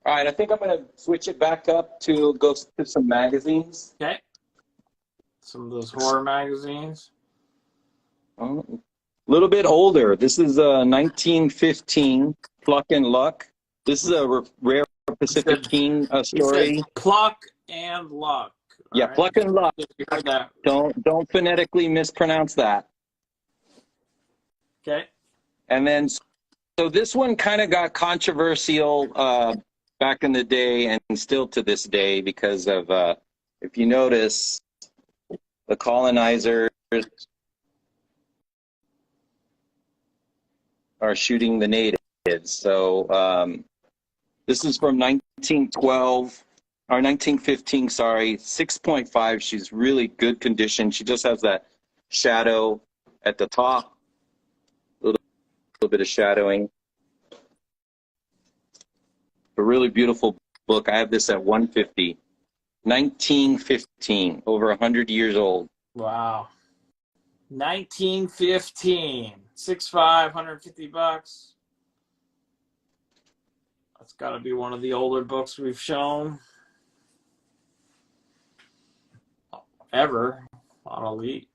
All right, I think I'm going to switch it back up to go to some magazines. Okay. Some of those horror magazines. A little bit older. This is 1915, Pluck and Luck. This is a rare Pacific King story. Pluck and Luck. Yeah, right? Pluck and Luck. You heard that. Don't phonetically mispronounce that. Okay. And then, so this one kind of got controversial back in the day and still to this day because of, if you notice, the colonizers are shooting the natives. So this is from 1912, or 1915, sorry, 6.5. She's really good condition. She just has that shadow at the top, a little bit of shadowing. A really beautiful book. I have this at 150. 1915, over 100 years old. Wow. 1915. 6.5, $150. That's got to be one of the older books we've shown ever on Elite.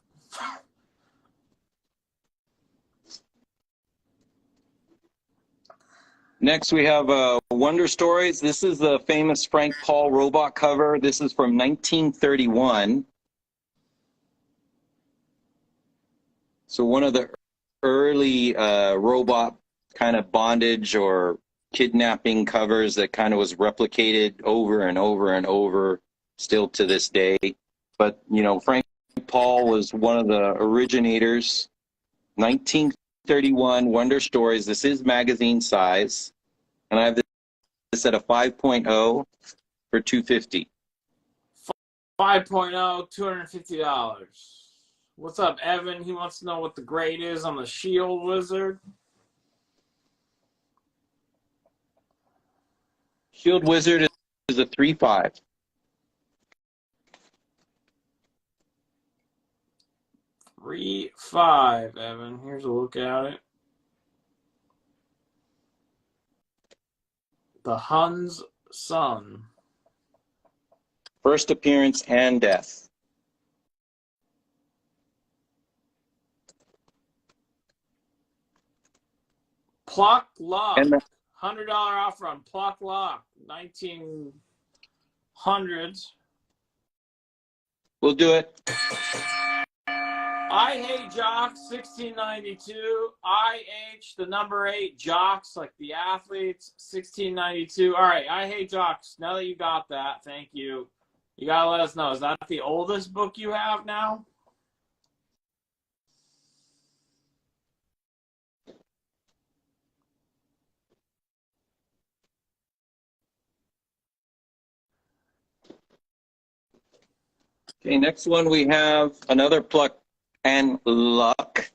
Next, we have Wonder Stories. This is the famous Frank Paul robot cover. This is from 1931. So one of the early robot kind of bondage or kidnapping covers that kind of was replicated over and over and over still to this day. But, you know, Frank Paul was one of the originators. 1931 Wonder Stories. This is magazine size. And I have this at a 5.0 for $250. 5.0, $250. What's up, Evan? He wants to know what the grade is on the Shield Wizard. Shield Wizard is a 3.5. $3.5, Evan. Here's a look at it. The Hun's Son. First appearance and death. Pluck Luck. And $100 offer on Pluck Luck. 1900s. we'll do it. I Hate Jocks, 1692. IH, the number 8, Jocks, like the athletes, 1692. All right, I Hate Jocks. Now that you got that, thank you. You got to let us know. Is that the oldest book you have now? Okay, next one we have another Pluck and Luck.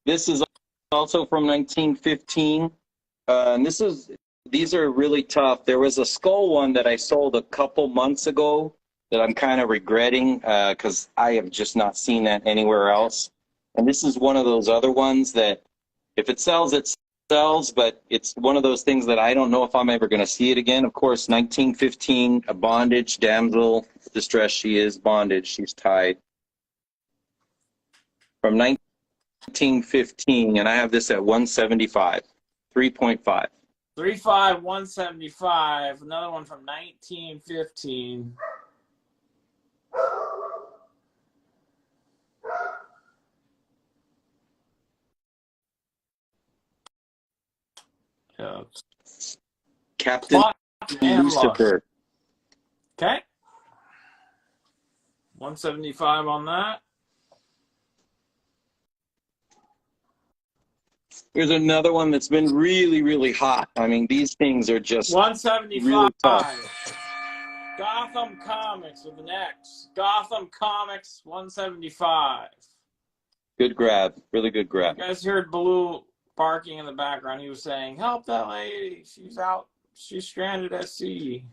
This is also from 1915. And these are really tough. There was a skull one that I sold a couple months ago that I'm kind of regretting because I have just not seen that anywhere else. And this is one of those other ones that if it sells, it sells, but it's one of those things that I don't know if I'm ever going to see it again. Of course, 1915, a bondage, damsel, distress she is, bondage, she's tied. From 1915, and I have this at 175, 3.5. 3.5, 175. Another one from 1915. Yeah. Captain Pluck and Luck. Lucifer. Okay. 175 on that. Here's another one that's been really, really hot. I mean, these things are just 175. really tough. Gotham Comics with an X. Gotham Comics 175. Good grab. Really good grab. You guys heard Baloo barking in the background. He was saying, "Help that lady. She's out. She's stranded at sea."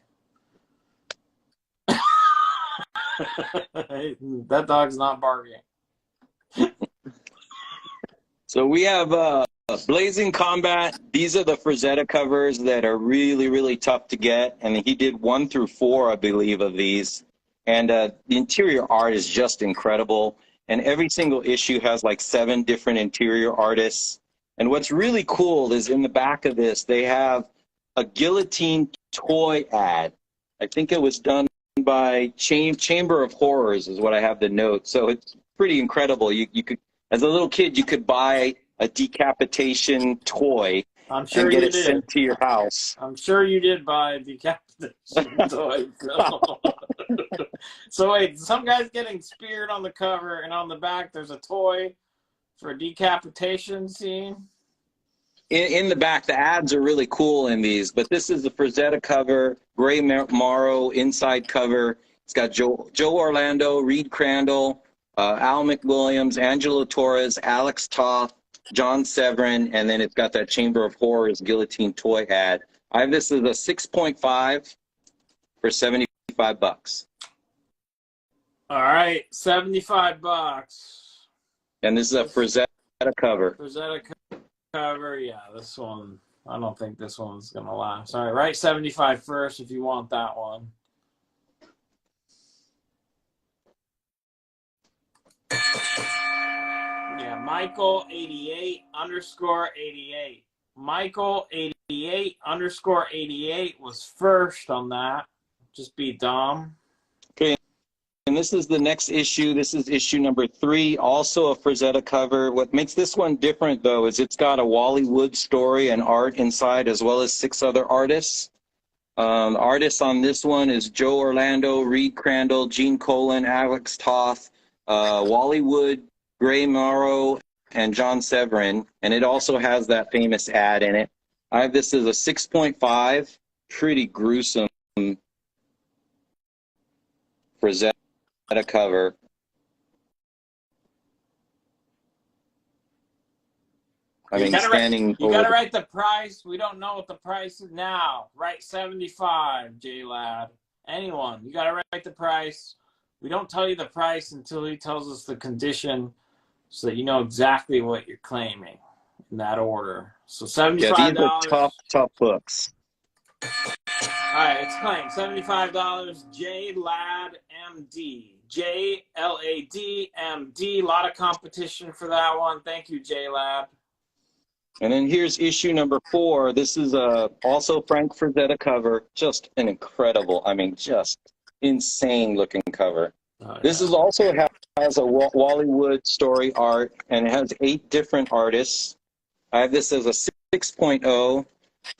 That dog's not barking. So we have Blazing Combat. These are the Frazetta covers that are really, really tough to get. And he did 1 through 4, I believe, of these. And the interior art is just incredible. And every single issue has like 7 different interior artists. And what's really cool is in the back of this, they have a Guillotine toy ad. I think it was done by Chamber of Horrors is what I have the note. So it's pretty incredible. You could, as a little kid, you could buy a decapitation toy I'm sure and get you it did. sent to your house. I'm sure you did buy decapitation toys. So wait, some guy's getting speared on the cover, and on the back there's a toy for a decapitation scene. In the back, the ads are really cool in these, but this is the Frazetta cover, Gray Morrow inside cover. It's got Joe Orlando, Reed Crandall, Al McWilliams, Angelo Torres, Alex Toth, John Severin, and then it's got that Chamber of Horrors Guillotine toy ad. I have this as a 6.5 for $75. All right, $75. And this is a Frazetta cover. Frazetta cover, yeah, this one, I don't think this one's gonna last. All right, write 75 first if you want that one. Yeah, Michael 88 _ 88. Michael 88 _ 88 was first on that. Just beat Dom. Okay, and this is the next issue. This is issue number 3, also a Frazetta cover. What makes this one different, though, is it's got a Wally Wood story and art inside, as well as 6 other artists. The artists on this one is Joe Orlando, Reed Crandall, Gene Colan, Alex Toth, Wally Wood, Gray Morrow, and John Severin. And it also has that famous ad in it. I have this as a 6.5, pretty gruesome Frazetta cover. I mean, standing you gotta write the price. We don't know what the price is now. Write 75, J-Lad. Anyone, you gotta write the price. We don't tell you the price until he tells us the condition, so that you know exactly what you're claiming in that order. So $75. Yeah, these are tough books. All right, it's claimed $75. J-Lad MD. J-L-A-D MD. A lot of competition for that one. Thank you, J-Lad. And then here's issue number 4. This is also Frank Frazetta cover. Just an incredible, I mean, just insane looking cover. Oh, yeah. This is also has a Wally Wood story art, and it has 8 different artists. I have this as a 6.0.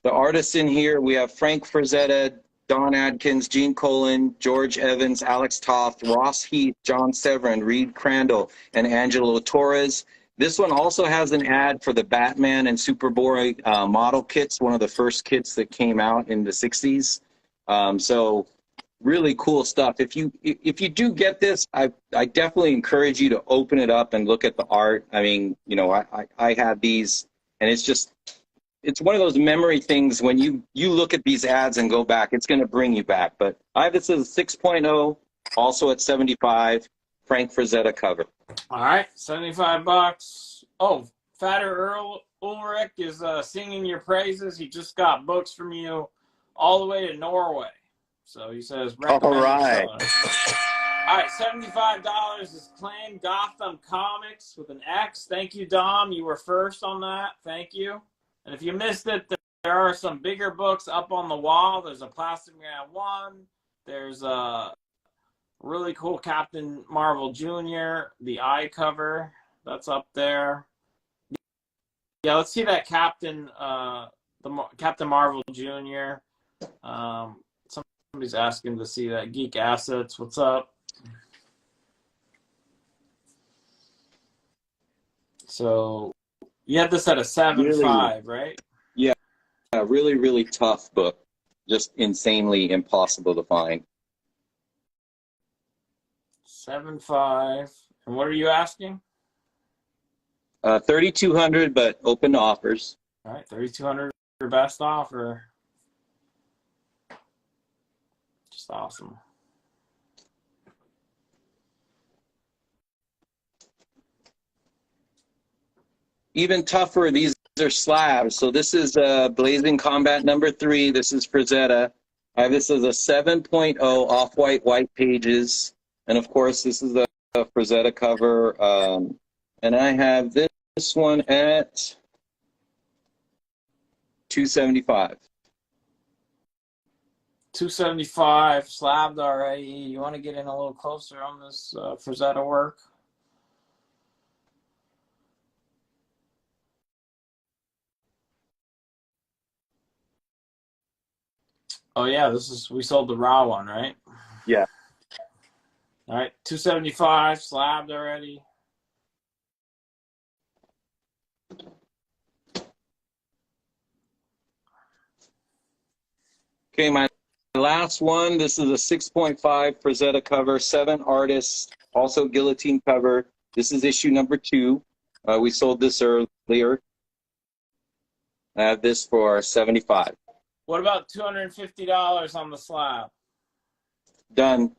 The artists in here, we have Frank Frazetta, Don Adkins, Gene Colan, George Evans, Alex Toth, Ross Heath, John Severin, Reed Crandall, and Angelo Torres. This one also has an ad for the Batman and Superboy model kits, one of the first kits that came out in the 60s. So really cool stuff. If you do get this, I definitely encourage you to open it up and look at the art. I mean, you know, I have these, and it's one of those memory things. When you look at these ads and go back, it's going to bring you back. But I have this as a 6.0, also at 75, Frank Frazetta cover. All right, $75. Oh, Fatter Earl Ulrich is singing your praises. He just got books from you all the way to Norway. So he says, all right. All right, $75 is claimed. Gotham Comics with an X. Thank you, Dom. You were first on that. Thank you. And if you missed it, there are some bigger books up on the wall. There's a Plastic Man 1. There's a really cool Captain Marvel Jr., the eye cover. That's up there. Yeah, let's see that Captain Marvel Jr. Somebody's asking to see that. Geek Assets, what's up? So you had this at a 7.5, right? Yeah, a really, really tough book. Just insanely impossible to find. 7.5. And what are you asking? 3,200, but open to offers. All right, 3,200 your best offer. Just awesome. Even tougher, these are slabs. So this is Blazing Combat number 3. This is Frazetta. I have this as a 7.0 off-white white pages. And of course, this is the Frazetta cover. And I have this one at $275. $275 slabbed already. You want to get in a little closer on this Frazetta work? Oh yeah, we sold the raw one, right? Yeah. All right, $275 slabbed already. Okay, my last one, this is a 6.5 Frazetta cover, 7 artists, also guillotine cover. This is issue number 2. We sold this earlier. I have this for $75. What about $250 on the slab? Done.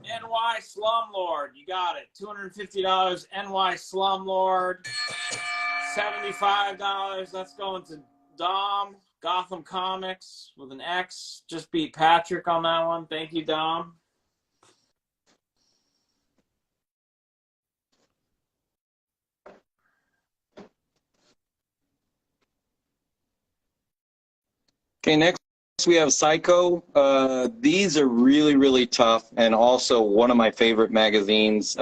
NY Slumlord, you got it. $250 NY Slumlord. $75. That's going to Dom, Gotham Comics with an X. Just beat Patrick on that one. Thank you, Dom. Okay, next we have Psycho. These are really, really tough, and also one of my favorite magazines.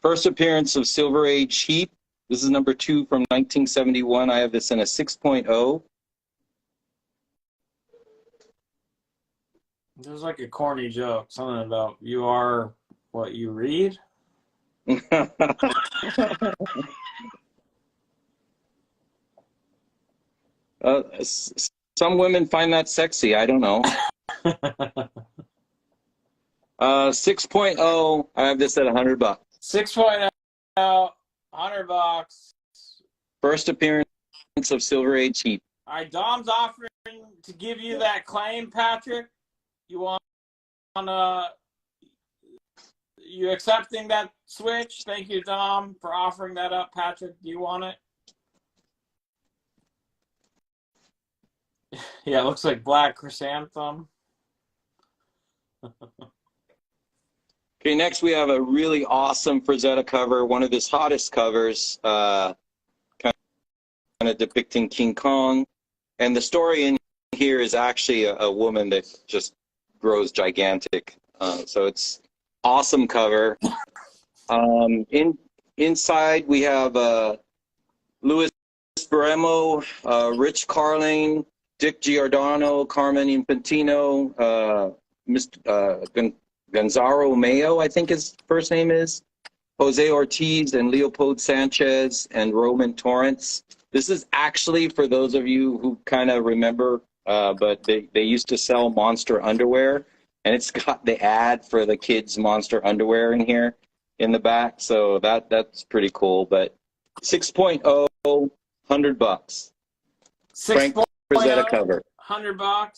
First appearance of Silver Age Heat. This is number 2 from 1971. I have this in a 6.0. There's like a corny joke, something about you are what you read. Some women find that sexy. I don't know. 6.0. I have this at $100. 6.0, $100. First appearance of Silver Age Heat. All right, Dom's offering to give you that claim, Patrick. You want you accepting that switch? Thank you, Dom, for offering that up. Patrick, do you want it? Yeah, it looks like Black Chrysanthemum. Okay, next we have a really awesome Frazetta cover, one of his hottest covers, kind of depicting King Kong. And the story in here is actually a woman that just grows gigantic. So it's awesome cover. Inside we have Louis Barremo, Rich Carling, Dick Giordano, Carmen Infantino, Mr. Gonzalo Mayo, I think his first name is, Jose Ortiz and Leopold Sanchez and Roman Torrance. This is actually, for those of you who kind of remember, but they used to sell Monster underwear, and it's got the ad for the kids' Monster underwear in here in the back, so that's pretty cool. But 6.0, $100. Frank Frazetta cover. $100.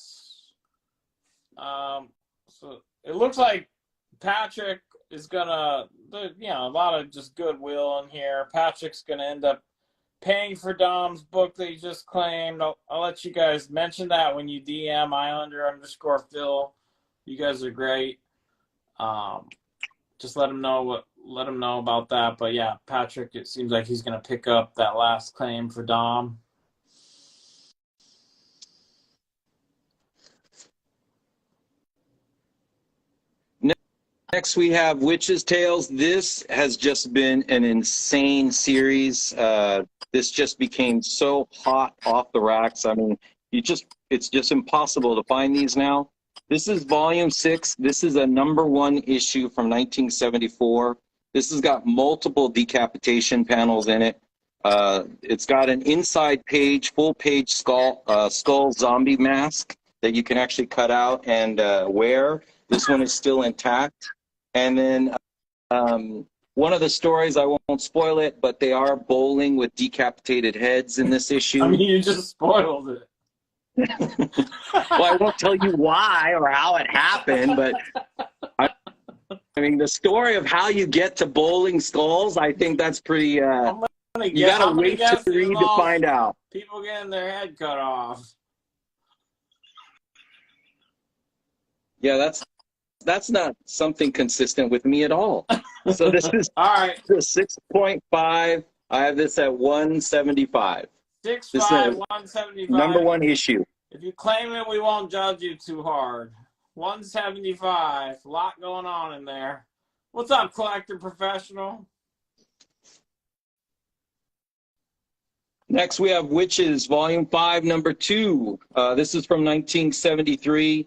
So it looks like Patrick is gonna, a lot of just goodwill in here. Patrick's gonna end up paying for Dom's book that he just claimed. I'll let you guys mention that when you DM Islander_Phil. You guys are great. Just let him know about that. But yeah, Patrick, it seems like he's gonna pick up that last claim for Dom. Next, we have Witch's Tales. This has just been an insane series. This just became so hot off the racks. I mean, it's just impossible to find these now. This is volume 6. This is a #1 issue from 1974. This has got multiple decapitation panels in it. It's got an inside page, full page skull zombie mask. that you can actually cut out and wear. This one is still intact. And then one of the stories, I won't spoil it, but they are bowling with decapitated heads in this issue. I mean, you just spoiled it. Well, I won't tell you why or how it happened, but I mean, the story of how you get to bowling skulls, I think that's pretty, you gotta wait to read to find out. People getting their head cut off. Yeah, that's not something consistent with me at all. So this is All right. the 6.5. I have this at 175. 6'5", This is 175. number one issue. If you claim it, we won't judge you too hard. 175. A lot going on in there. What's up, collector professional? Next, we have Witches, Volume 5, Number 2. This is from 1973.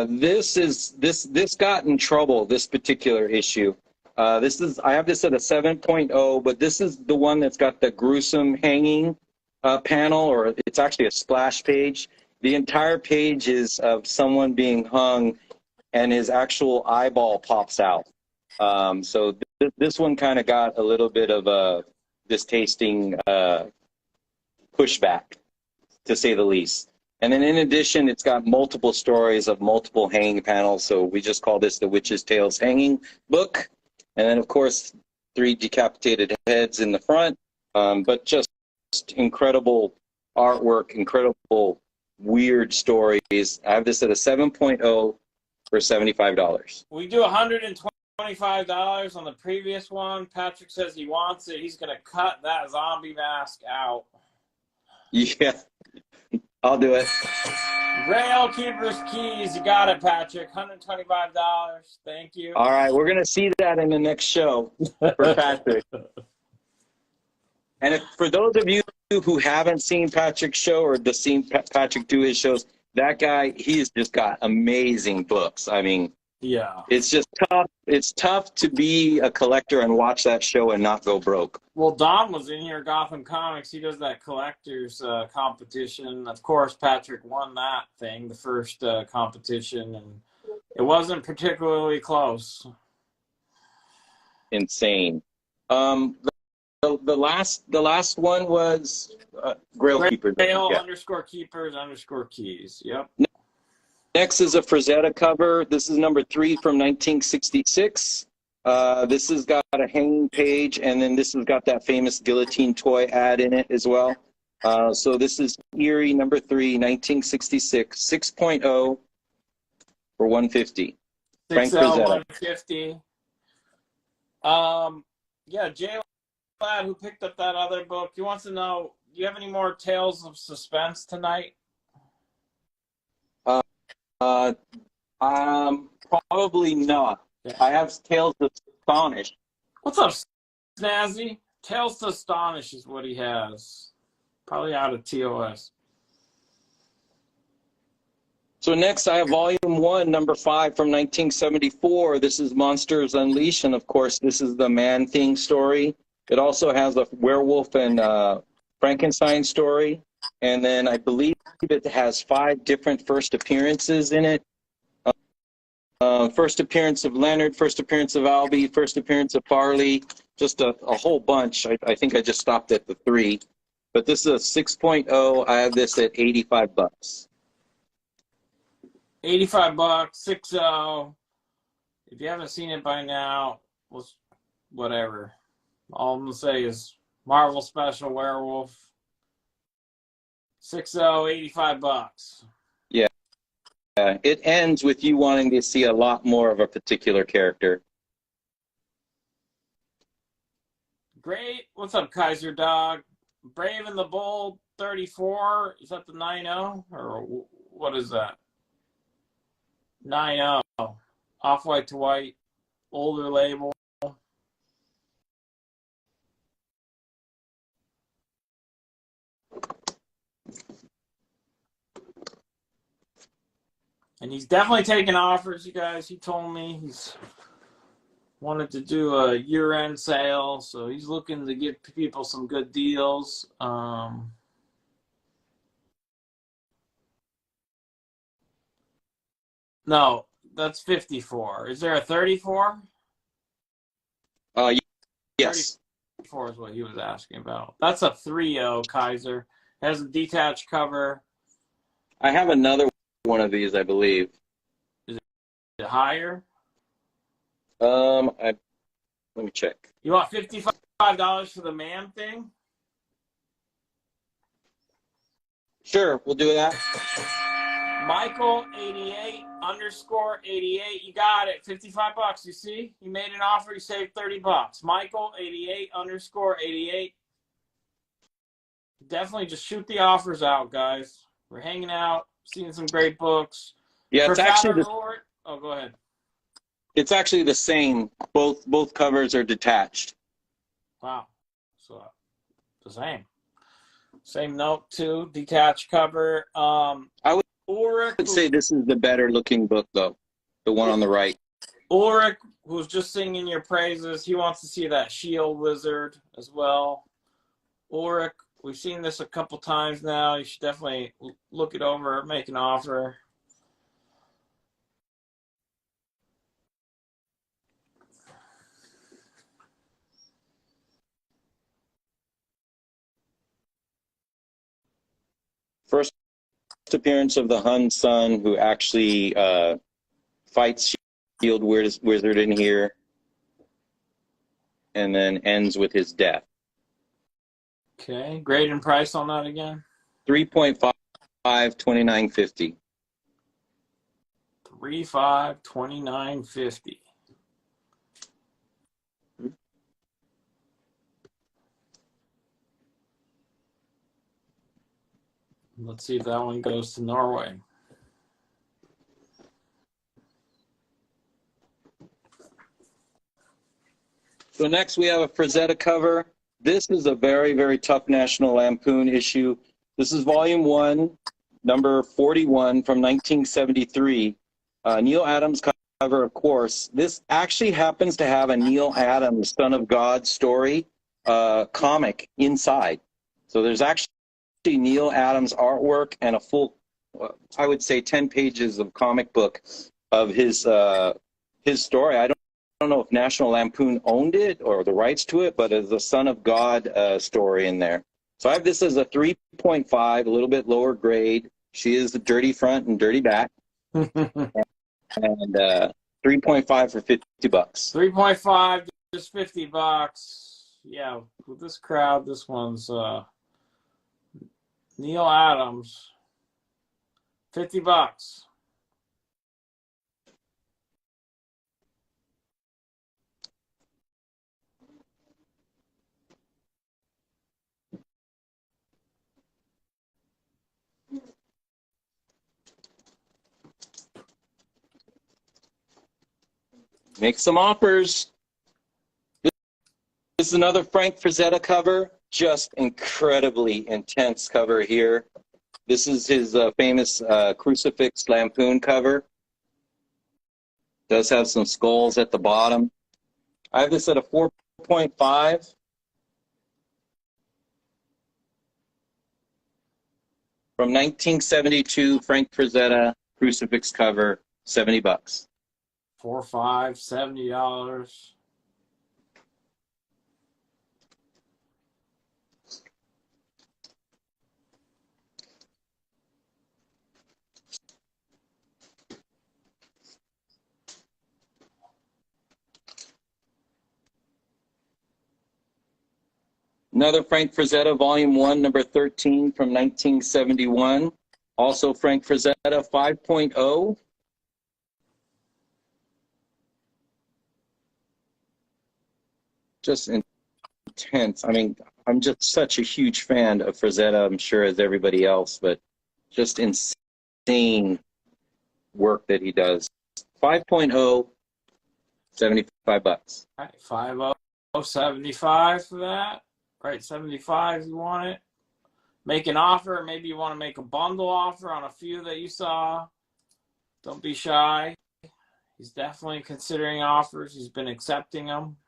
This got in trouble, this particular issue. I have this at a 7.0, but this is the one that's got the gruesome hanging panel, or it's actually a splash page. The entire page is of someone being hung, and his actual eyeball pops out. So this one kind of got a little bit of a distasting pushback, to say the least. And then in addition, it's got multiple stories of multiple hanging panels. So we just call this the Witch's Tales Hanging Book. And then, of course, 3 decapitated heads in the front. But just incredible artwork, incredible weird stories. I have this at a 7.0 for $75. We do $125 on the previous one. Patrick says he wants it. He's going to cut that zombie mask out. Yeah, I'll do it. Grail Keeper's Keys. You got it, Patrick. $125. Thank you. All right, we're going to see that in the next show for Patrick. And for those of you who haven't seen Patrick's show or seen Patrick do his shows, that guy, he's just got amazing books. I mean, Yeah. it's just tough. It's tough to be a collector and watch that show and not go broke. Well, Dom was in here, Gotham Comics. He does that collector's competition. Of course, Patrick won that thing, the first competition, and it wasn't particularly close. Insane. The last one was Grail Keepers. Grail Yeah. _Keepers _Keys. Yep. Next is a Frazetta cover. This is number 3 from 1966. This has got a hanging page, and then this has got that famous guillotine toy ad in it as well. So this is Eerie number 3, 1966, 6.0 for $150. Frank 6L, Frazetta. 150. Yeah, Jay Ladd, who picked up that other book, he wants to know, do you have any more Tales of Suspense tonight? Probably not. Yeah. I have Tales of Astonish. What's up, Snazzy? Tales to Astonish is what he has. Probably out of TOS. So next I have volume 1, number 5 from 1974. This is Monsters Unleashed, and of course this is the Man-Thing story. It also has a werewolf and Frankenstein story. And then I believe it has 5 different first appearances in it. First appearance of Leonard, first appearance of Albie, first appearance of Farley, just a whole bunch. I think I just stopped at the 3. But this is a 6.0. I have this at $85. 85 bucks, 6.0. If you haven't seen it by now, whatever. All I'm going to say is Marvel Special Werewolf. 6.0, 85 bucks. Yeah. It ends with you wanting to see a lot more of a particular character. Great. What's up, Kaiser Dog? Brave and the Bold 34. Is that the 9.0? Or what is that? 9.0. Off-white to white. Older label. And he's definitely taking offers, you guys. He told me he's wanted to do a year-end sale, so he's looking to give people some good deals. No, that's 54. Is there a 34? Yes. 34 is what he was asking about. That's a 3.0 Kaiser. It has a detached cover. I have another one of these, I believe. Is it higher? Let me check. You want $55 for the man thing? Sure, we'll do that. Michael 88 _ 88. You got it. $55. You see? You made an offer. You saved $30. Michael 88 _ 88. Definitely just shoot the offers out, guys. We're hanging out, seeing some great books. Yeah, For it's actually Fowler Lord. Oh, go ahead. it's actually the same. Both covers are detached. Wow. So the same. Same note too. Detached cover. I would say this is the better looking book though. The one on the right. Ulrich, who's just singing your praises, he wants to see that shield wizard as well. Ulrich, we've seen this a couple times now. You should definitely look it over, make an offer. First appearance of the Hun son who actually fights Shield Wizard in here, and then ends with his death. Okay, grade and price on that again? 3.5, $29.50. 3.5, $29.50. Let's see if that one goes to Norway. So next we have a Frazetta cover. This is a very, very tough National Lampoon issue. This is volume 1, number 41 from 1973. Neil Adams cover, of course. This actually happens to have a Neil Adams, Son of God story comic inside. So there's actually Neil Adams artwork and a full, I would say 10 pages of comic book of his story. I don't know if National Lampoon owned it or the rights to it, but it's a Son of God story in there. So I have this as a 3.5, a little bit lower grade. She is the dirty front and dirty back. And 3.5 for $50. 3.5, just $50. Yeah, with this crowd, this one's Neil Adams. $50. Make some offers. This is another Frank Frazetta cover. Just incredibly intense cover here. This is his famous Crucifix Lampoon cover. Does have some skulls at the bottom. I have this at a 4.5. From 1972, Frank Frazetta Crucifix cover, $70. 4, 5, $70. Another Frank Frazetta, Volume 1, number 13 from 1971. Also Frank Frazetta 5.0. Just intense. I mean, I'm just such a huge fan of Frazetta, I'm sure as everybody else, but just insane work that he does. 5.0, $75. All right, 5.0, 75 for that. Right, 75 if you want it. Make an offer. Maybe you want to make a bundle offer on a few that you saw. Don't be shy. He's definitely considering offers. He's been accepting them.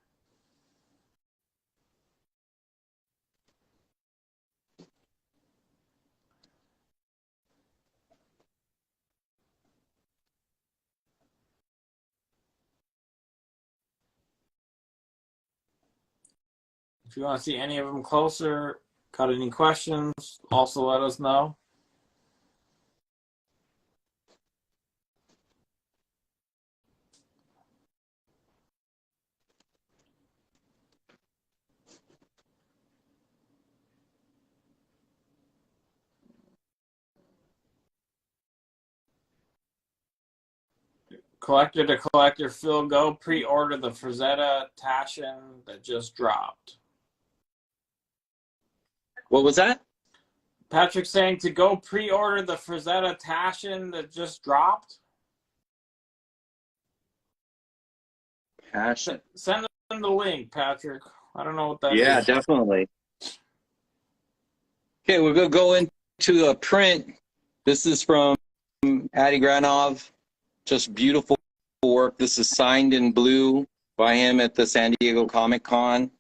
If you want to see any of them closer, got any questions, also let us know. Collector to collector, Phil, go pre-order the Frazetta Taschen that just dropped. What was that? Patrick saying to go pre-order the Frazetta Taschen that just dropped. Passion. Send them the link, Patrick. I don't know what that is. Yeah, definitely. Okay, we're going to go into a print. This is from Adi Granov. Just beautiful work. This is signed in blue by him at the San Diego Comic-Con.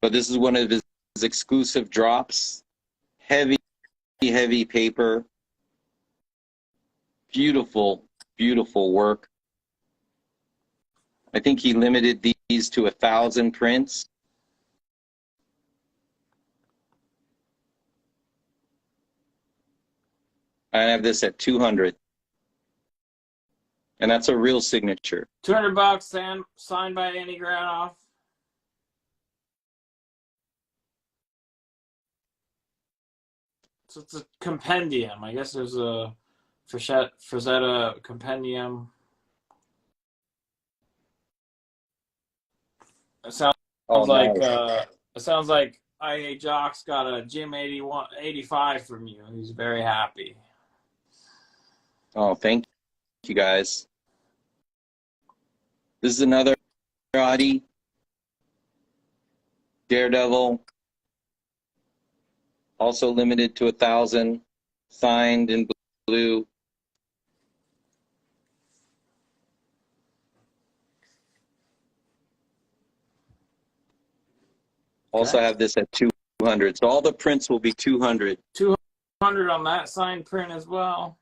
But this is one of his exclusive drops. Heavy, heavy paper. Beautiful, beautiful work. I think he limited these to 1,000 prints. I have this at 200. And that's a real signature. $200, signed by Andy Granoff. So it's a compendium. I guess there's a Frazetta compendium. It sounds like nice. it sounds like IA Jock's got a Gym 85 from you. He's very happy. Oh, thank you guys. This is another Adi. Daredevil. Also limited to 1,000. Signed in blue. Also have this at 200. So all the prints will be 200. 200 on that signed print as well.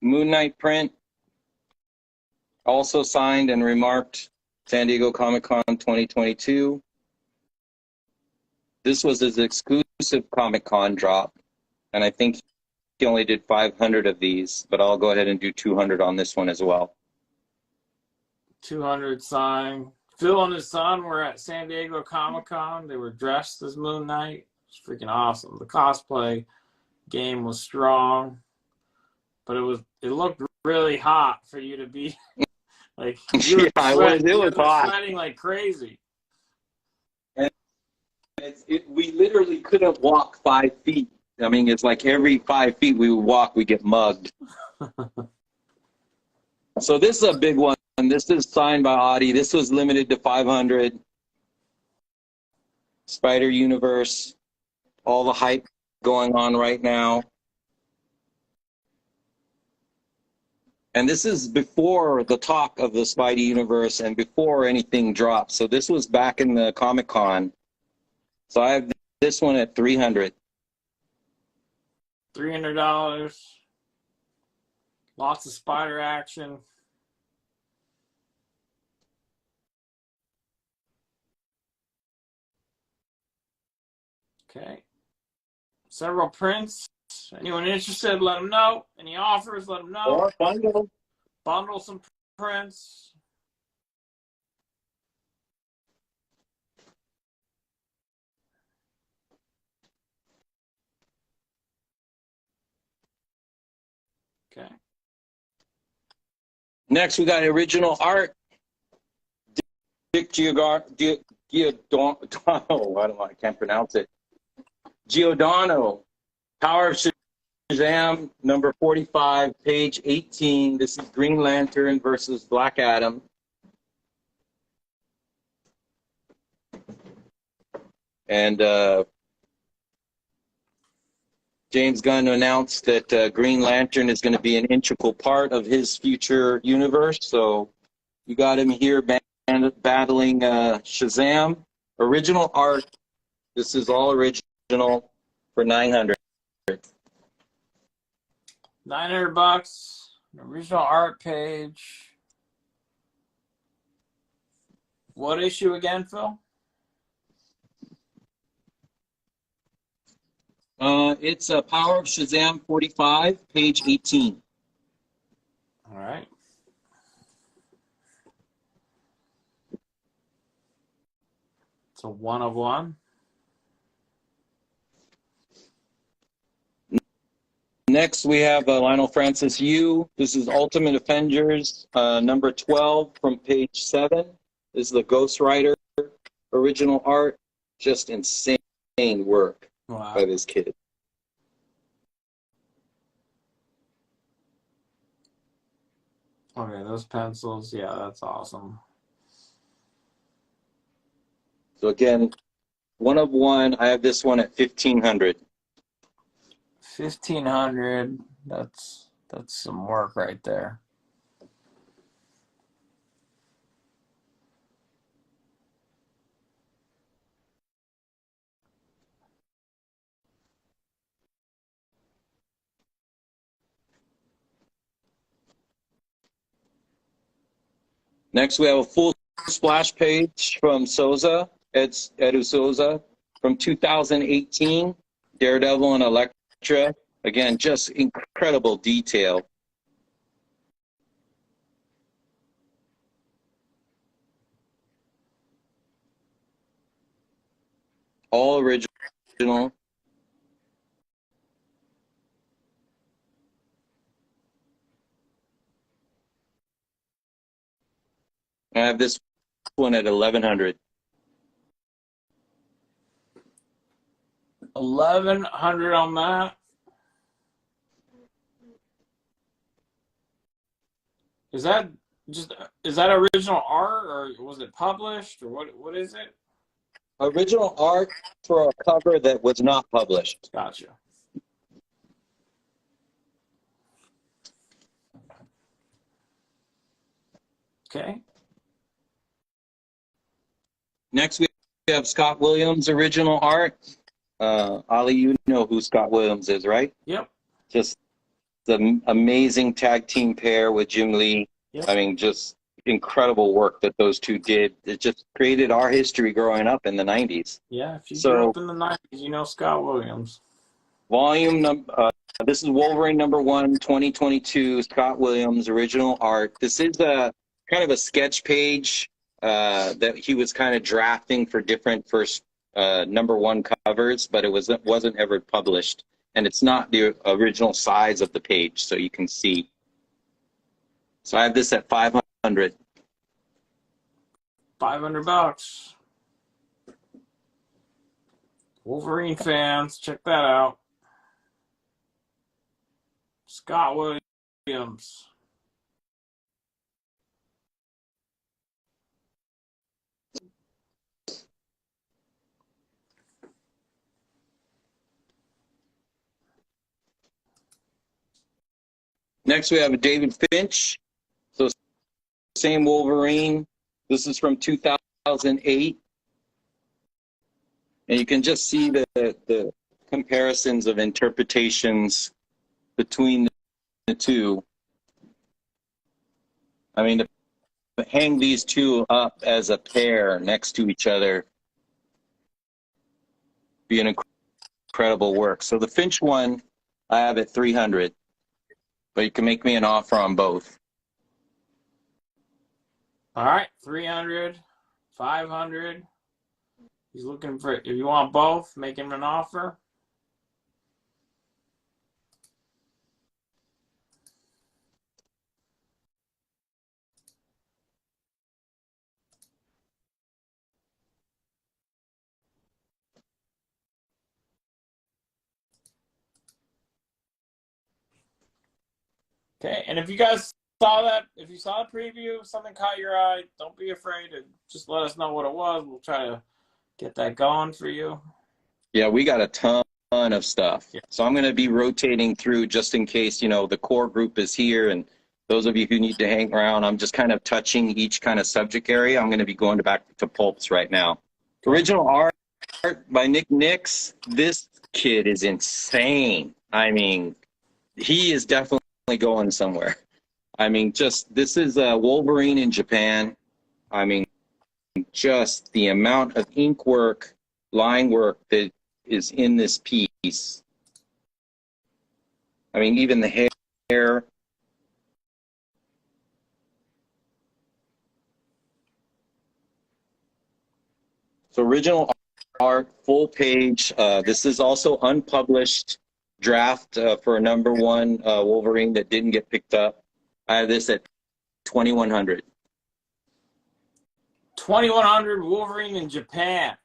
Moon Knight print. Also signed and remarked San Diego Comic-Con 2022. This was his exclusive Comic-Con drop. And I think he only did 500 of these, but I'll go ahead and do 200 on this one as well. 200 signed. Phil and his son were at San Diego Comic-Con. They were dressed as Moon Knight. It's freaking awesome. The cosplay game was strong, but it looked really hot for you to be like you were it was hot. sweating like crazy. And we literally couldn't walk 5 feet. I mean, it's like every 5 feet we would walk, we get mugged. So this is a big one. This is signed by Adi. This was limited to 500. Spider Universe. All the hype going on right now. And this is before the talk of the Spidey Universe and before anything dropped. So this was back in the Comic-Con. So I have this one at 300. $300. Lots of spider action. Okay. Several prints. Anyone interested, let them know. Any offers, let them know. Or bundle. Bundle some prints. Okay. Next, we got original art. Dick Giordano. I can't pronounce it. Giordano. Power of Shazam, number 45, page 18. This is Green Lantern versus Black Adam. And James Gunn announced that Green Lantern is going to be an integral part of his future universe. So you got him here battling Shazam. Original art. This is all original for 900. $900. An original art page. What issue again, Phil? It's Power of Shazam 45, page 18. All right. It's a 1 of 1. Next, we have Lionel Francis Yu. This is Ultimate Avengers, number 12 from page 7. This is the Ghost Rider original art. Just insane work Wow. by this kid. Okay, those pencils. Yeah, that's awesome. So again, 1 of 1. I have this one at 1,500. 1,500. That's some work right there. Next, we have a full splash page from Souza, Edu Souza, from 2018, Daredevil and Elektra. Again, just incredible detail. All original. I have this one at 1,100. 1,100 on that. Is that original art, or was it published, or what is it? Original art for a cover that was not published. Gotcha. Okay. Next, we have Scott Williams' original art. Ali, you know who Scott Williams is, right? Yep. Just the amazing tag team pair with Jim Lee. Yep. I mean, just incredible work that those two did. It just created our history growing up in the 90s. Yeah, if you So- grew up in the 90s, you know Scott Williams. Volume number, this is Wolverine number 1, 2022, Scott Williams, original art. This is a kind of a sketch page that he was kind of drafting for different first number 1 covers, but it wasn't ever published. And it's not the original size of the page, so you can see. So I have this at 500. $500. Wolverine fans, check that out. Scott Williams. Next, we have a David Finch. So same Wolverine. This is from 2008. And you can just see the comparisons of interpretations between the two. I mean, to hang these two up as a pair next to each other be an incredible work. So the Finch one I have at 300, but you can make me an offer on both. All right, 300, 500. He's looking for, if you want both, make him an offer. Okay, and if you guys saw that, if you saw the preview, something caught your eye, don't be afraid to just let us know what it was. We'll try to get that going for you. Yeah, we got a ton of stuff. Yeah. So I'm going to be rotating through just in case, you know, the core group is here, and those of you who need to hang around, I'm just kind of touching each kind of subject area. I'm going to be going back to pulps right now. Original art by Nick Nix. This kid is insane. I mean, he is definitely going somewhere. I mean, just this is Wolverine in Japan. I mean, just the amount of ink work, line work that is in this piece. I mean, even the hair. So original art, full page. This is also unpublished draft for a #1 Wolverine that didn't get picked up. I have this at 2,100. 2,100 Wolverine in Japan.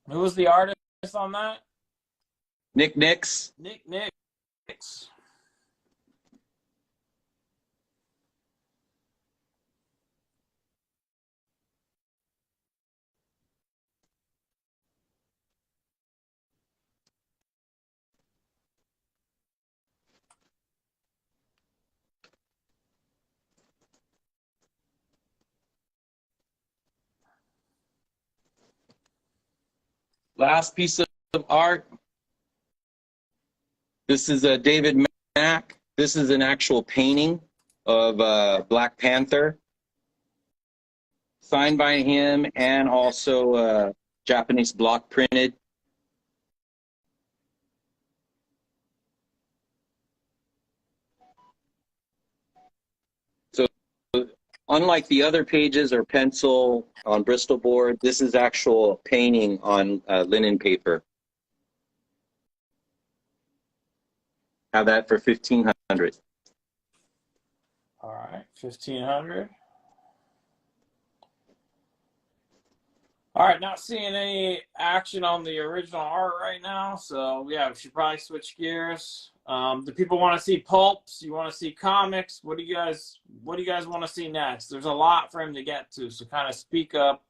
Who was the artist on that? Nick Nix. Nick Nix. Last piece of art. This is a David Mack. This is an actual painting of Black Panther, signed by him, and also Japanese block printed. So unlike the other pages or pencil on Bristol board, this is actual painting on linen paper. Have that for 1,500. All right, 1,500. All right, not seeing any action on the original art right now, so yeah, we should probably switch gears. Do people want to see pulps? You want to see comics? What do you guys want to see next? There's a lot for him to get to, so kind of speak up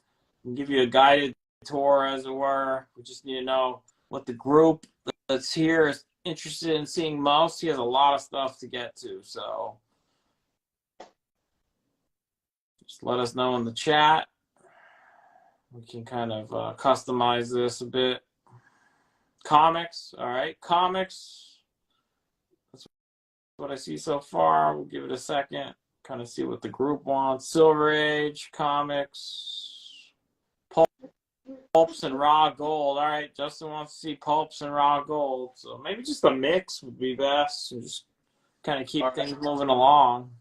and give you a guided tour, as it were. We just need to know what the group that's here is interested in seeing most. He has a lot of stuff to get to, so just let us know in the chat. We can kind of customize this a bit. Comics, all right, comics. That's what I see so far. We'll give it a second, kind of see what the group wants. Silver Age, comics, pulps and raw gold. All right, Justin wants to see pulps and raw gold. So maybe just a mix would be best, and just kind of keep things moving along.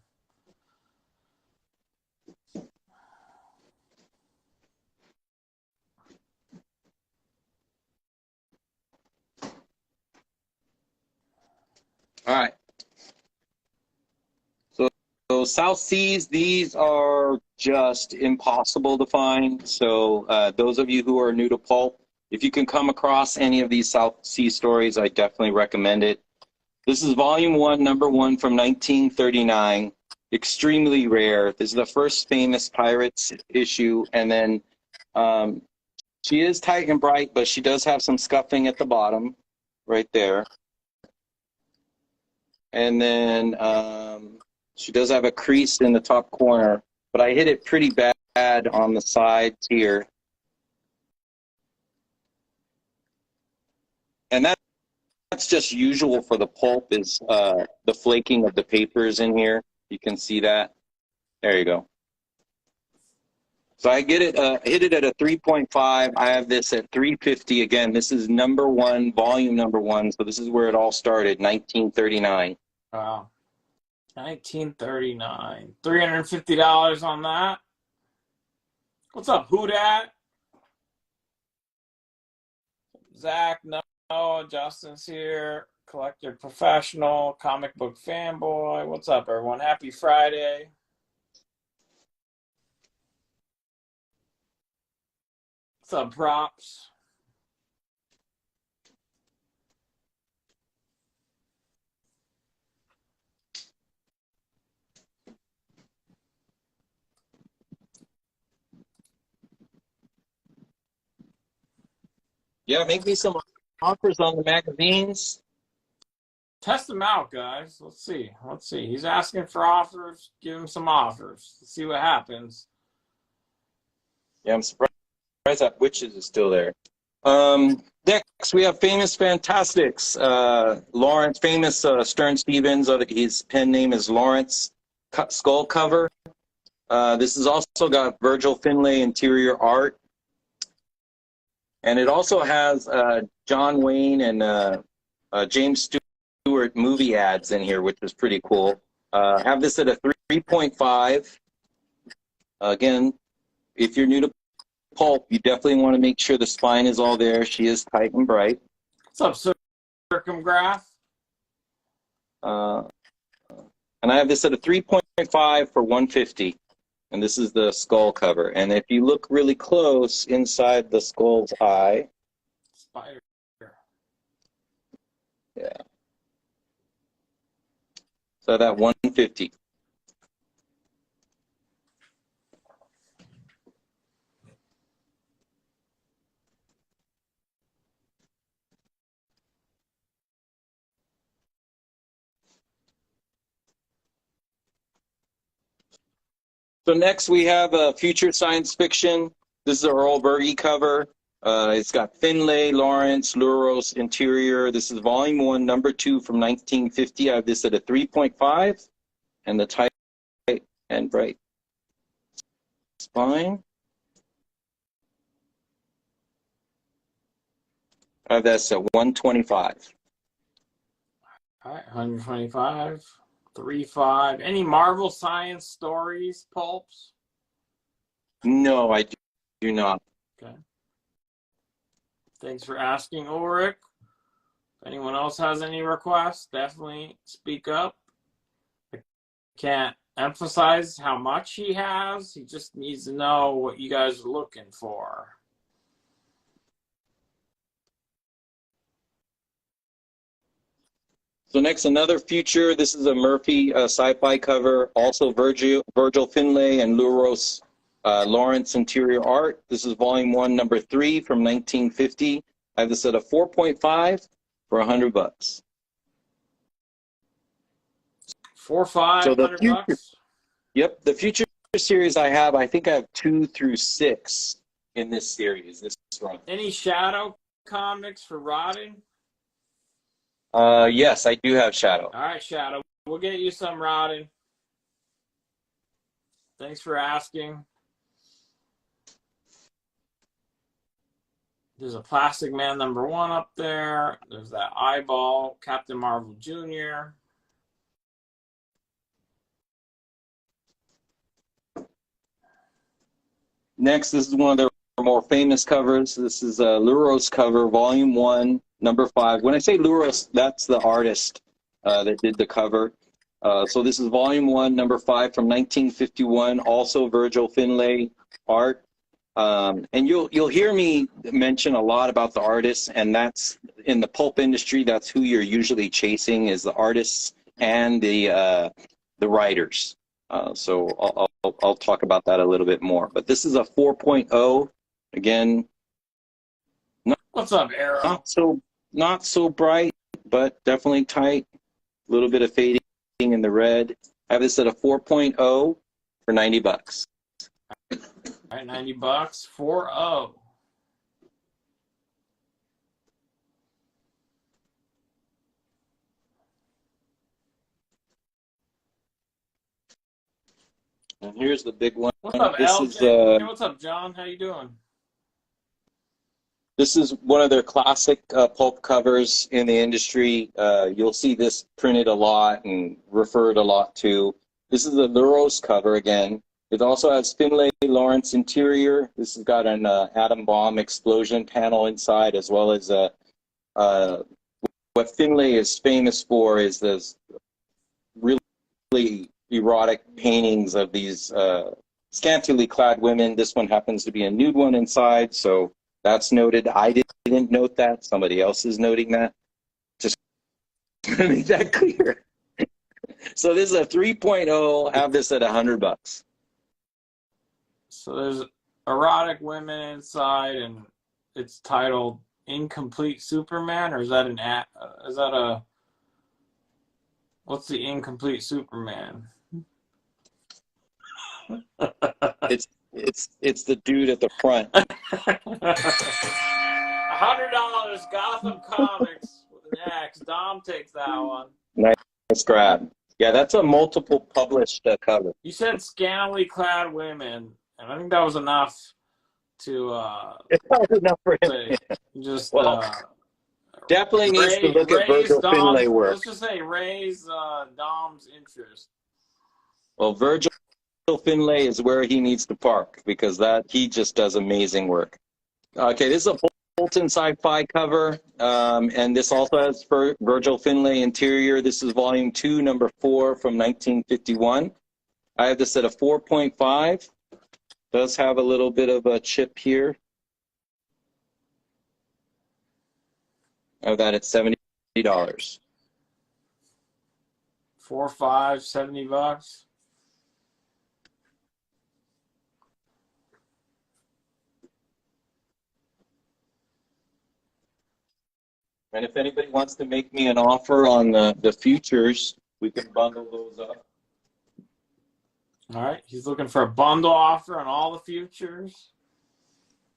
All right. So South Seas, these are just impossible to find. So those of you who are new to pulp, if you can come across any of these South Sea stories, I definitely recommend it. This is volume 1, #1 from 1939. Extremely rare. This is the first famous Pirates issue. And then she is tight and bright, but she does have some scuffing at the bottom right there. And then she does have a crease in the top corner, but I hit it pretty bad on the sides here. And that's just usual for the pulp, is the flaking of the papers in here. You can see that. There you go. So I get it, hit it at a 3.5. I have this at 350. Again, this is #1, volume #1. So this is where it all started, 1939. Wow. 1939. $350 on that. What's up, Who Dat? Zach, Noah, Justin's here. Collector Professional, Comic Book Fanboy. What's up, everyone? Happy Friday. What's up, Props? Yeah, make me some offers on the magazines. Test them out, guys. Let's see. He's asking for offers. Give him some offers. Let's see what happens. Yeah, I'm surprised that Witches is still there. Next, we have Famous Fantastics. Lawrence, famous Stern Stevens. His pen name is Lawrence Skull Cover. This has also got Virgil Finlay interior art. And it also has John Wayne and James Stewart movie ads in here, which is pretty cool. Have this at a 3.5. Again, if you're new to pulp, you definitely want to make sure the spine is all there. She is tight and bright. What's up, Circumgraph? And I have this at a 3.5 for 150. And this is the skull cover. And if you look really close inside the skull's eye. Spider. Yeah. So that 150. So next we have future science fiction. This is a Earl Berge cover. It's got Finlay, Lawrence, Luros interior. This is volume 1, number 2 from 1950. I have this at a 3.5 and the tight and bright spine. I have this at 125. All right, 125. 3.5. Any Marvel Science Stories pulps? No, I do not. Okay. Thanks for asking, Ulrich. If anyone else has any requests, definitely speak up. I can't emphasize how much he has. He just needs to know what you guys are looking for. So next, another future. This is a Murphy sci-fi cover. Also Virgil Finlay and Luros Lawrence interior art. This is volume 1, number 3 from 1950. I have this at a 4.5 for $100. 4.5, So the $100. Yep, the future series I think I have 2 through 6 in this series. This run. Any Shadow comics for rotting? Yes, I do have Shadow. All right, Shadow. We'll get you some rotting. Thanks for asking. There's a Plastic Man number 1 up there. There's that eyeball, Captain Marvel Jr. Next, this is one of their more famous covers. This is a Luros cover, volume 1, number 5. When I say Luros, that's the artist that did the cover. So this is volume 1, number 5 from 1951. Also Virgil Finlay art. And you'll hear me mention a lot about the artists, and that's in the pulp industry. That's who you're usually chasing, is the artists and the writers. So I'll talk about that a little bit more. But this is a 4.0. Again, What's up, Arrow? not so bright, but definitely tight. A little bit of fading in the red. I have this at a 4.0 for $90. All right, $90. 4.0. And here's the big one. What's up, This LJ? is Hey, what's up, John? How you doing? This is one of their classic pulp covers in the industry. You'll see this printed a lot and referred a lot to. This is the Luros cover again. It also has Finlay Lawrence interior. This has got an atom bomb explosion panel inside, as well as what Finlay is famous for is this really erotic paintings of these scantily clad women. This one happens to be a nude one inside, so that's noted. I didn't note that. Somebody else is noting that. Just to make that clear. So this is a 3.0. Have this at $100. So there's erotic women inside, and it's titled Incomplete Superman, or is that what's the Incomplete Superman? It's the dude at the front. $100, Gotham Comics with an X. Dom takes that one. Nice grab. Yeah, that's a multiple published cover. You said scantily clad women, and I think that was enough to It's probably enough for him. say, just Well, definitely needs to look at raise Virgil Finlay work. Let's just say raise Dom's interest. Well, Virgil Finlay is where he needs to park because he just does amazing work. Okay, this is a Fulton Sci-Fi cover, and this also has Virgil Finlay interior. This is volume 2, number 4 from 1951. I have this at a 4.5. Does have a little bit of a chip here. I have that at $70. 4, 5, $70. And if anybody wants to make me an offer on the futures, we can bundle those up. All right, he's looking for a bundle offer on all the futures.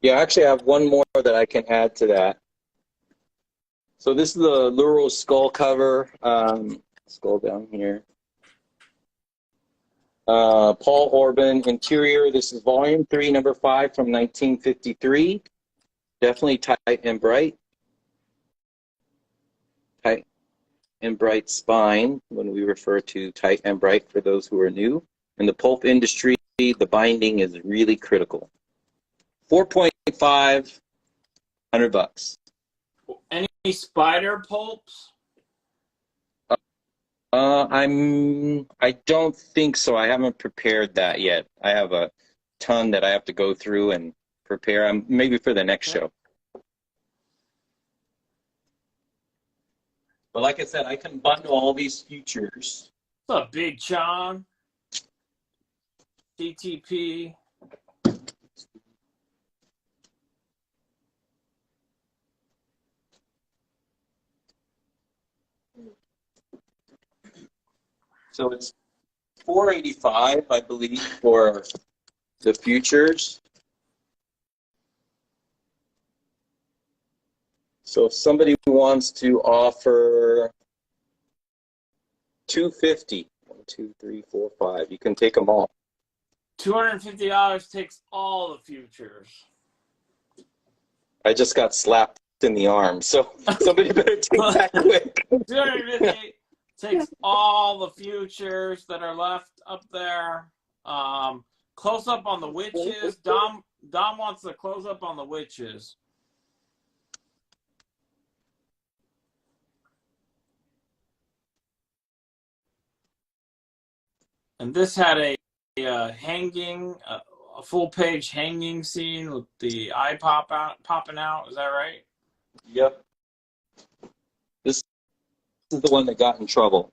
Yeah, actually I have one more that I can add to that. So this is the Luro skull cover. Scroll down here. Paul Orban interior. This is volume 3, number 5 from 1953. Definitely tight and bright. Tight and bright spine when we refer to tight and bright for those who are new. In the pulp industry, the binding is really critical. 4.5, $100. Any spider pulps? I don't think so. I haven't prepared that yet. I have a ton that I have to go through and prepare. Maybe for the next show. But like I said, I can bundle all these futures. What's up, Big John? CTP. So it's $485, I believe, for the futures. So if somebody wants to offer $250, 1, 2, 3, 4, 5, you can take them all. $250 takes all the futures. I just got slapped in the arm, so somebody better take that quick. 250 takes all the futures that are left up there. Close up on the witches. Dom wants to close up on the witches. And this had a hanging, a full page hanging scene with the eye popping out. Is that right? Yep. This is the one that got in trouble.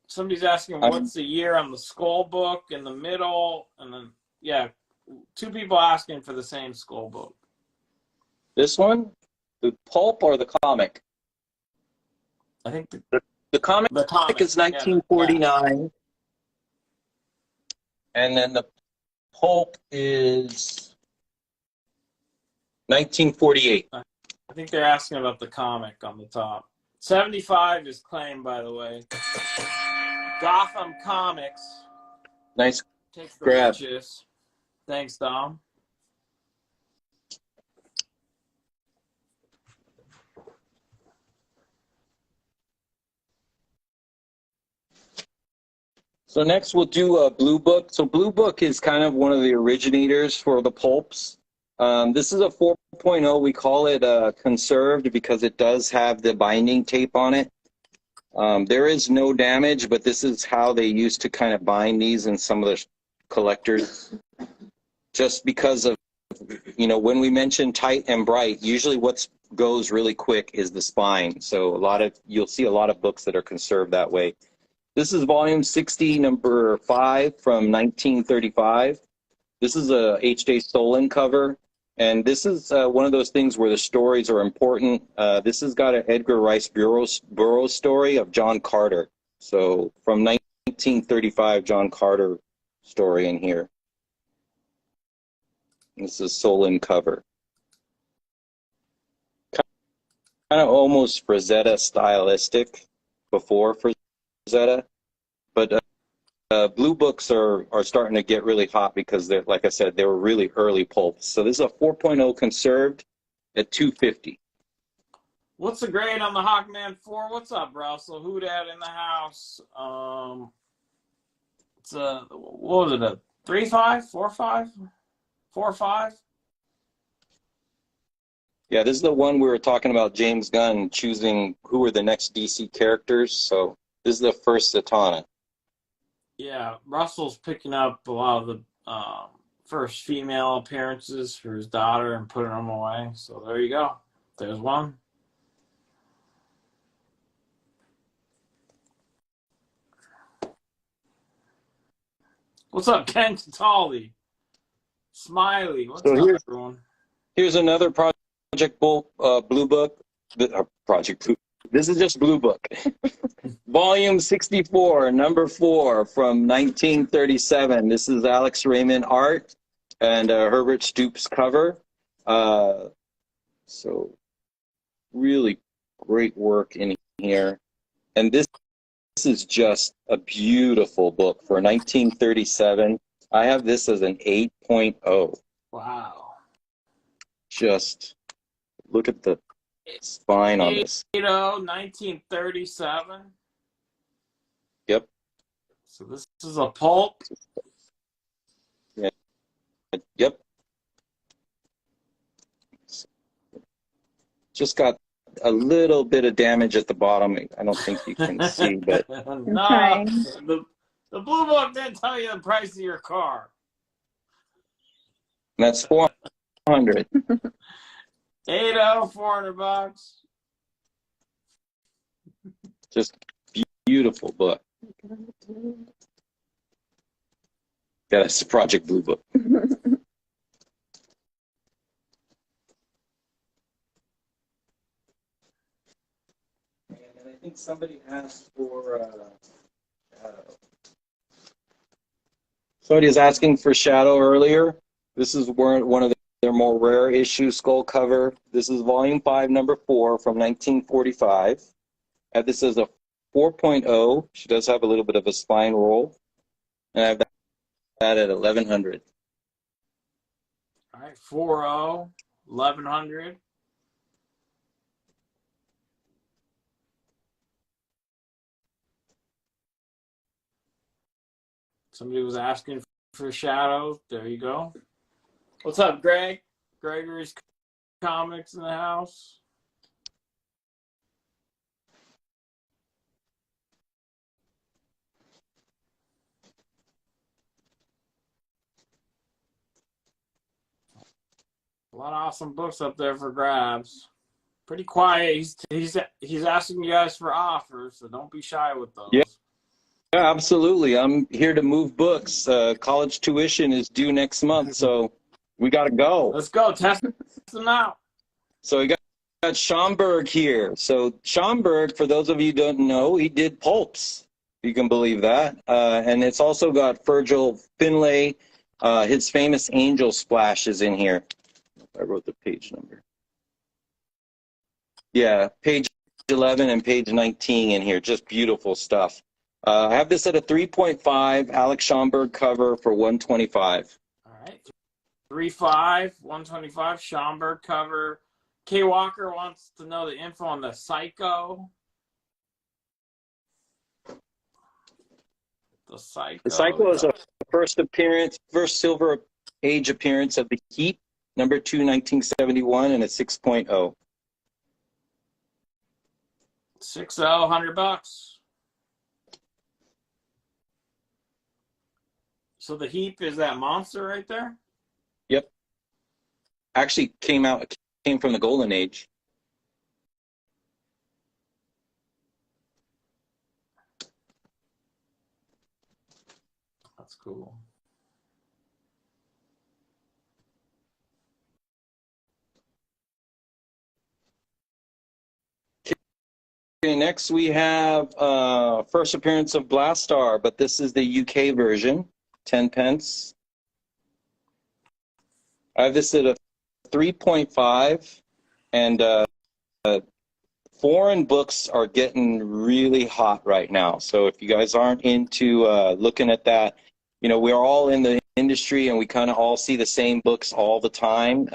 Somebody's asking what's the year on the skull book in the middle, and then yeah, 2 people asking for the same skull book. This one, the pulp or the comic? I think The comic is 1949, and then the pulp is 1948. I think they're asking about the comic on the top. 75 is claimed, by the way. Gotham Comics. Nice Takes the grab. witches. Thanks, Dom. So next we'll do a Blue Book. So Blue Book is kind of one of the originators for the pulps. This is a 4.0. We call it conserved because it does have the binding tape on it. There is no damage, but this is how they used to kind of bind these in some of the collectors. Just because of, you know, when we mention tight and bright, usually what goes really quick is the spine. So you'll see a lot of books that are conserved that way. This is volume 60, number 5 from 1935. This is a H.J. Solon cover, and this is one of those things where the stories are important. This has got an Edgar Rice Burroughs story of John Carter. So from 1935, John Carter story in here. This is Solon cover. of almost Frazetta stylistic before Frazetta, but blue books are starting to get really hot because they're, like I said, they were really early pulps. So this is a 4.0 conserved at 250. What's the grade on the Hawkman 4? What's up, Russell? Who dat in the house? It's a, what was it, a 3.5, 4.5, 4.5? Yeah, this is the one we were talking about, James Gunn choosing who were the next DC characters. So this is the first Zatanna. Yeah, Russell's picking up a lot of the first female appearances for his daughter and putting them away. So there you go. There's one. What's up, Ken Catali? Smiley. What's So up, everyone? Here's another Project Blue Book. Project Blue. This is just Blue Book. Volume 64, number 4 from 1937. This is Alex Raymond art and Herbert Stoops cover. So really great work in here. And this is just a beautiful book for 1937. I have this as an 8.0. Wow. Just look at the spine on this. 1937. Yep. So this is a pulp. Yeah. Yep. Just got a little bit of damage at the bottom. I don't think you can see, but No, the blue book didn't tell you the price of your car. that's 400. 400 bucks. Just beautiful book. Yeah, that's the Project Blue Book. And I think somebody asked for. Somebody is asking for Shadow earlier. This is one of their more rare issue skull cover. This is volume 5, number 4 from 1945. And this is a 4.0. She does have a little bit of a spine roll. And I have that at 1100. All right, 4.0, 1100. Somebody was asking for Shadow. There you go. What's up, Greg? Gregory's Comics in the house. A lot of awesome books up there for grabs. Pretty quiet. He's asking you guys for offers, so don't be shy with those. Yeah. Yeah, absolutely. I'm here to move books. College tuition is due next month, so we got to go. Let's go. Test them out. So we got Schomburg here. So Schomburg, for those of you who don't know, he did pulps. You can believe that. And it's also got Virgil Finlay. His famous angel splash is in here. I wrote the page number. Yeah, page 11 and page 19 in here. Just beautiful stuff. I have this at a 3.5 Alex Schomburg cover for 125. All right. 3.5, 125 Schomburg cover. K Walker wants to know the info on the Psycho. The Psycho is a first Silver Age appearance of the Heat, number 2, 1971, and a 6.0. 6.0, $100. So the Heap is that monster right there? Yep. Actually came from the Golden Age. That's cool. Okay, next we have first appearance of Blastar, but this is the UK version, 10 pence. I have this at a 3.5, and foreign books are getting really hot right now. So if you guys aren't into looking at that, you know, we're all in the industry and we kind of all see the same books all the time.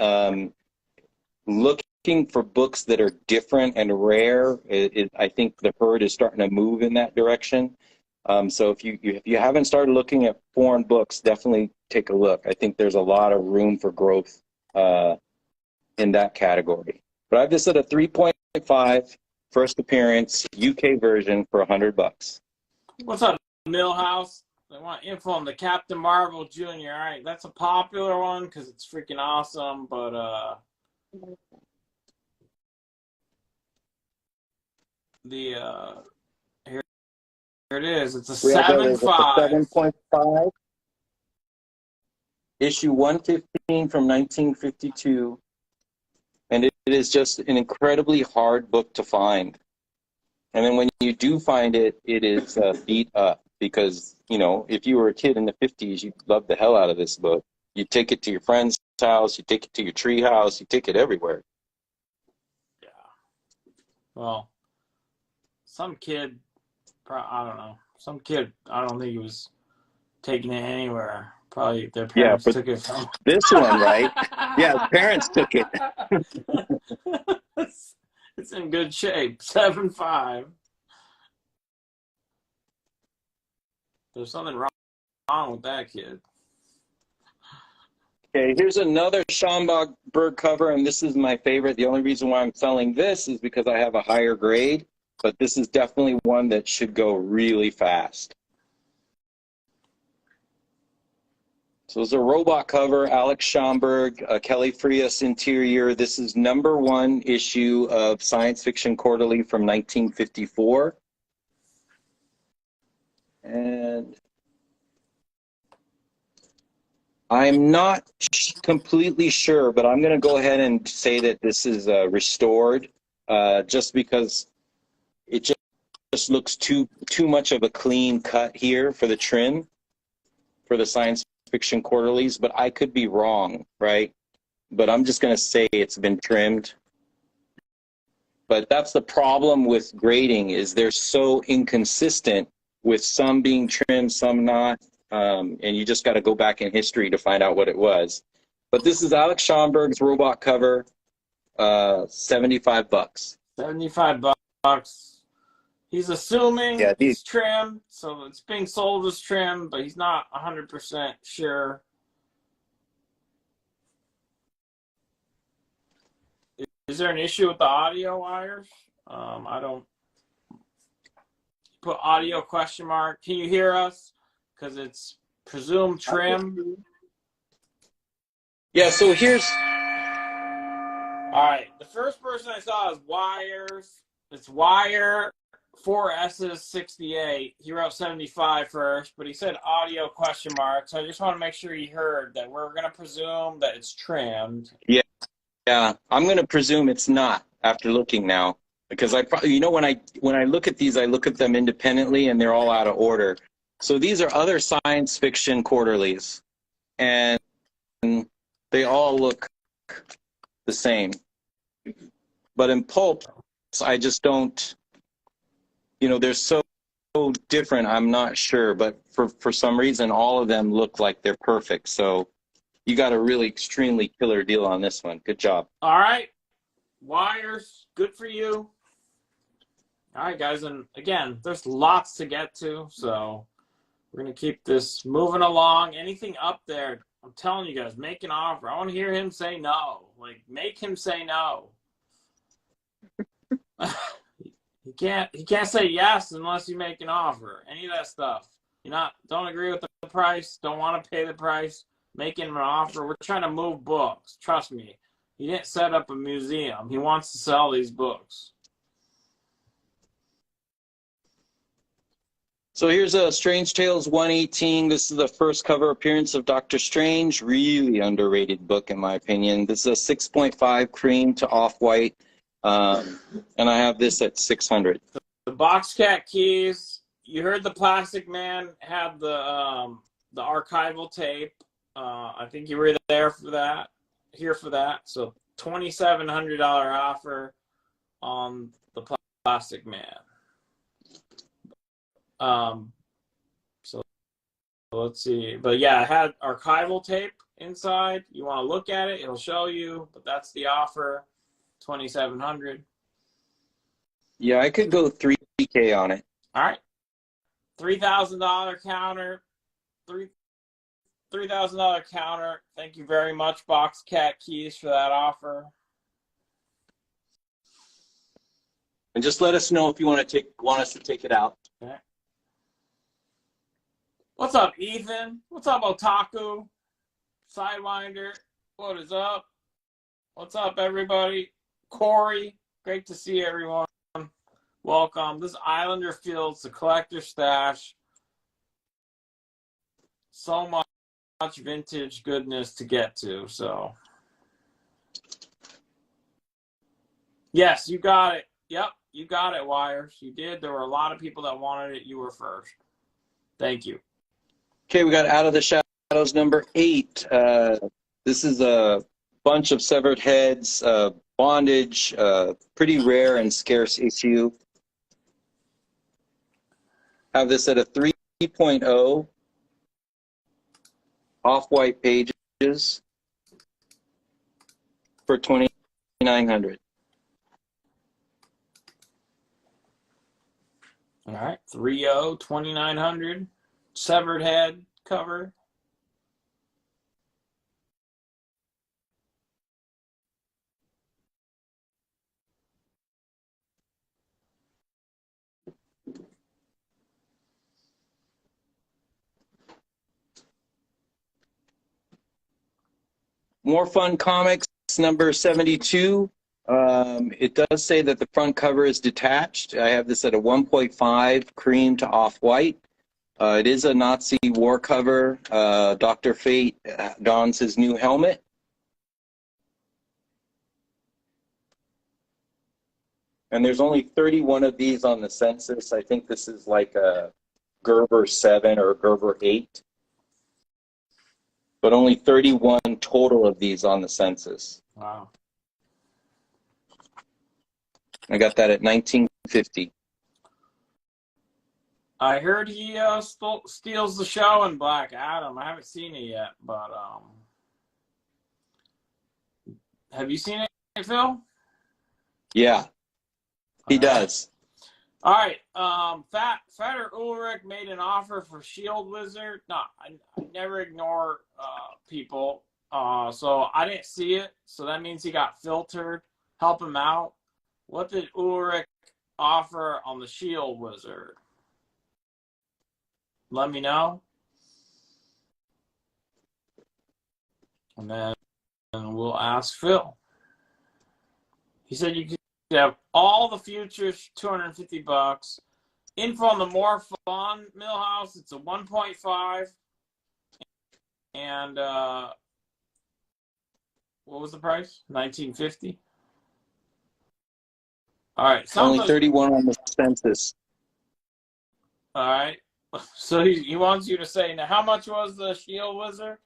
Looking for books that are different and rare, I think the herd is starting to move in that direction. So if you haven't started looking at foreign books, definitely take a look. I think there's a lot of room for growth in that category. But I've just said a 3.5 first appearance UK version for $100. What's up, Millhouse? They want info on the Captain Marvel Jr. All right, that's a popular one because it's freaking awesome. But here it is. It's a 7.5. 7.5. Issue 115 from 1952. And it is just an incredibly hard book to find. And then when you do find it, it is beat up because, you know, if you were a kid in the 50s, you'd love the hell out of this book. You take it to your friend's house, you take it to your tree house, you take it everywhere. Yeah. Well, some kid, I don't know. Some kid, I don't think he was taking it anywhere. Probably their parents took it from this one, right? Yeah, parents took it. It's in good shape. 7.5. There's something wrong with that kid. Okay, here's another Schomburg cover, and this is my favorite. The only reason why I'm selling this is because I have a higher grade, but this is definitely one that should go really fast. So it's a robot cover, Alex Schomburg, Kelly Frias interior. This is #1 issue of Science Fiction Quarterly from 1954. And I'm not completely sure, but I'm going to go ahead and say that this is restored just because it just looks too much of a clean cut here for the trim for the Science Fiction Quarterlies, but I could be wrong, right? But I'm just going to say it's been trimmed. But that's the problem with grading, is they're so inconsistent, with some being trimmed, some not, and you just got to go back in history to find out what it was. But this is Alex Schomburg's robot cover, $75. $75. He's assuming Yeah, he's trimmed, so it's being sold as trimmed, but he's not 100% sure. Is there an issue with the audio wires? I don't. Put audio question mark. Can you hear us? Because it's presumed trim. Yeah, so here's... All right. The first person I saw is Wires. It's Wire 4S's 68. He wrote 75 first, but he said audio question mark. So I just want to make sure he heard that we're going to presume that it's trimmed. Yeah, I'm going to presume it's not after looking now. Because I probably, you know, when I look at these, I look at them independently and they're all out of order. So these are other Science Fiction Quarterlies, and they all look the same. But in pulp, I just don't, you know, they're so different, I'm not sure. But for some reason, all of them look like they're perfect. So you got a really extremely killer deal on this one. Good job. All right. Wires, good for you. All right, guys, and again, there's lots to get to, so we're going to keep this moving along. Anything up there, I'm telling you guys, make an offer. I want to hear him say no. Like, make him say no. He can't say yes unless you make an offer. Any of that stuff. Don't agree with the price, don't want to pay the price, make him an offer. We're trying to move books. Trust me. He didn't set up a museum. He wants to sell these books. So here's a Strange Tales 118. This is the first cover appearance of Doctor Strange. Really underrated book, in my opinion. This is a 6.5 cream to off-white. And I have this at 600. The box cat keys. You heard the Plastic Man had the archival tape. I think you were there for that. Here for that. So $2,700 offer on the Plastic Man. So let's see. But yeah, it had archival tape inside. You want to look at it, it'll show you, but that's the offer, $2,700. Yeah, I could go 3K on it. All right. $3,000 counter. $3,000 counter. Thank you very much, Box Cat Keys, for that offer. And just let us know if you want us to take it out. Okay. What's up, Ethan? What's up, Otaku? Sidewinder, what is up? What's up, everybody? Corey, great to see everyone. Welcome. This Islander Fields, the collector stash. So much vintage goodness to get to. So, yes, you got it. Yep, you got it, Wires. You did. There were a lot of people that wanted it. You were first. Thank you. Okay, we got Out of the Shadows number 8. This is a bunch of severed heads, bondage, pretty rare and scarce issue. Have this at a 3.0, off-white pages for $2,900. All right, 3.0, $2,900. Severed head cover. More Fun Comics number 72. It does say that the front cover is detached. I have this at a 1.5 cream to off-white. It is a Nazi war cover. Dr. Fate dons his new helmet. And there's only 31 of these on the census. I think this is like a Gerber 7 or a Gerber 8. But only 31 total of these on the census. Wow. I got that at $19.50. I heard he steals the show in Black Adam. I haven't seen it yet, but have you seen it, Phil? Yeah, he does. All right. Fatter Ulrich made an offer for Shield Wizard. No, I never ignore people. So I didn't see it. So that means he got filtered. Help him out. What did Ulrich offer on the Shield Wizard? Let me know. And then we'll ask Phil. He said you could have all the futures, $250. Info on the More Fun Millhouse, it's a 1.5. And what was the price? $19.50. All right. Only 31 on the census. All right. So he wants you to say, now how much was the Shield Wizard?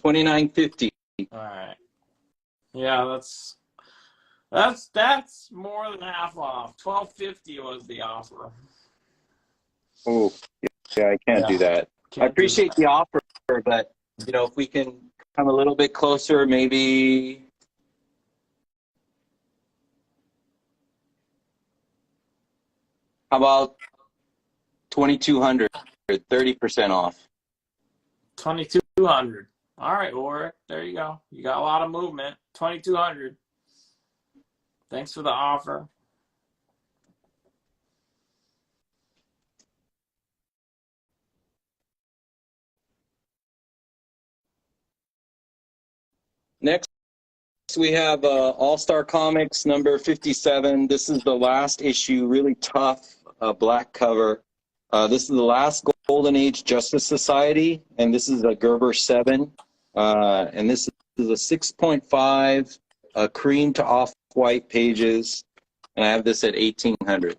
$29.50. All right. Yeah, that's more than half off. $12.50 was the offer. Oh, yeah, I can't do that. I appreciate the offer, but you know, if we can come a little bit closer, maybe. How about 2,200, 30% off? 2,200. All right, Ulrich. There you go. You got a lot of movement. 2,200. Thanks for the offer. Next, we have All-Star Comics number 57. This is the last issue, really tough, black cover. This is the last Golden Age Justice Society, and this is a Gerber 7. And this is a 6.5 cream to off-white pages, and I have this at $1,800.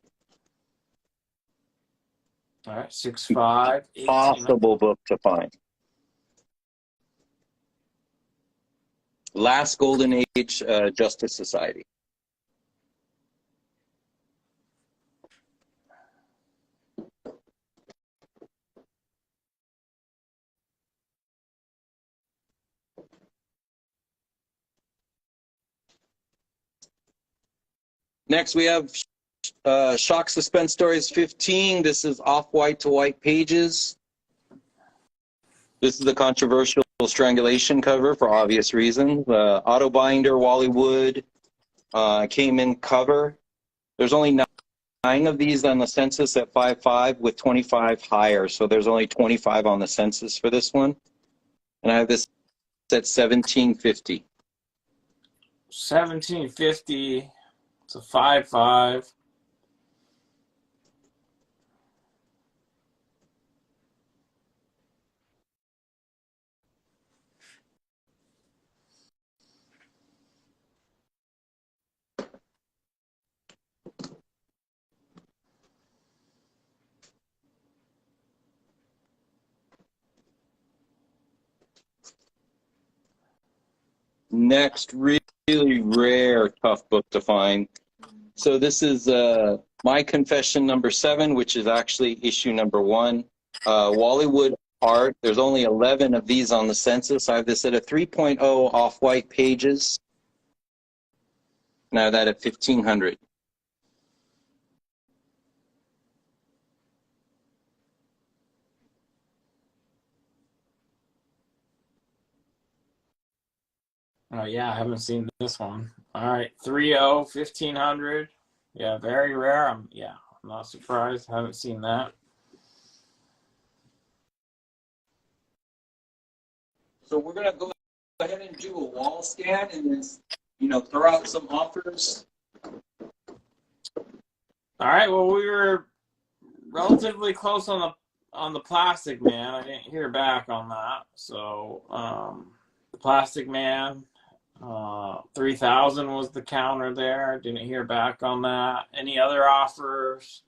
All right, 6.5. Possible book to find. Last Golden Age Justice Society. Next, we have Shock Suspense Stories 15. This is off-white to white pages. This is the controversial strangulation cover for obvious reasons. Auto binder, Wally Wood came in cover. There's only 9 of these on the census at 5.5 with 25 higher. So there's only 25 on the census for this one. And I have this at $17.50. $17.50. It's a 5.5. Next, really rare, tough book to find. So this is My Confession number 7, which is actually issue number 1. Wally Wood art. There's only 11 of these on the census. I have this at a 3.0 off-white pages. Now that at $1,500. Oh yeah, I haven't seen this one. All right, 3.0, $1,500. Yeah, very rare. I'm not surprised. I haven't seen that. So we're gonna go ahead and do a wall scan and then, throw out some offers. All right. Well, we were relatively close on the Plastic Man. I didn't hear back on that. So the Plastic Man, 3,000 was the counter there. Didn't hear back on that. Any other offers?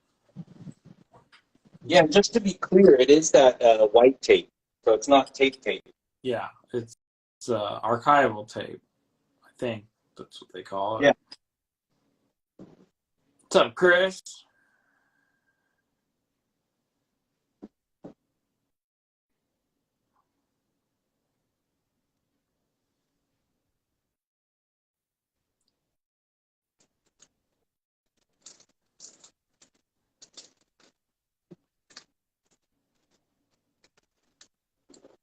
Yeah, just to be clear, it is that white tape, so it's not tape. Yeah, it's archival tape. I think that's what they call it. Yeah. What's up, Chris?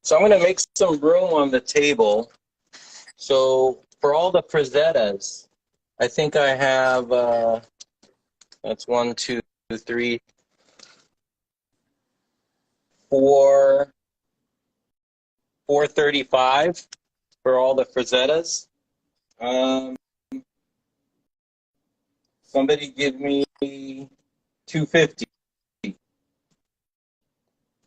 So I'm going to make some room on the table. So for all the Frazettas, I think I have, that's 1, 2, 3, 4, 435 for all the Frazettas. Somebody give me 250.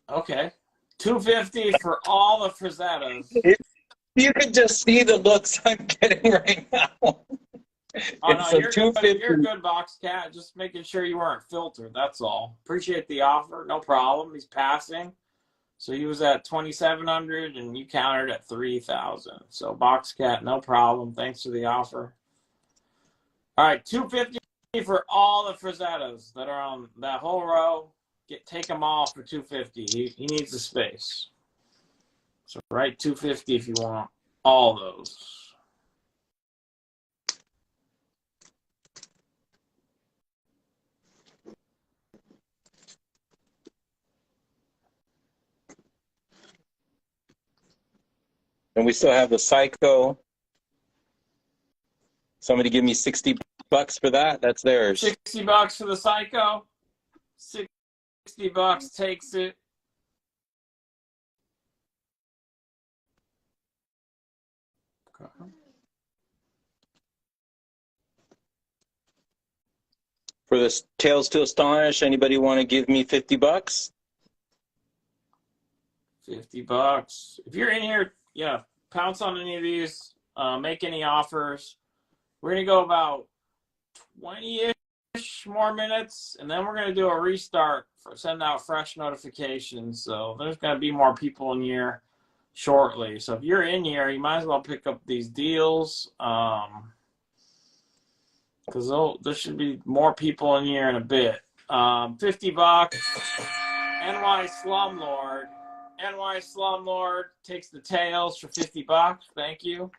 Okay. $250 for all the Frazettas. You could just see the looks I'm getting right now. Oh, no, It's a you're good, $250. you're a good, Box Cat. Just making sure you weren't filtered, that's all. Appreciate the offer. No problem. He's passing. So he was at 2,700 and you countered at 3,000. So Box Cat, no problem. Thanks for the offer. All right, $250 for all the Frazettas that are on that whole row. Take them all for $250. He needs the space. So write $250 if you want all those. And we still have the Psycho. Somebody give me $60 for that. That's theirs. $60 for the Psycho. $60 takes it. Okay. For the Tales to Astonish, anybody want to give me $50? $50. If you're in here, yeah, pounce on any of these. Make any offers. We're gonna go about 20-ish more minutes, and then we're gonna do a restart for send out fresh notifications. So there's gonna be more people in here shortly. So if you're in here, you might as well pick up these deals. Because there should be more people in here in a bit. $50. NY Slumlord. NY Slumlord takes the Tails for $50. Thank you.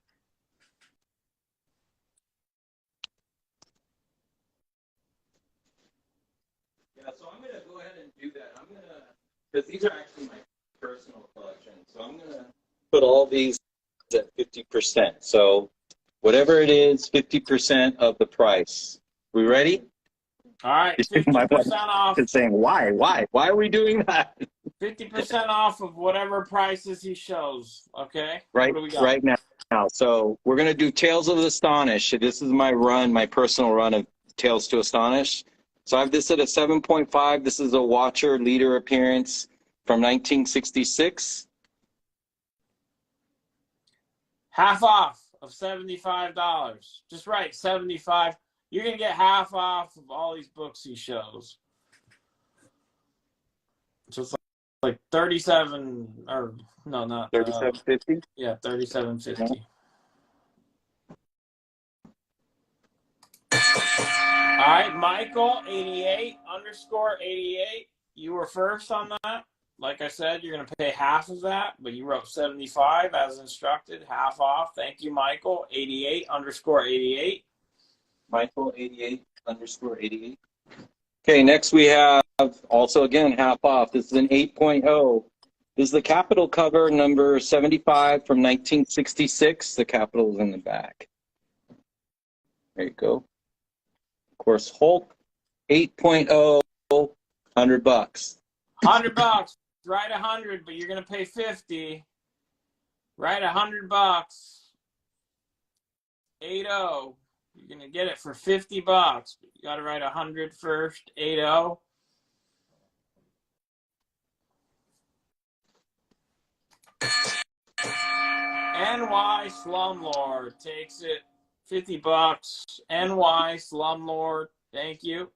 because these are actually my personal collection. So I'm going to put all these at 50%. So whatever it is, 50% of the price. We ready? All right, My 50% wife off. is saying, why? Why are we doing that? 50% off of whatever prices he shows. Okay. Right, What do we got? right now. So we're going to do Tales of Astonish. This is my run, my personal run of Tales to Astonish. So I have this at a 7.5. This is a Watcher leader appearance from 1966. Half off of $75. Just right, 75. You're gonna get half off of all these books he shows. So it's like 37, or no, not 37.50. yeah, 37.50. All right, Michael 88_88. You were first on that. Like I said, you're gonna pay half of that, but you wrote 75 as instructed, half off. Thank you, Michael 88_88. Michael 88_88. Okay, next we have also again half off. This is an 8.0. This is the Capitol cover number 75 from 1966. The Capitol is in the back. There you go. Of course, Hulk 8.0, $100. $100. Write 100, but you're gonna pay 50. Write $100. 80. You're gonna get it for $50, but you gotta write 100 first. 80. NY Slumlord takes it. $50. NY Slumlord. Thank you.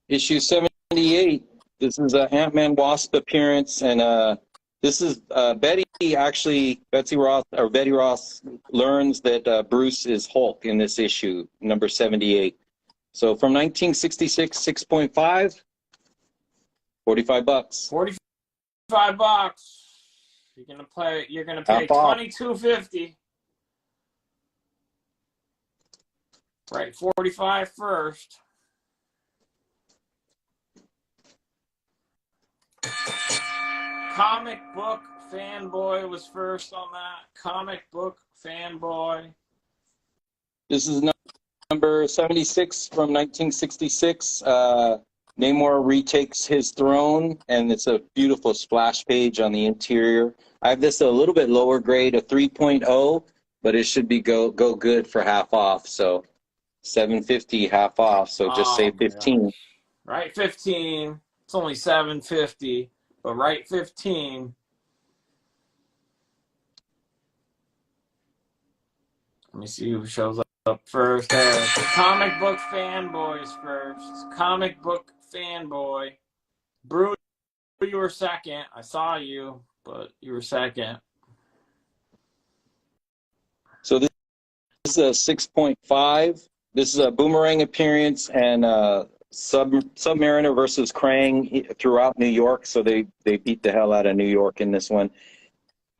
Issue 78. This is an Ant-Man Wasp appearance, and this is Betty Ross learns that Bruce is Hulk in this issue, number 78. So from 1966, 6.5, $45. $45. You're gonna pay $22.50. Right, 45 first. Comic Book Fanboy was first on that. Comic Book Fanboy. This is number 76 from 1966. Namor retakes his throne, and it's a beautiful splash page on the interior. I have this a little bit lower grade, a 3.0, but it should be go good for half off. So $7.50 half off. So just say 15. Gosh. Right, 15. It's only $7.50, but right 15. Let me see who shows up first. Comic Book Fanboys first. Comic Book Fanboy. Brew, you were second. I saw you, but you were second. So this is a 6.5. This is a Boomerang appearance and Submariner versus Krang throughout New York. So they beat the hell out of New York in this one.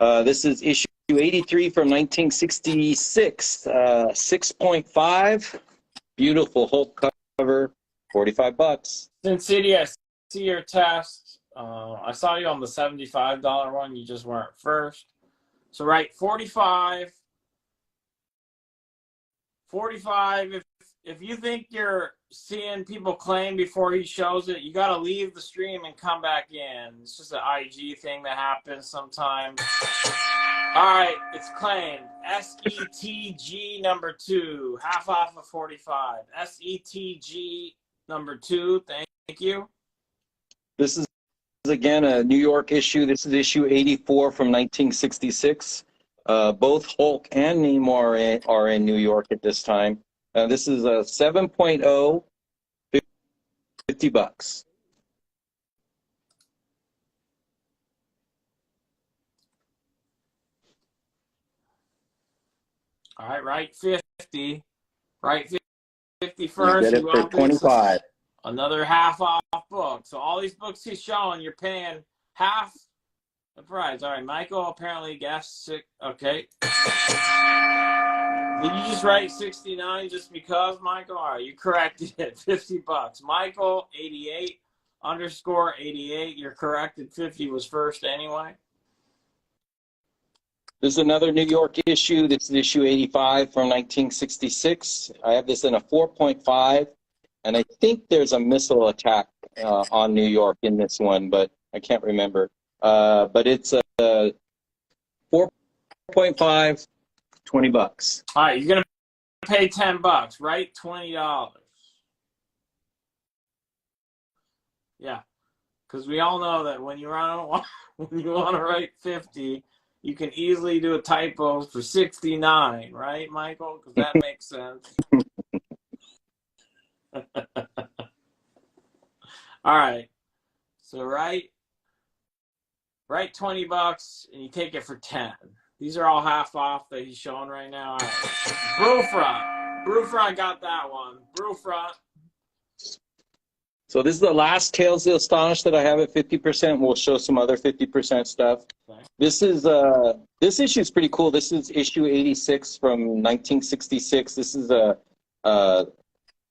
This is issue 83 from 1966. 6.5. Beautiful Hulk cover. $45. Sin City, I see your test. I saw you on the $75 one. You just weren't first. So right, 45. 45. If you think you're seeing people claim before he shows it, you got to leave the stream and come back in. It's just an IG thing that happens sometimes. All right, it's claimed. SETG number 2, half off of 45. SETG number 2, thank you. This is again a New York issue. This is issue 84 from 1966. Both Hulk and Namor are in New York at this time. This is a 7.0, $50. All right, right 50. Right 50 first. You get it for 25. Another half off book. So all these books he's showing, you're paying half the price. All right, Michael apparently guessed it. Okay. Did you just write 69 just because, Michael? All right, you corrected it. $50. Michael, 88 _ 88. You're corrected. 50 was first anyway. This is another New York issue. This is issue 85 from 1966. I have this in a 4.5, and I think there's a missile attack on New York in this one, but I can't remember. But it's a 4.5, $20. All right, you're going to pay $10, right? $20. Yeah, because we all know that when you want to write 50, you can easily do a typo for 69, right, Michael? Because that makes sense. All right. So write $20 and you take it for 10. These are all half off that he's showing right now. All right. Brewfront got that one. Brewfront. So this is the last Tales of the Astonished that I have at 50%. We'll show some other 50% stuff. Okay. This issue is pretty cool. This is issue 86 from 1966. This is a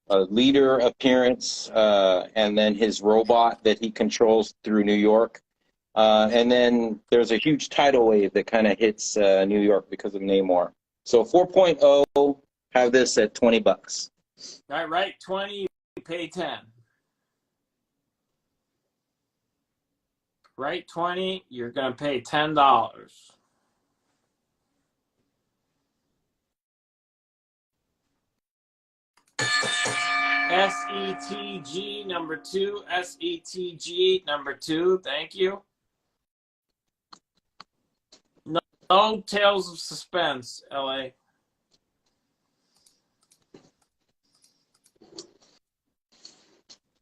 leader appearance, and then his robot that he controls through New York. And then there's a huge tidal wave that kind of hits New York because of Namor. So 4.0, have this at $20. All right, write 20, you pay 10. Write 20, you're going to pay $10. SETG number 2. SETG number 2. Thank you. No Tales of Suspense, LA.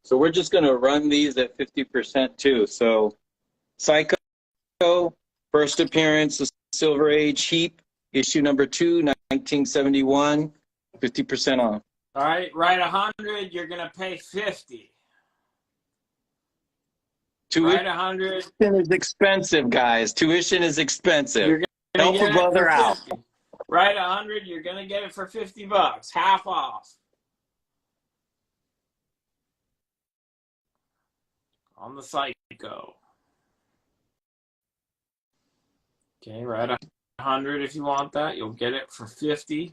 So we're just going to run these at 50% too. So Psycho, first appearance, The Silver Age, Heap, issue number 2, 1971, 50% off. All right, write 100, you're going to pay 50. Tuition Write 100. is expensive, guys. Tuition is expensive. You're Help a brother out. 50. Write 100, you're going to get it for $50, half off. On the Psycho. Okay, write 100 if you want that. You'll get it for 50.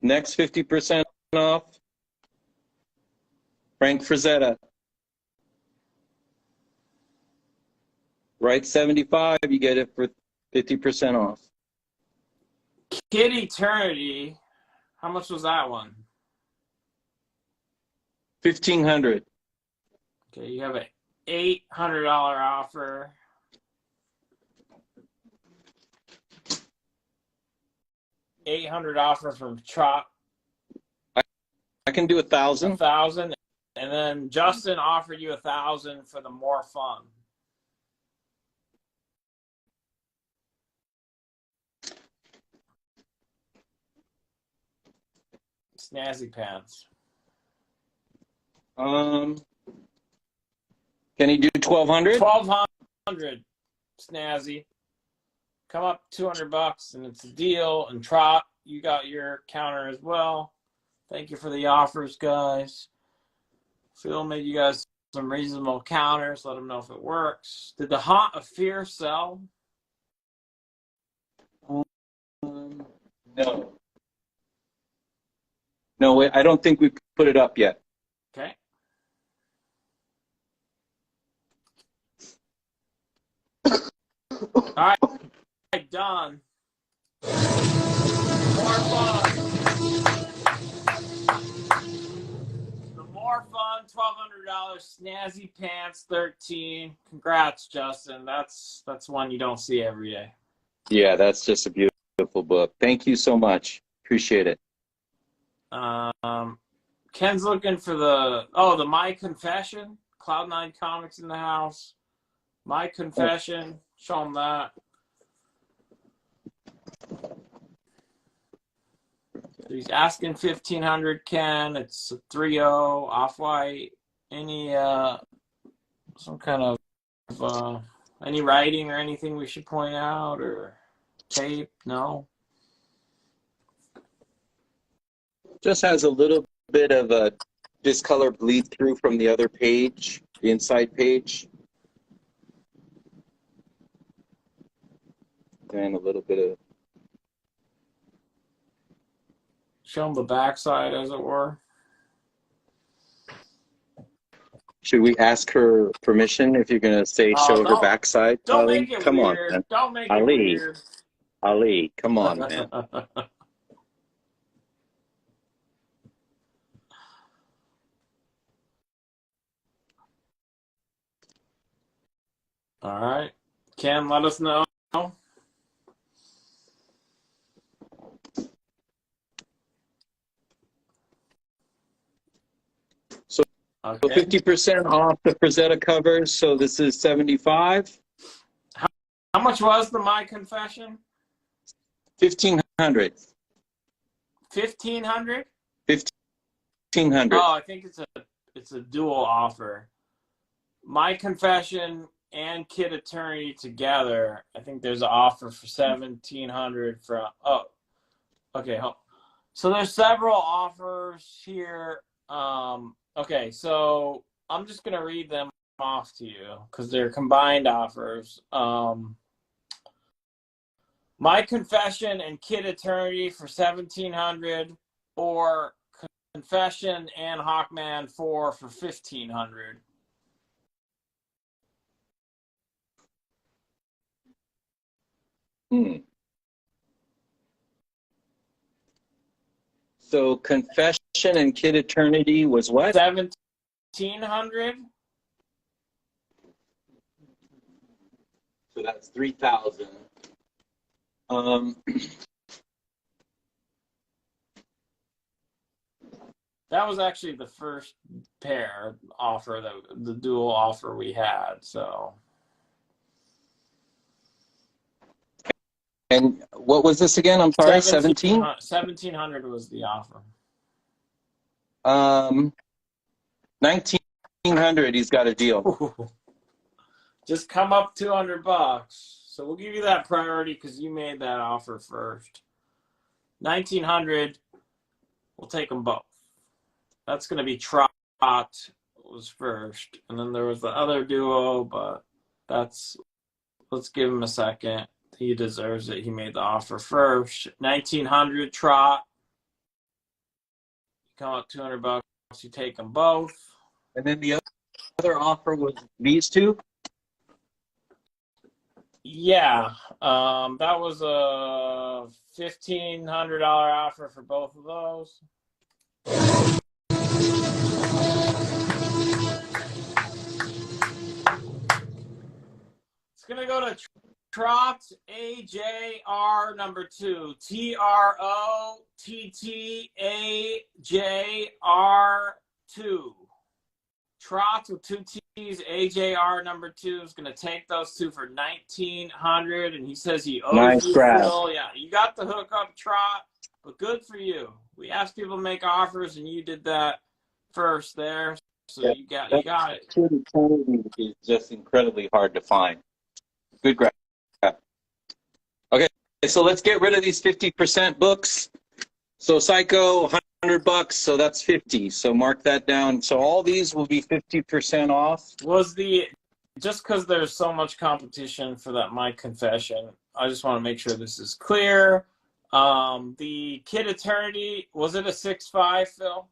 Next 50% off, Frank Frazetta. Write 75, you get it for 50% off. Kid Eternity, how much was that one? $1,500. Okay, you have an $800 offer. $800 offer from Trot. I can do 1,000. 1,000, and then Justin offered you 1,000 for the More Fun. Snazzy Pants. Can he do 1,200? 1,200, Snazzy. Come up $200 and it's a deal. And Trot, you got your counter as well. Thank you for the offers, guys. Phil made you guys some reasonable counters. Let them know if it works. Did the Haunt of Fear sell? No. No, wait, I don't think we put it up yet. Okay. All right, done. More fun. The More Fun, $1,200. Snazzy Pants, 13. Congrats, Justin. That's one you don't see every day. Yeah, that's just a beautiful book. Thank you so much. Appreciate it. Ken's looking for the My Confession. Cloud9 Comics in the house. My Confession. Show him that. So he's asking 1,500, Ken. It's a 3.0 Off-White. Any some kind of any writing or anything we should point out, or tape? No. Just has a little bit of a discolor bleed through from the other page, the inside page. And a little bit of... Show them the backside, as it were. Should we ask her permission if you're going to say show her backside? Don't Ali? make it Come weird. on, man. Don't make Ali. it weird. Ali, come on, man. All right. Ken, let us know. So Okay. 50% off the Frazetta covers. So this is 75. How much was the My Confession? 1,500. 1,500? 1,500. Oh, I think it's a dual offer. My Confession and Kid Eternity together. I think there's an offer for 1,700 from. Oh, okay. So there's several offers here. Okay, so I'm just gonna read them off to you because they're combined offers. My Confession and Kid Eternity for 1,700, or Confession and Hawkman 4 for 1,500. So Confession and Kid Eternity was what? 1,700. So that's 3,000. That was actually the first pair offer, the dual offer we had. So. And what was this again? I'm sorry, 17? 1,700 was the offer. 1,900. He's got a deal. Just come up $200. So we'll give you that priority because you made that offer first. 1,900. We'll take them both. That's going to be Trot was first, and then there was the other duo, but let's give him a second. He deserves it. He made the offer first. 1,900 Trot. You come up $200. You take them both. And then the other offer was these two? Yeah, that was a $1,500 offer for both of those. It's gonna go to Trot AJR number 2. TROTTAJR2. Trot with 2 T's. AJR number 2 is gonna take those two for 1,900, and he says he owes Nice you grab. still. Yeah, you got the hook up, Trot, but good for you. We asked people to make offers, and you did that first there, so Yeah, you got it. Kid Eternity is just incredibly hard to find. Good grab. Okay, so let's get rid of these 50% books. So Psycho, $100, so that's 50. So mark that down. So all these will be 50% off. Just because there's so much competition for that My Confession, I just want to make sure this is clear. The Kid Eternity, was it a 6.5, Phil?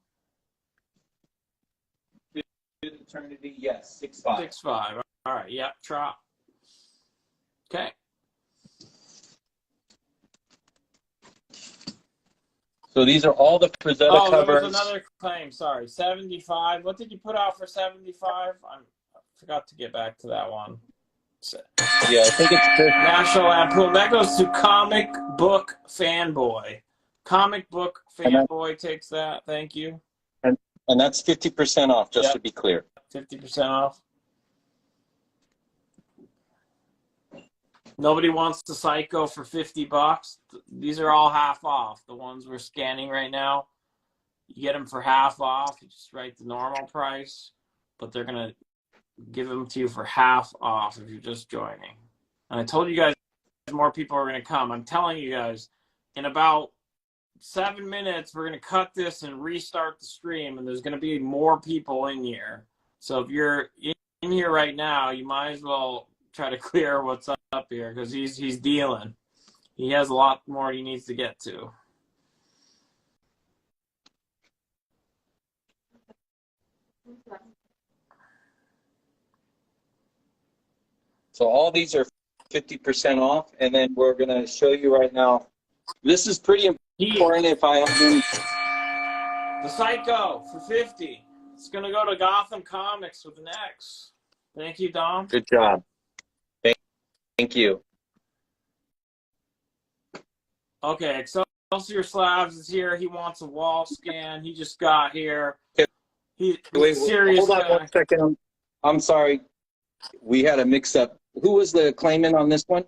Kid Eternity, yes, 6.5. 6.5. All right, yep, Trot. Okay. So these are all the Frazetta Oh, covers. there was another claim. Sorry, 75. What did you put out for 75? I forgot to get back to that one. Yeah, I think it's the National Lampoon. That goes to Comic Book Fanboy. Comic Book Fanboy takes that. Thank you. and that's 50% off, just to be clear. 50% off. Nobody wants the Psycho for $50. These are all half off. The ones we're scanning right now, you get them for half off. You just write the normal price, but they're gonna give them to you for half off if you're just joining. And I told you guys more people are gonna come. I'm telling you guys, in about 7 minutes, we're going to cut this and restart the stream, and there's going to be more people in here. So if you're in here right now, you might as well try to clear what's up here, because he's dealing. He has a lot more he needs to get to. So all these are 50% off, and then we're going to show you right now. This is pretty important if I haven't. The Psycho for 50. It's going to go to Gotham Comics with an X. Thank you, Dom. Good job. Thank you. Okay, Excelsior Slabs is here. He wants a wall scan. He just got here. He's Wait, serious hold on guy. 1 second. I'm sorry. We had a mix-up. Who was the claimant on this one?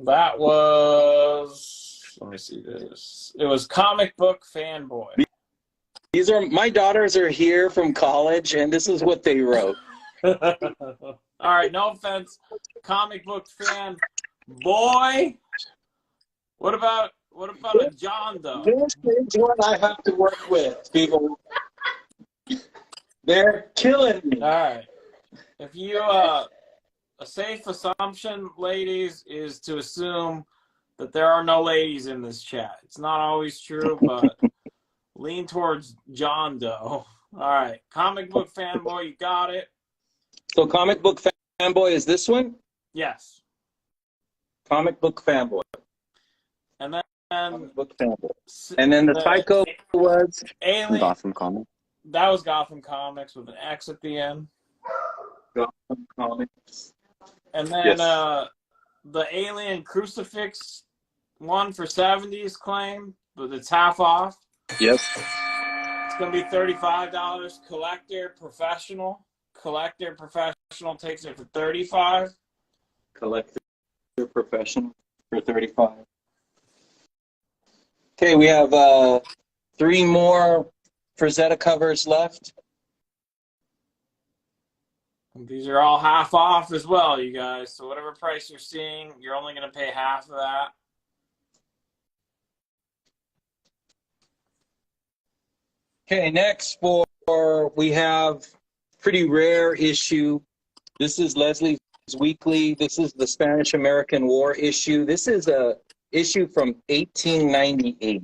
That was, let me see this. It was Comic Book Fanboy. These are my daughters are here from college, and this is what they wrote. All right, no offense, Comic Book Fan Boy. What about a John though? This is what I have to work with, people. They're killing me. All right. If you a safe assumption, ladies, is to assume that there are no ladies in this chat. It's not always true, but lean towards John Doe. All right, Comic Book Fanboy, you got it. So Comic Book Fanboy is this one? Yes. Comic Book Fanboy. And then Comic Book Fanboy. And then the Psycho was Alien. Gotham Comics. That was Gotham Comics with an X at the end. Gotham Comics. And then Yes. The Alien Crucifix one for 70s claim, but it's half off. Yes. It's going to be $35. Collector Professional takes it for $35. Collector Professional for $35. Okay, we have 3 more Frazetta covers left. These are all half off as well, you guys. So whatever price you're seeing, you're only going to pay half of that. Okay, next we have pretty rare issue. This is Leslie's Weekly. This is the Spanish-American War issue. This is a issue from 1898.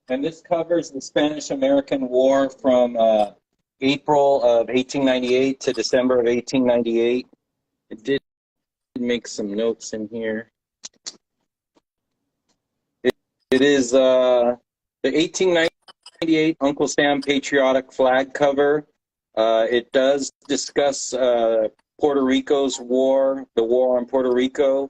And this covers the Spanish-American War from April of 1898 to December of 1898. It did make some notes in here. It is the 1898 Uncle Sam Patriotic Flag cover. It does discuss Puerto Rico's war, the war on Puerto Rico,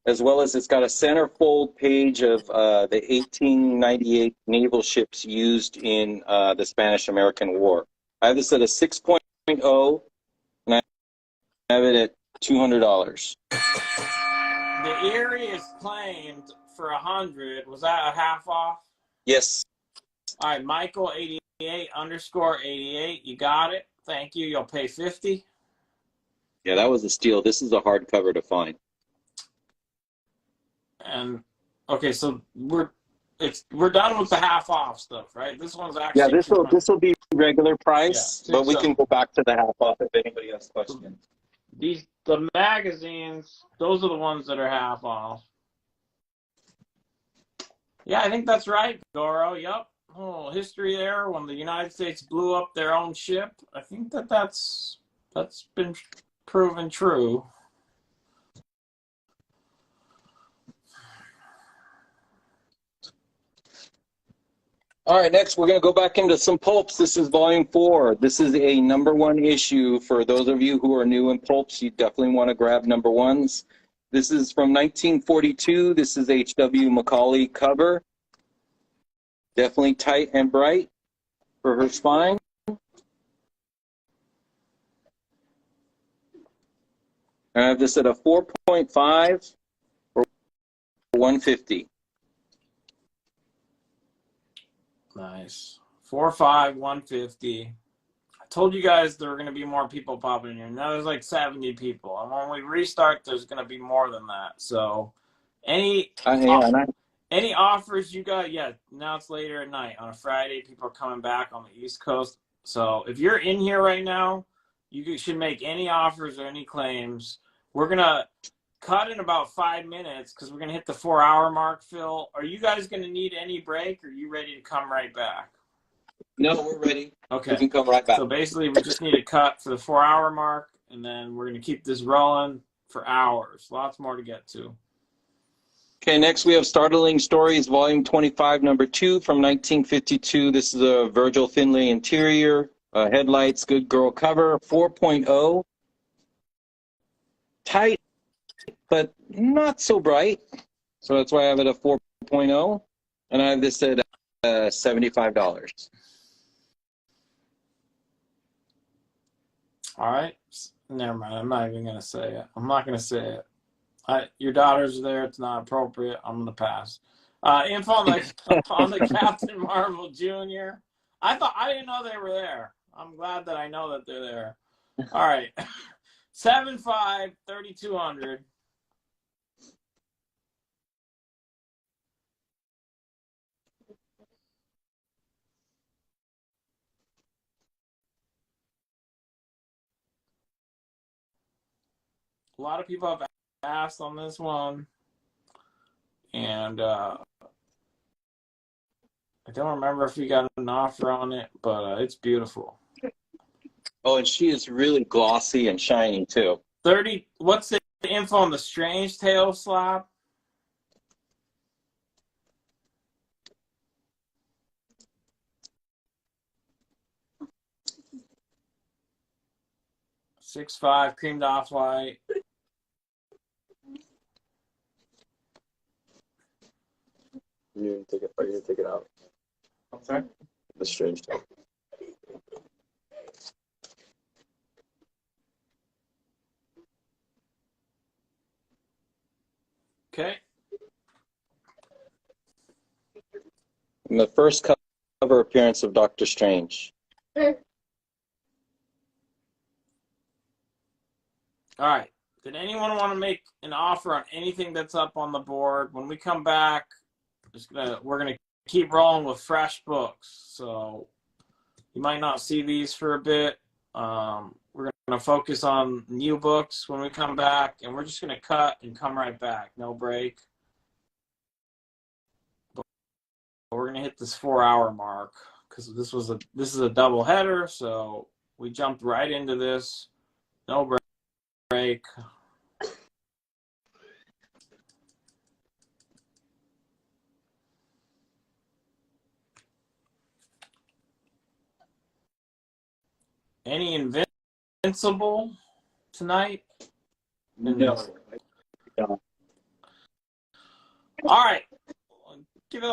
as well as it's got a centerfold page of the 1898 naval ships used in the Spanish-American War. I have this at a 6.0, and I have it at $200. The Erie is claimed for 100. Was that a half off? Yes. All right, Michael 88 _ 88. You got it. Thank you. You'll pay 50. Yeah, that was a steal. This is a hardcover to find. And okay, so we're done with the half off stuff, right? This one's actually Yeah, this will be regular price, Yeah, but we so- can go back to the half off if anybody has questions. the magazines. Those are the ones that are half off. Yeah, I think that's right, Goro. Yep. Oh, history there when the United States blew up their own ship. I think that's been proven true. All right, next we're going to go back into some pulps. This is volume 4. This is a #1 issue. For those of you who are new in pulps, you definitely want to grab #1s. This is from 1942. This is H.W. Macaulay cover. Definitely tight and bright for her spine. I have this at a 4.5 for $150. Nice. 4.5, 150. told you guys there were going to be more people popping in here. Now there's like 70 people. And when we restart, there's going to be more than that. So any offers you got? Yeah, now it's later at night. On a Friday, people are coming back on the East Coast. So if you're in here right now, you should make any offers or any claims. We're going to cut in about 5 minutes because we're going to hit the 4-hour mark, Phil. Are you guys going to need any break, or are you ready to come right back? No, we're ready. Okay. We can come right back. So basically, we just need a cut for the 4-hour mark, and then we're going to keep this rolling for hours. Lots more to get to. Okay, next we have Startling Stories, Volume 25, Number 2 from 1952. This is a Virgil Finlay interior, headlights, good girl cover, 4.0. Tight, but not so bright. So that's why I have it at 4.0. And I have this at $75. All right. Never mind. I'm not even going to say it. I'm not going to say it. Your daughters are there. It's not appropriate. I'm going to pass. Info on the Captain Marvel Jr. I didn't know they were there. I'm glad that I know that they're there. All right. 7.5, 3,200. A lot of people have asked on this one, and I don't remember if we got an offer on it, but it's beautiful. Oh, and she is really glossy and shiny too. 30. What's the info on the Strange Tail slab? $6.5, creamed off white. You didn't take it out. I'm sorry? The Strange Tail. Okay. And the first cover appearance of Doctor Strange. All right. Did anyone want to make an offer on anything that's up on the board? When we come back, we're gonna keep rolling with fresh books. So you might not see these for a bit. We're gonna focus on new books when we come back, and we're just gonna cut and come right back. No break. But we're gonna hit this 4-hour mark because this is a double header. So we jumped right into this. No break. Any Invincible tonight? No. All right. Give it